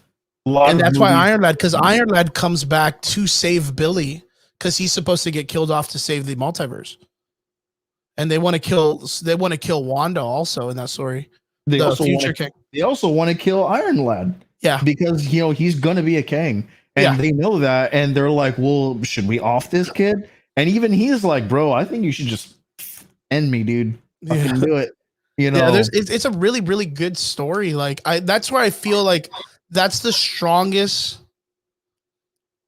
and that's why Iron Lad, because Iron Lad comes back to save Billy, because he's supposed to get killed off to save the multiverse, and they want to kill Wanda also in that story. They also want to kill Iron Lad. Yeah. because he's gonna be a king, and they know that, and they're like, well, should we off this kid? And even he's like, bro, I think you should just end me, dude. Fucking do it. Yeah, it's a really, really good story. Like that's where I feel like that's the strongest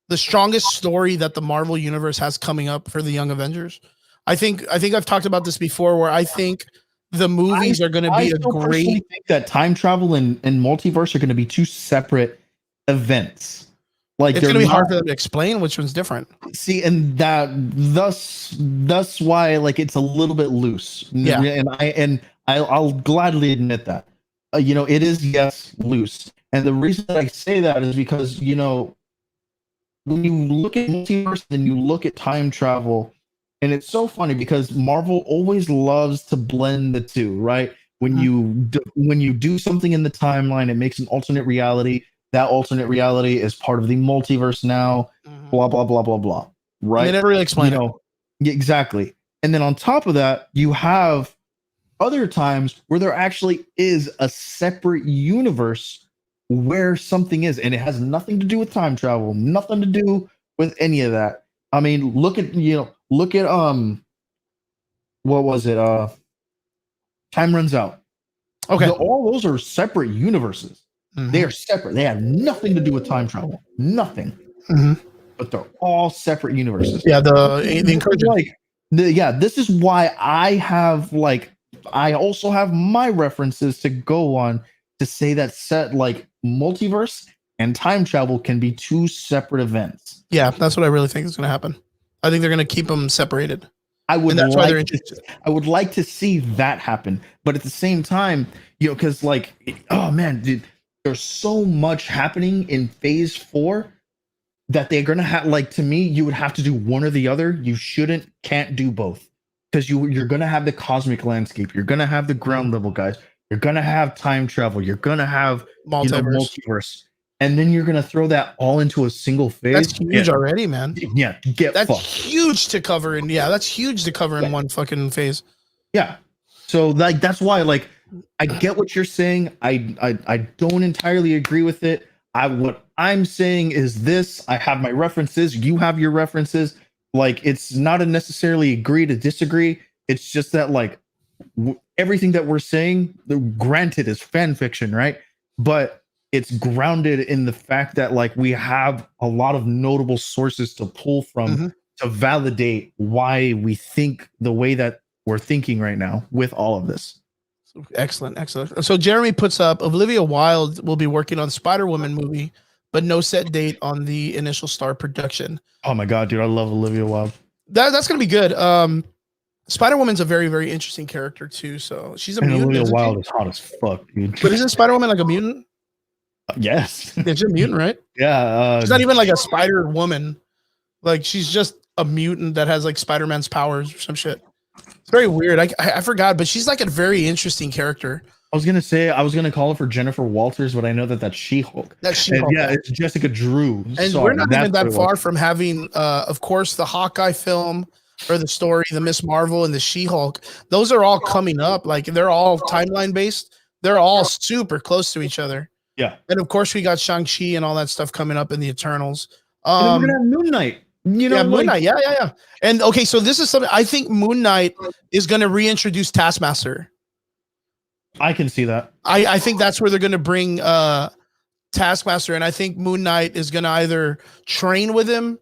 story that the Marvel universe has coming up for the Young Avengers. I think I've talked about this before, where I think the movies are going to be a great. I think that time travel and multiverse are going to be two separate events. Like it's going to be hard for them to explain which one's different. See, and thus why like it's a little bit loose. Yeah, and I'll gladly admit that. It is, yes, loose. And the reason that I say that is because when you look at multiverse, then you look at time travel, and it's so funny because Marvel always loves to blend the two, right? When you do something in the timeline, it makes an alternate reality. That alternate reality is part of the multiverse now. Blah blah blah blah blah. Right? They never really explain it. Exactly. And then on top of that, you have other times where there actually is a separate universe where something is, and it has nothing to do with time travel, nothing to do with any of that. I mean, look at what was it? Time Runs Out. Okay. All those are separate universes. They are separate. They have nothing to do with time travel. Nothing. But they're all separate universes. Yeah, the encouragement. This is why I also have my references to go on to say that multiverse and time travel can be two separate events. Yeah, that's what I really think is going to happen. I think they're going to keep them separated. I would like to see that happen, but at the same time, because oh man, dude, there's so much happening in Phase 4 that they're gonna have. To me, you would have to do one or the other. You can't do both, because you're gonna have the cosmic landscape, you're gonna have the ground level guys, you're gonna have time travel, you're gonna have multiverse, and then you're gonna throw that all into a single phase. That's huge already, man. Yeah, that's huge to cover in. Yeah, that's huge to cover in one fucking phase. Yeah, so that's why I get what you're saying. I don't entirely agree with it. What I'm saying is this: I have my references, you have your references. It's not a necessarily agree to disagree. It's just that everything that we're saying, granted, is fan fiction, right? But it's grounded in the fact that we have a lot of notable sources to pull from to validate why we think the way that we're thinking right now with all of this. Excellent. So Jeremy puts up Olivia Wilde will be working on Spider-Woman movie, but no set date on the initial star production. Oh my god, dude, I love Olivia Wilde. That's gonna be good. Spider-Woman's a very, very interesting character too. So she's a mutant. Olivia Wilde is hot as fuck, dude. But isn't Spider-Woman like a mutant? Yes. She's a mutant, right? Yeah. She's not even like a spider woman. She's just a mutant that has Spider-Man's powers or some shit. It's very weird. I forgot, but she's a very interesting character. I was gonna call her Jennifer Walters, but I know that's She-Hulk. That's She-Hulk. Yeah, it's Jessica Drew. And we're not even that far from having, of course, the Hawkeye film or the story, the Miss Marvel and the She-Hulk. Those are all coming up. They're all timeline based. They're all super close to each other. Yeah. And of course, we got Shang-Chi and all that stuff coming up in the Eternals. And we're gonna have Moon Knight. Moon Knight. Yeah. And okay, so this is something I think Moon Knight is going to reintroduce Taskmaster. I can see that. I think that's where they're going to bring Taskmaster, and I think Moon Knight is going to either train with him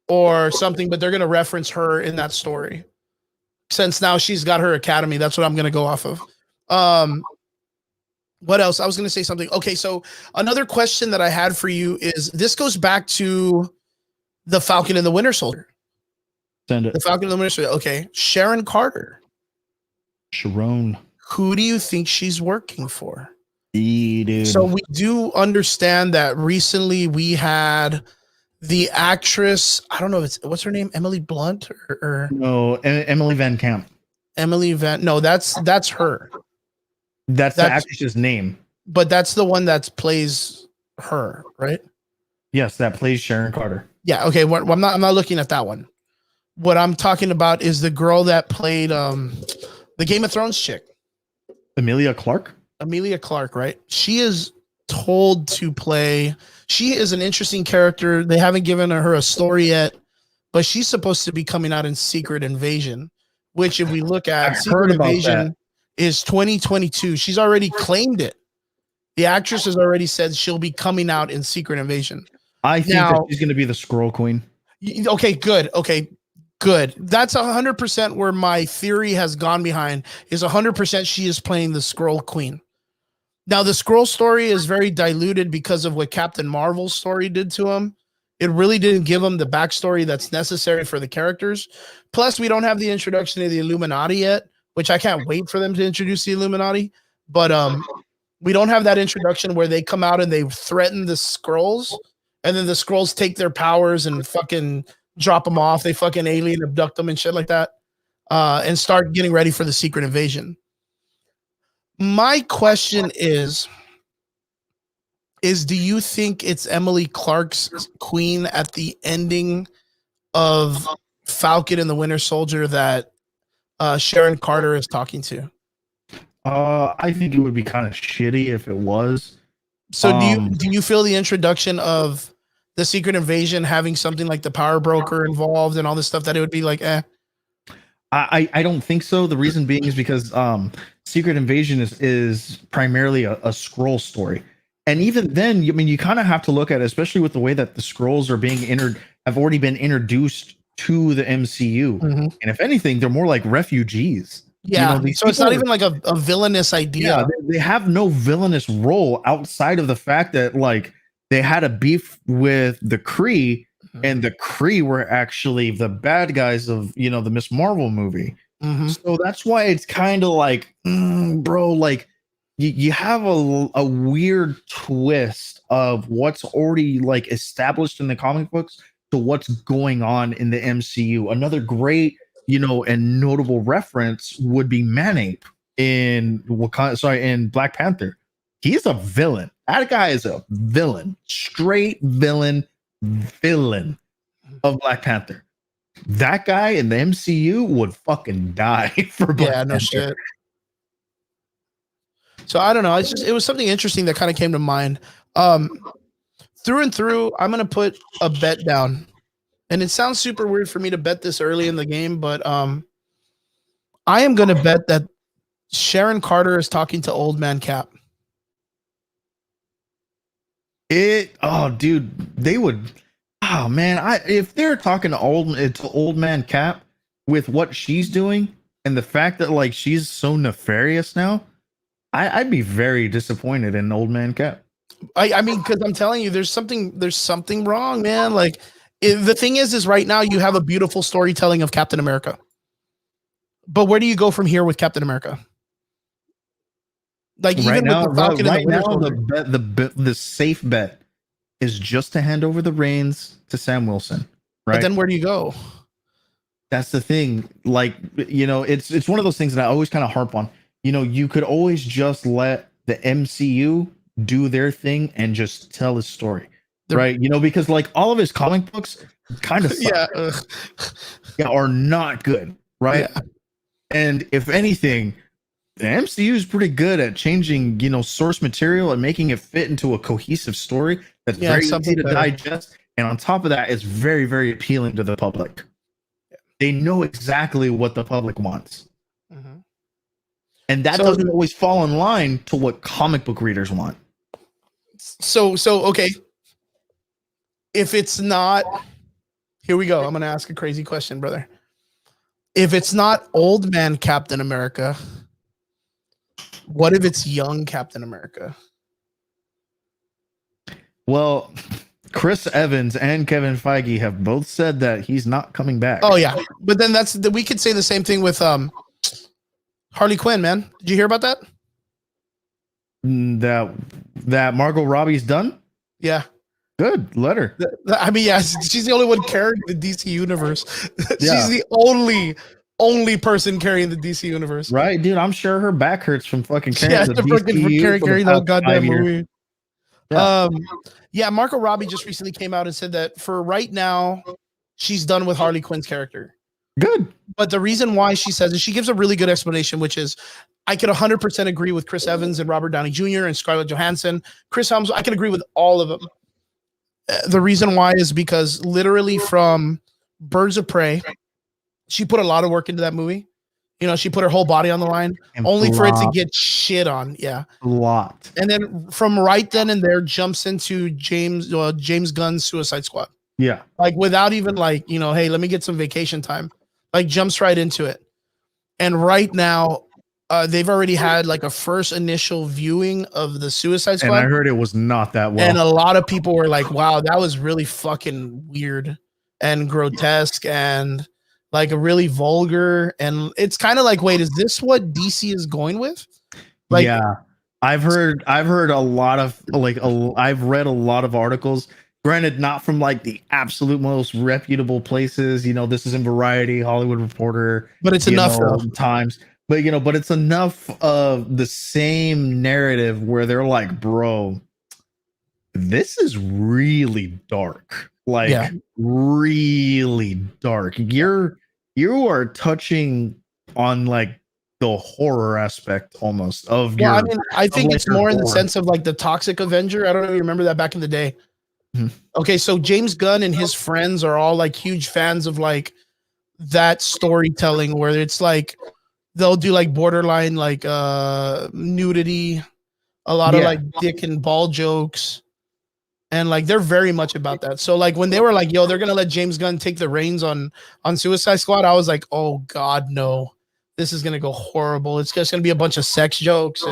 or something, but they're going to reference her in that story. Since now she's got her academy, that's what I'm going to go off of. What else? I was going to say something. Okay, so another question that I had for you is this goes back to the Falcon and the Winter Soldier. Send it. The Falcon and the Winter Soldier. Okay, Sharon Carter. Sharon. Who do you think she's working for? Dude. So we do understand that recently we had the actress. I don't know if what's her name, Emily Blunt or no, Emily Van Camp. No, that's her. That's the actress's name. But that's the one that plays her, right? Yes, that plays Sharon Carter. Yeah. Okay. I'm not looking at that one. What I'm talking about is the girl that played the Game of Thrones chick. Emilia Clarke, right? She is told to play. She is an interesting character. They haven't given her a story yet, but she's supposed to be coming out in Secret Invasion, which if we look at Secret Invasion is 2022. She's already claimed it. The actress has already said she'll be coming out in Secret Invasion. I think that she's going to be the Scroll Queen. Okay, good. Okay, good. That's 100% where my theory has gone behind is 100% she is playing the Scroll Queen. Now, the Scroll story is very diluted because of what Captain Marvel's story did to him. It really didn't give him the backstory that's necessary for the characters. Plus, we don't have the introduction of the Illuminati yet, which I can't wait for them to introduce the Illuminati. But we don't have that introduction where they come out and they threaten the Skrulls, and then the Skrulls take their powers and fucking drop them off. They fucking alien abduct them and shit like that, and start getting ready for the Secret Invasion. My question is do you think it's Emily Clark's queen at the ending of Falcon and the Winter Soldier that Sharon Carter is talking to? I think it would be kind of shitty if it was. So do you feel the introduction of the Secret Invasion having something like the Power Broker involved and all this stuff that it would be like, eh? I don't think so. The reason being is because Secret Invasion is primarily a scroll story. And even then, I mean, you kind of have to look at it, especially with the way that the scrolls are being have already been introduced to the MCU. Mm-hmm. And if anything, they're more like refugees. Yeah, so it's not even like a villainous idea. Yeah, they have no villainous role outside of the fact that like they had a beef with the Kree, and the Kree were actually the bad guys of the Miss Marvel movie. Mm-hmm. So that's why it's kind of like, bro, like you have a weird twist of what's already like established in the comic books to what's going on in the MCU. Another great and notable reference would be Manape in in Black Panther. He's a villain. That guy is a villain, straight villain of Black Panther. That guy in the MCU would fucking die for Black Panther. No shit. So I don't know. It was something interesting that kind of came to mind. Through and through, I'm gonna put a bet down. And it sounds super weird for me to bet this early in the game, but I am going to bet that Sharon Carter is talking to Old Man Cap. Dude, they would. Oh man, if they're talking to Old Man Cap with what she's doing and the fact that like she's so nefarious now, I'd be very disappointed in Old Man Cap. I mean, because I'm telling you, there's something wrong, man. Like. The thing is right now you have a beautiful storytelling of Captain America. But where do you go from here with Captain America? Like even right with the Falcon and the safe bet is just to hand over the reins to Sam Wilson. Right. But then where do you go? That's the thing. Like, it's one of those things that I always kind of harp on. You could always just let the MCU do their thing and just tell his story. Right, because like all of his comic books kind of are not good, right? Yeah. And if anything, the MCU is pretty good at changing, source material and making it fit into a cohesive story that's very easy to digest. And on top of that, it's very, very appealing to the public. Yeah. They know exactly what the public wants, and that doesn't always fall in line to what comic book readers want. So okay. If it's not, here we go. I'm going to ask a crazy question, brother. If it's not Old Man Captain America, what if it's young Captain America? Well, Chris Evans and Kevin Feige have both said that he's not coming back. Oh yeah, but then we could say the same thing with Harley Quinn, man. Did you hear about that? That Margot Robbie's done? Yeah. Good, let her. I mean, yeah, she's the only one carrying the DC universe. She's the only person carrying the DC universe. Right, dude. I'm sure her back hurts from fucking carrying the DCU carrying the goddamn movie. Yeah. Margot Robbie just recently came out and said that for right now, she's done with Harley Quinn's character. Good. But the reason why she says it, she gives a really good explanation, which is I could 100% agree with Chris Evans and Robert Downey Jr. and Scarlett Johansson, Chris Helms. I can agree with all of them. The reason why is because literally from Birds of Prey, she put a lot of work into that movie. You know, she put her whole body on the line, only for it to get shit on. Yeah, a lot. And then from right then and there, jumps into James Gunn's Suicide Squad. Yeah, like without even like, you know, hey, let me get some vacation time. Like jumps right into it. And right now, they've already had like a first initial viewing of the Suicide Squad. And I heard it was not that well. And a lot of people were like, wow, that was really fucking weird and grotesque and like a really vulgar. And it's kind of like, wait, is this what DC is going with? Like, yeah, I've heard a lot of like, I've read a lot of articles. Granted, not from like the absolute most reputable places. You know, this is in Variety, Hollywood Reporter, but it's enough though. Times. But you know, but it's enough of the same narrative where they're like, bro, this is really dark. Like really dark. You are touching on like the horror aspect almost of your. I mean, I think it's more in the sense of like the Toxic Avenger. I don't know if you remember that back in the day. Okay, so James Gunn and his friends are all like huge fans of like that storytelling where it's like they'll do like borderline like nudity, a lot of like dick and ball jokes, and like they're very much about that. So like when they were like, yo, they're gonna let James Gunn take the reins on Suicide Squad, I was like, oh god, no, this is gonna go horrible. It's just gonna be a bunch of sex jokes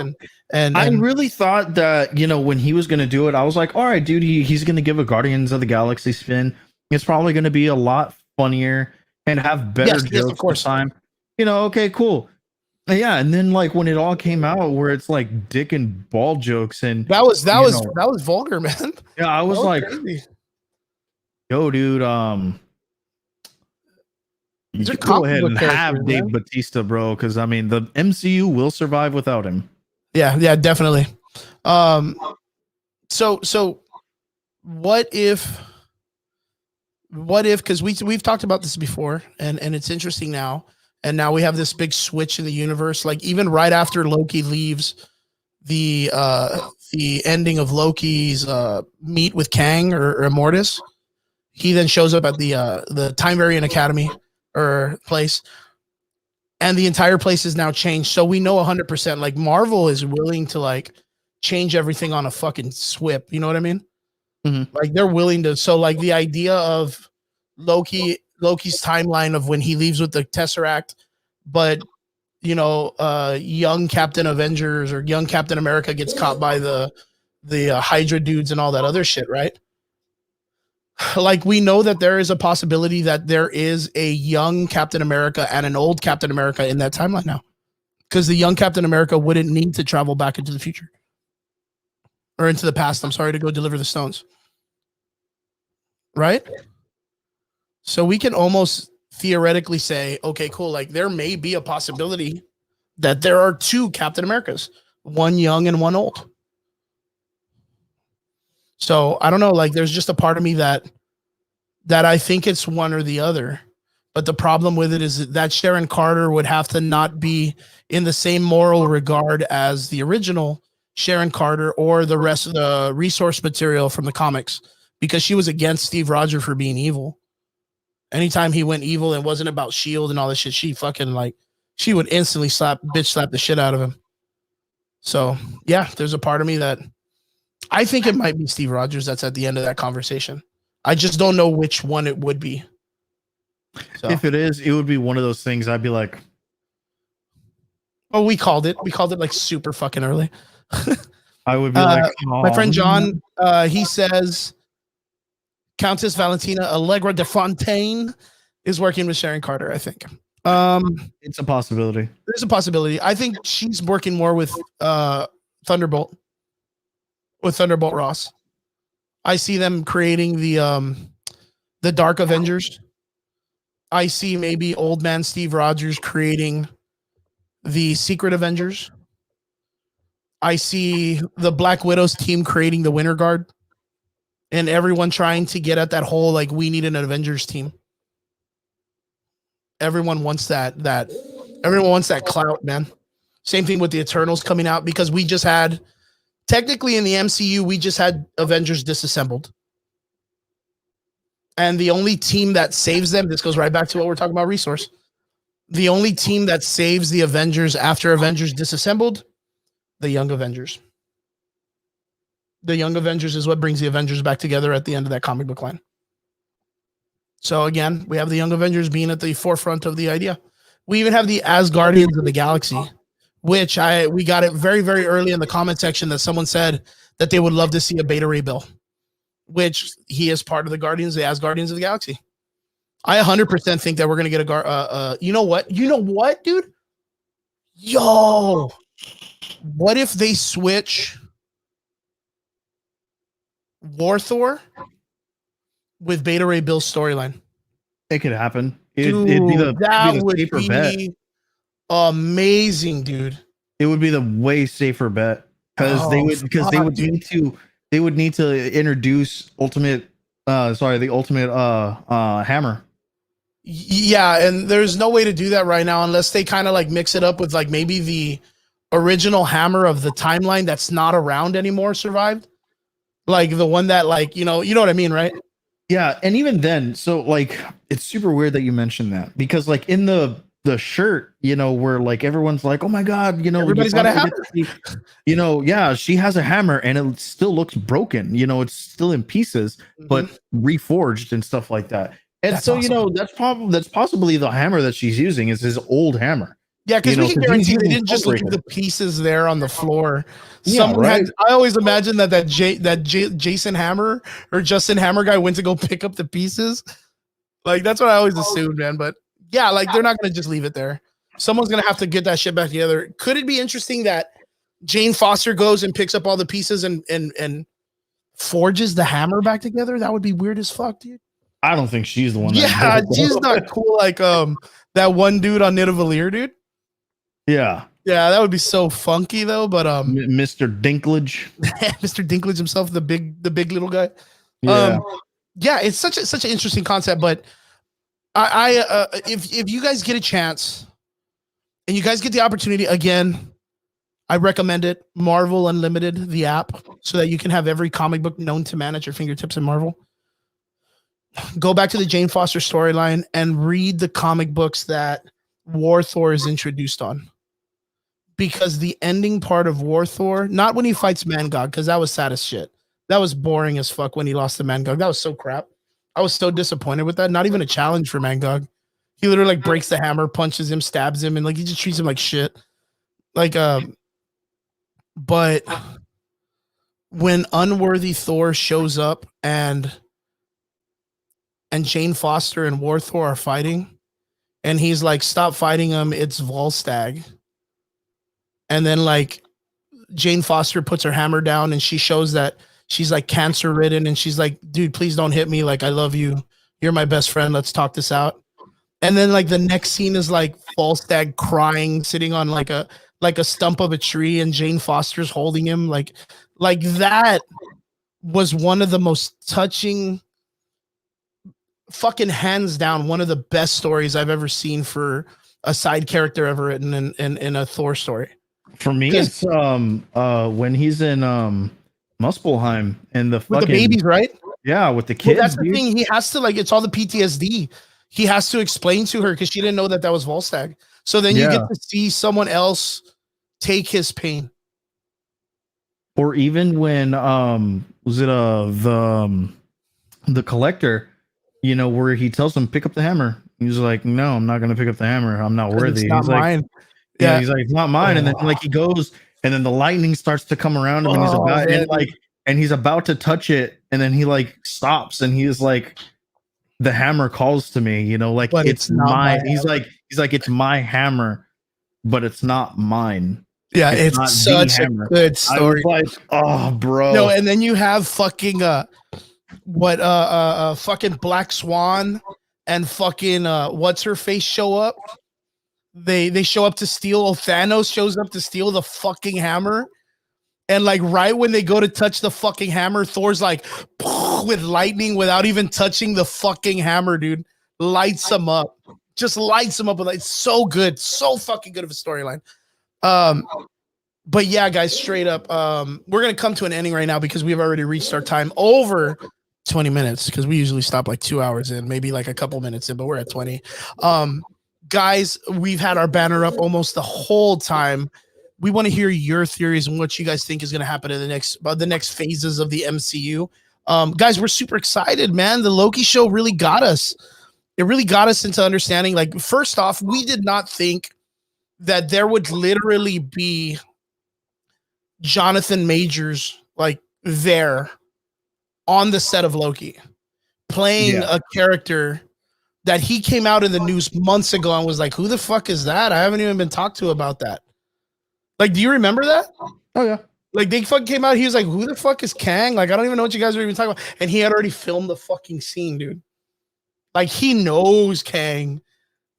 and I really thought that, you know, when he was gonna do it, I was like, all right, dude, he's gonna give a Guardians of the Galaxy spin. It's probably gonna be a lot funnier and have better jokes this time. You know, okay, cool. Yeah, and then like when it all came out where it's like dick and ball jokes and that was vulgar, man. Yeah, I was like crazy. Yo, dude, you can go ahead and have Dave Bautista, bro, because I mean the MCU will survive without him. Yeah, definitely. So what if because we've talked about this before and it's interesting now, and now we have this big switch in the universe, like even right after Loki leaves, the ending of Loki's meet with Kang or Immortus, he then shows up at the Time Variant Academy or place, and the entire place is now changed. So we know 100% like Marvel is willing to like change everything on a fucking swip. You know what I mean? Mm-hmm. Like they're willing to. So like the idea of Loki's timeline of when he leaves with the Tesseract, but you know, young Captain Avengers or young Captain America gets caught by the Hydra dudes and all that other shit, right? Like we know that there is a possibility that there is a young Captain America and an old Captain America in that timeline now, because the young Captain America wouldn't need to travel back into the future or into the past. I'm sorry, to go deliver the stones. Right. So we can almost theoretically say, okay, cool. Like there may be a possibility that there are two Captain Americas, one young and one old. So I don't know, like there's just a part of me that I think it's one or the other. But the problem with it is that Sharon Carter would have to not be in the same moral regard as the original Sharon Carter or the rest of the resource material from the comics, because she was against Steve Rogers for being evil. Anytime he went evil and wasn't about S.H.I.E.L.D. and all this shit, she fucking like, she would instantly slap the shit out of him. So yeah, there's a part of me that I think it might be Steve Rogers that's at the end of that conversation. I just don't know which one it would be. So. If it is, it would be one of those things I'd be like, oh, we called it like super fucking early. I would be like, oh, my friend John, he says Countess Valentina Allegra de Fontaine is working with Sharon Carter, I think. It's a possibility. There's a possibility. I think she's working more with Thunderbolt Ross. I see them creating the Dark Avengers. I see maybe old man Steve Rogers creating the Secret Avengers. I see the Black Widow's team creating the Winter Guard, and everyone trying to get at that whole like we need an Avengers team. Everyone wants that. Everyone wants that clout, man. Same thing with the Eternals coming out because we just had technically in the MCU we just had Avengers disassembled. And the only team that saves them, this goes right back to what we're talking about resource. The only team that saves the Avengers after Avengers disassembled, the Young Avengers. The Young Avengers is what brings the Avengers back together at the end of that comic book line. So again, we have the Young Avengers being at the forefront of the idea. We even have the Asgardians of the Galaxy, which we got it very, very early in the comment section that someone said that they would love to see a Beta Ray Bill, which he is part of the Asgardians of the Galaxy. I 100% think that we're gonna get you know what, dude? Yo, what if they switch War Thor with Beta Ray Bill's storyline? It could happen. It'd be the safer bet. Amazing, dude. It would be the way safer bet because they would need to introduce the ultimate hammer. Yeah, and there's no way to do that right now unless they kind of like mix it up with like maybe the original hammer of the timeline that's not around anymore survived. Like the one that like, you know what I mean, right? Yeah, and even then, so like it's super weird that you mentioned that because like in the shirt, where like everyone's like, oh my god, everybody's got a hammer. Yeah, she has a hammer and it still looks broken. It's still in pieces, but reforged and stuff like that. And that's so awesome. That's possibly the hammer that she's using is his old hammer. Yeah, because we can guarantee they didn't just leave the pieces there on the floor. I always imagine that Jason Hammer or Justin Hammer guy went to go pick up the pieces. Like that's what I always assumed, man. But yeah, like they're not gonna just leave it there. Someone's gonna have to get that shit back together. Could it be interesting that Jane Foster goes and picks up all the pieces and forges the hammer back together? That would be weird as fuck, dude. I don't think she's the one. Yeah, she's not cool like that one dude on Nidavellir, dude. Yeah, that would be so funky though. But Mr. Dinklage, Mr. Dinklage himself, the big little guy. Yeah, it's such an interesting concept. But if you guys get a chance and you guys get the opportunity again, I recommend it. Marvel Unlimited, the app, so that you can have every comic book known to man at your fingertips in Marvel. Go back to the Jane Foster storyline and read the comic books that War Thor is introduced on. Because the ending part of War Thor, not when he fights Mangog, because that was sad as shit. That was boring as fuck when he lost to Mangog. That was so crap. I was so disappointed with that. Not even a challenge for Mangog. He literally like breaks the hammer, punches him, stabs him, and like he just treats him like shit. Like but when unworthy Thor shows up and Jane Foster and War Thor are fighting, and he's like, "Stop fighting him, it's Volstagg." And then like Jane Foster puts her hammer down and she shows that she's like cancer ridden and she's like, "Dude, please don't hit me. Like, I love you. You're my best friend. Let's talk this out." And then like the next scene is like Volstagg crying, sitting on like a stump of a tree, and Jane Foster's holding him. Like that was one of the most touching, fucking hands down, one of the best stories I've ever seen for a side character ever written in a Thor story. For me, it's when he's in Muspelheim and the babies, right? Yeah, with the kids. Well, that's the thing. He has to like, it's all the PTSD. He has to explain to her because she didn't know that was Volstagg. So then you get to see someone else take his pain. Or even when was it the Collector, where he tells him pick up the hammer. He's like, "No, I'm not gonna pick up the hammer. I'm not worthy." It's not mine. Like, yeah, he's like, "It's not mine." And then like he goes, and then the lightning starts to come around him, and he's about to touch it, and then he like stops, and he's like, "The hammer calls to me," like but it's mine. He's like, "It's my hammer, but it's not mine." Yeah, it's such a good story. I was like, "Oh, bro." No, and then you have fucking fucking Black Swan and fucking what's her face show up. They show up to steal. Thanos shows up to steal the fucking hammer, and like right when they go to touch the fucking hammer, Thor's like with lightning without even touching the fucking hammer, dude. Lights him up. just lights him up with like so good, so fucking good of a storyline. But yeah, guys, straight up, we're gonna come to an ending right now because we've already reached our time over 20 minutes because we usually stop like 2 hours in, maybe like a couple minutes in, but we're at 20. Guys, we've had our banner up almost the whole time. We want to hear your theories and what you guys think is going to happen in the next phases of the MCU. Guys, we're super excited, man. The Loki show really got us. It really got us into understanding. Like, first off, we did not think that there would literally be Jonathan Majors like there on the set of Loki playing a character that he came out in the news months ago and was like, who the fuck is that? I haven't even been talked to about that. Like, do you remember that? Oh yeah. Like, they fucking came out. He was like, who the fuck is Kang? Like, I don't even know what you guys are even talking about. And he had already filmed the fucking scene, dude. Like, he knows Kang.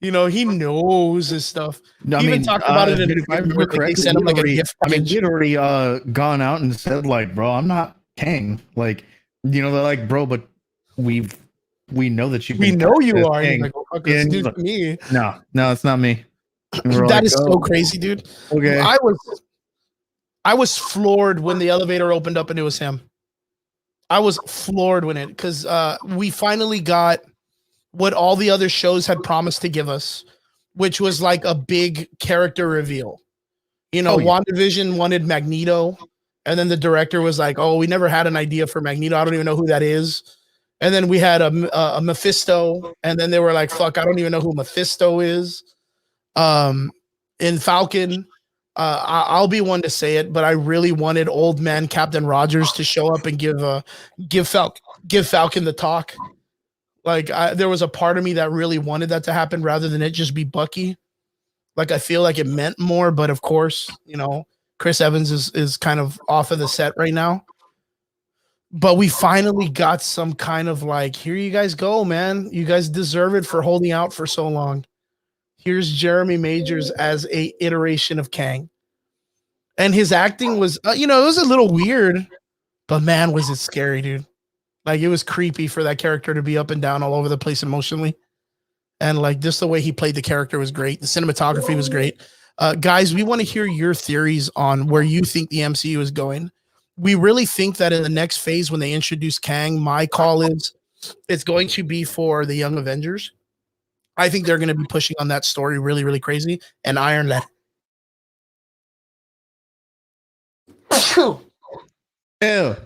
You know, he knows his stuff. No, he even talked about it in if I remember correctly, they sent him like a gift. I mean, he'd already gone out and said, like, bro, I'm not Kang. Like, you know, they're like, bro, but we know that you. We know you are. Like, well, dude, me. No, it's not me. That is so crazy, dude. Okay. I was floored when the elevator opened up and it was him. I was floored when because we finally got what all the other shows had promised to give us, which was like a big character reveal. You know, WandaVision wanted Magneto, and then the director was like, "Oh, we never had an idea for Magneto. I don't even know who that is." And then we had a Mephisto, and then they were like, "Fuck, I don't even know who Mephisto is." In Falcon, I'll be one to say it, but I really wanted old man Captain Rogers to show up and give Falcon the talk. Like, there was a part of me that really wanted that to happen rather than it just be Bucky. Like, I feel like it meant more, but of course, you know, Chris Evans is kind of off of the set right now. But we finally got some kind of like, here you guys go, man. You guys deserve it for holding out for so long. Here's Jeremy Majors as a iteration of Kang. And his acting was, you know, it was a little weird, but man, was it scary, dude. Like, it was creepy for that character to be up and down all over the place emotionally. And like, just the way he played the character was great. The cinematography was great. Guys, we want to hear your theories on where you think the MCU is going. We really think that in the next phase, when they introduce Kang, my call is it's going to be for the Young Avengers. I think they're going to be pushing on that story really, really crazy. And Iron Lad. Ew.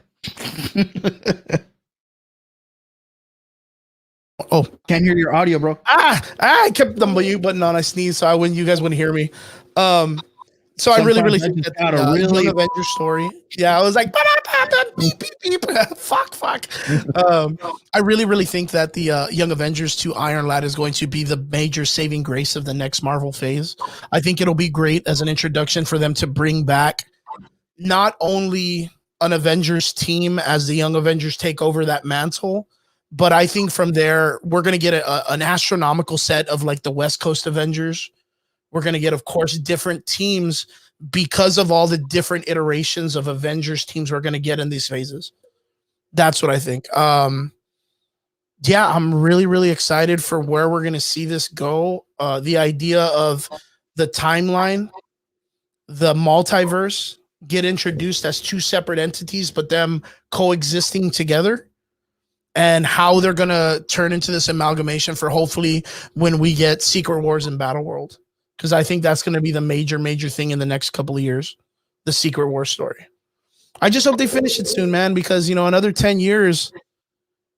Oh, can't hear your audio, bro. I kept the mute button on. I sneezed, so you guys wouldn't hear me. So I really think that the Young Avengers story. Yeah, I was like, beep, beep, beep. fuck. I really think that the Young Avengers to Iron Lad is going to be the major saving grace of the next Marvel phase. I think it'll be great as an introduction for them to bring back not only an Avengers team as the Young Avengers take over that mantle, but I think from there, we're going to get an astronomical set of like the West Coast Avengers. We're going to get, of course, different teams because of all the different iterations of Avengers teams we're going to get in these phases. That's what I think. Yeah, I'm really excited for where we're going to see this go. The idea of the timeline, the multiverse get introduced as two separate entities, but them coexisting together. And how they're going to turn into this amalgamation for hopefully when we get Secret Wars and Battle World. Because I think that's going to be the major thing in the next couple of years, the Secret War story. I just hope they finish it soon, man, because, you know, another 10 years,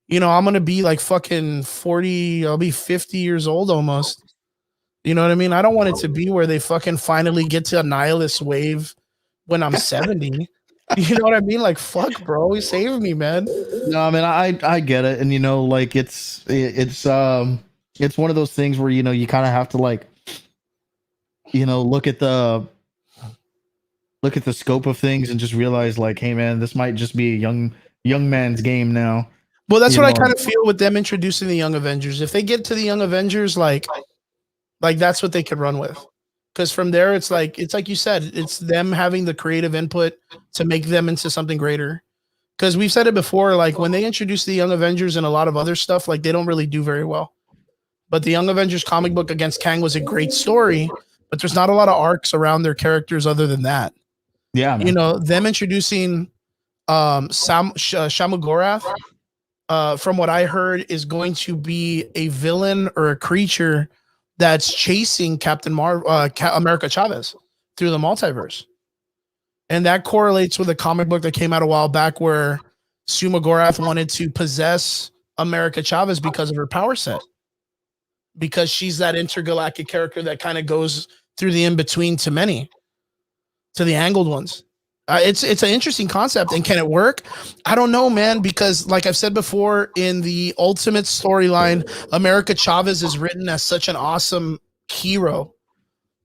you know, I'm going to be like fucking 40. I'll be 50 years old almost. You know what I mean? I don't want it to be where they fucking finally get to a nihilist wave when I'm 70. You know what I mean? Like, fuck, bro, save me, man. No, I mean, I get it, and you know, like it's one of those things where, you know, you kind of have to, like, you know, look at the scope of things and just realize, like, hey, man, this might just be a young man's game now. Well, that's what I kind of feel with them introducing the Young Avengers. If they get to the Young Avengers, like that's what they could run with. Because from there, it's like you said, it's them having the creative input to make them into something greater. Because we've said it before, like when they introduce the Young Avengers and a lot of other stuff, like they don't really do very well. But the Young Avengers comic book against Kang was a great story, but there's not a lot of arcs around their characters other than that. Yeah, man. Them introducing Shamugorath, from what I heard, is going to be a villain or a creature that's chasing America Chavez through the multiverse. And that correlates with a comic book that came out a while back where Suma Gorath wanted to possess America Chavez because of her power set. Because she's that intergalactic character that kind of goes through the in-between to the angled ones. It's an interesting concept, and can it work? I don't know, man, because like I've said before, in the Ultimate storyline, America Chavez is written as such an awesome hero,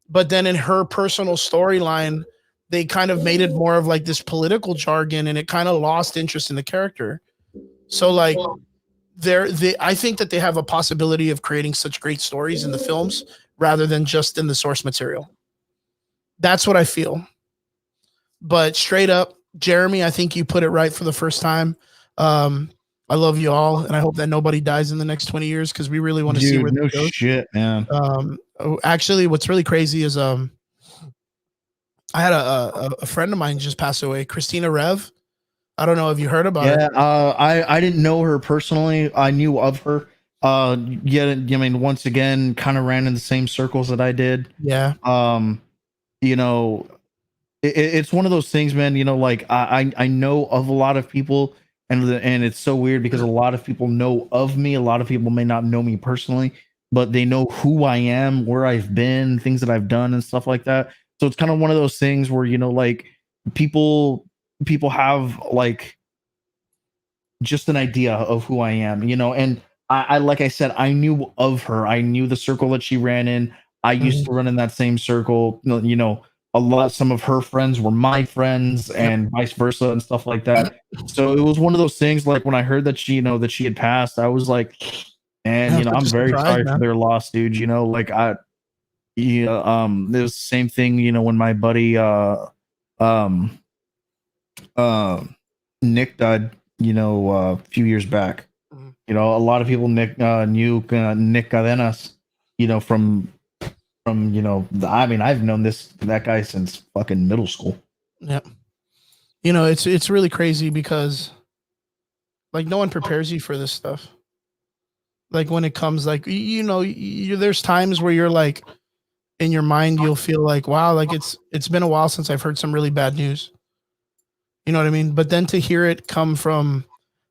but then in her personal storyline, they kind of made it more of like this political jargon, and it kind of lost interest in the character. So like I think that they have a possibility of creating such great stories in the films rather than just in the source material. That's what I feel. But straight up, Jeremy, I think you put it right for the first time. I love you all, and I hope that nobody dies in the next 20 years because we really want to see where no this goes. Shit, man. Actually, what's really crazy is I had a friend of mine just pass away, Christina Rev. I don't know if you heard about her. I didn't know her personally. I knew of her. Yeah, I mean, once again, kind of ran in the same circles that I did. Yeah. You know, it's one of those things, man. You know, like I know of a lot of people, and it's so weird because a lot of people know of me. A lot of people may not know me personally, but they know who I am, where I've been, things that I've done, and stuff like that. So it's kind of one of those things where, you know, like people have like just an idea of who I am, you know, and I like I said, I knew of her. I knew the circle that she ran in. I used to run in that same circle. You know, some of her friends were my friends and vice versa and stuff like that. So it was one of those things, like when I heard that she had passed, I was like, man, you know, I'm very sorry for their loss, dude. You know, like it was the same thing, you know, when my buddy Nick died, you know, a few years back. You know, a lot of people knew Nick Cadenas, you know, from you know, I mean, I've known that guy since fucking middle school. Yeah. You know, it's really crazy because like no one prepares you for this stuff. Like when it comes, like, you know, there's times where you're like, in your mind, you'll feel like, wow, like it's been a while since I've heard some really bad news. You know what I mean? But then to hear it come from,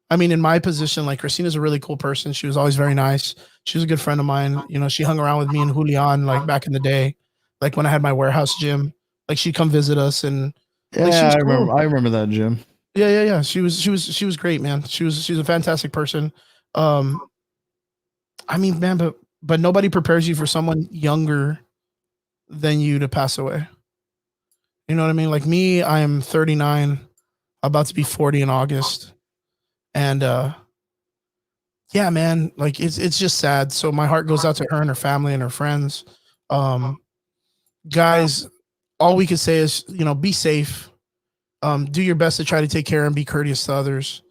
I mean, in my position, like Christina's a really cool person. She was always very nice. She was a good friend of mine. You know, she hung around with me and Julian like back in the day, like when I had my warehouse gym. Like she'd come visit us, and like, yeah, I remember that gym. Yeah. She was great, man. She was a fantastic person. I mean, man, but nobody prepares you for someone younger than you to pass away. You know what I mean? Like me, I am 39, about to be 40 in August. And yeah, man, like it's just sad. So my heart goes out to her and her family and her friends. Guys, all we can say is, you know, be safe. Do your best to try to take care and be courteous to others.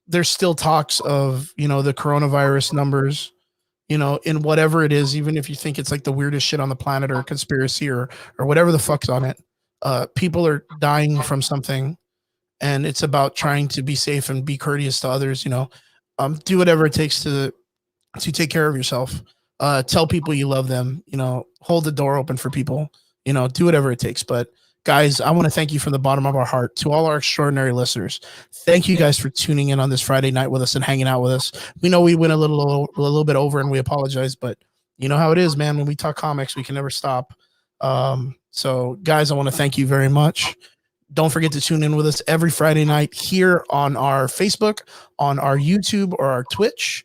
There's still talks of, you know, the coronavirus numbers, you know, in whatever it is, even if you think it's like the weirdest shit on the planet or a conspiracy or whatever the fuck's on it. People are dying from something, and it's about trying to be safe and be courteous to others, you know. Do whatever it takes to take care of yourself. Tell people you love them, you know, hold the door open for people, you know, do whatever it takes. But guys, I want to thank you from the bottom of our heart to all our extraordinary listeners. Thank you guys for tuning in on this Friday night with us and hanging out with us. We know we went a little bit over, and we apologize, but you know how it is, man. When we talk comics, we can never stop. So guys, I want to thank you very much. Don't forget to tune in with us every Friday night here on our Facebook, on our YouTube, or our Twitch.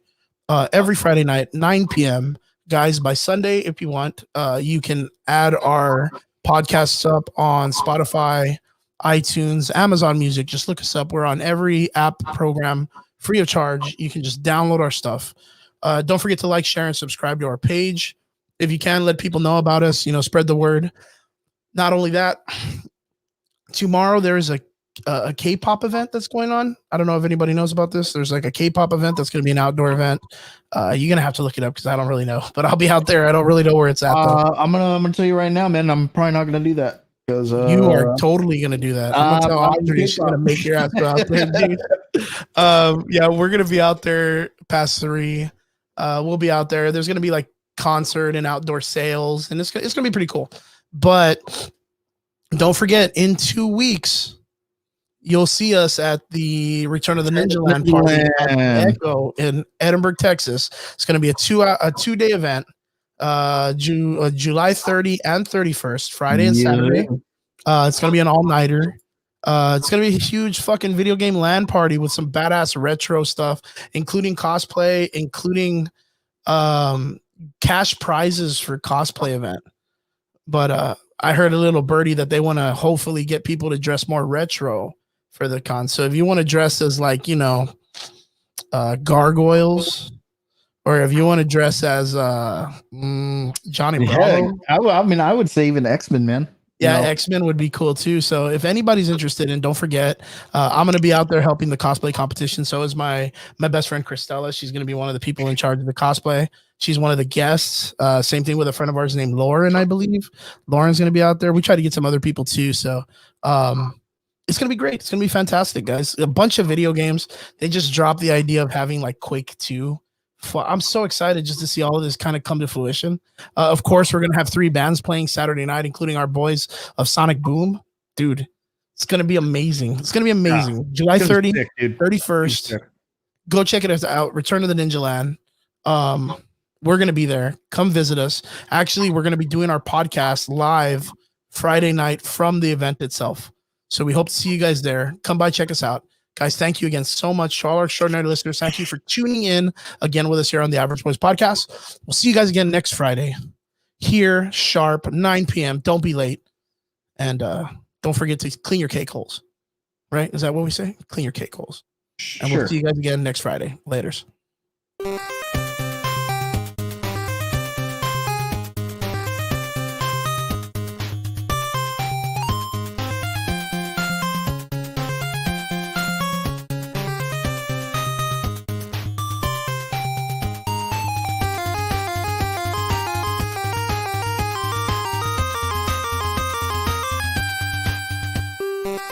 Every Friday night, 9 p.m. Guys, by Sunday, if you want, you can add our podcasts up on Spotify, iTunes, Amazon Music. Just look us up. We're on every app program free of charge. You can just download our stuff. Don't forget to like, share, and subscribe to our page. If you can, let people know about us, you know, spread the word. Not only that, tomorrow there is a a K-pop event that's going on. I don't know if anybody knows about this. There's like a K-pop event that's going to be an outdoor event. You're gonna have to look it up because I don't really know, but I'll be out there. I don't really know where it's at though. I'm gonna tell you right now, man. I'm probably not gonna do that because you are totally gonna do that. I'm gonna tell Audrey she's gonna make your ass go out there, dude. Yeah, we're gonna be out there past 3. We'll be out there. There's gonna be like concert and outdoor sales, and it's gonna be pretty cool. But don't forget, in 2 weeks, you'll see us at the Return of the Ninja Land party at Echo in Edinburgh, Texas. It's going to be a 2-day event, July 30 and 31st, Friday and Saturday. It's going to be an all-nighter. It's going to be a huge fucking video game LAN party with some badass retro stuff, including cosplay, including cash prizes for cosplay event. But I heard a little birdie that they want to hopefully get people to dress more retro for the con. So if you want to dress as like, gargoyles, or if you want to dress as Johnny Bravo. I would say even X-Men, man. Yeah, X-Men would be cool too. So if anybody's interested, and don't forget, I'm going to be out there helping the cosplay competition. So is my best friend, Christella. She's going to be one of the people in charge of the cosplay. She's one of the guests. Same thing with a friend of ours named Lauren, I believe. Lauren's going to be out there. We try to get some other people too. So it's going to be great. It's going to be fantastic, guys. A bunch of video games. They just dropped the idea of having like Quake 2. I'm so excited just to see all of this kind of come to fruition. Of course, we're going to have 3 bands playing Saturday night, including our boys of Sonic Boom. Dude, it's going to be amazing. It's going to be amazing. Yeah. July 30, 31st. Go check it out. Return to the Ninja Land. We're going to be there. Come visit us. Actually, we're going to be doing our podcast live Friday night from the event itself. So we hope to see you guys there. Come by, check us out. Guys, thank you again so much to all our extraordinary listeners. Thank you for tuning in again with us here on the Average Boys Podcast. We'll see you guys again next Friday here, sharp, 9 p.m. Don't be late. And don't forget to clean your cake holes. Right? Is that what we say? Clean your cake holes. And we'll see you guys again next Friday. Laters.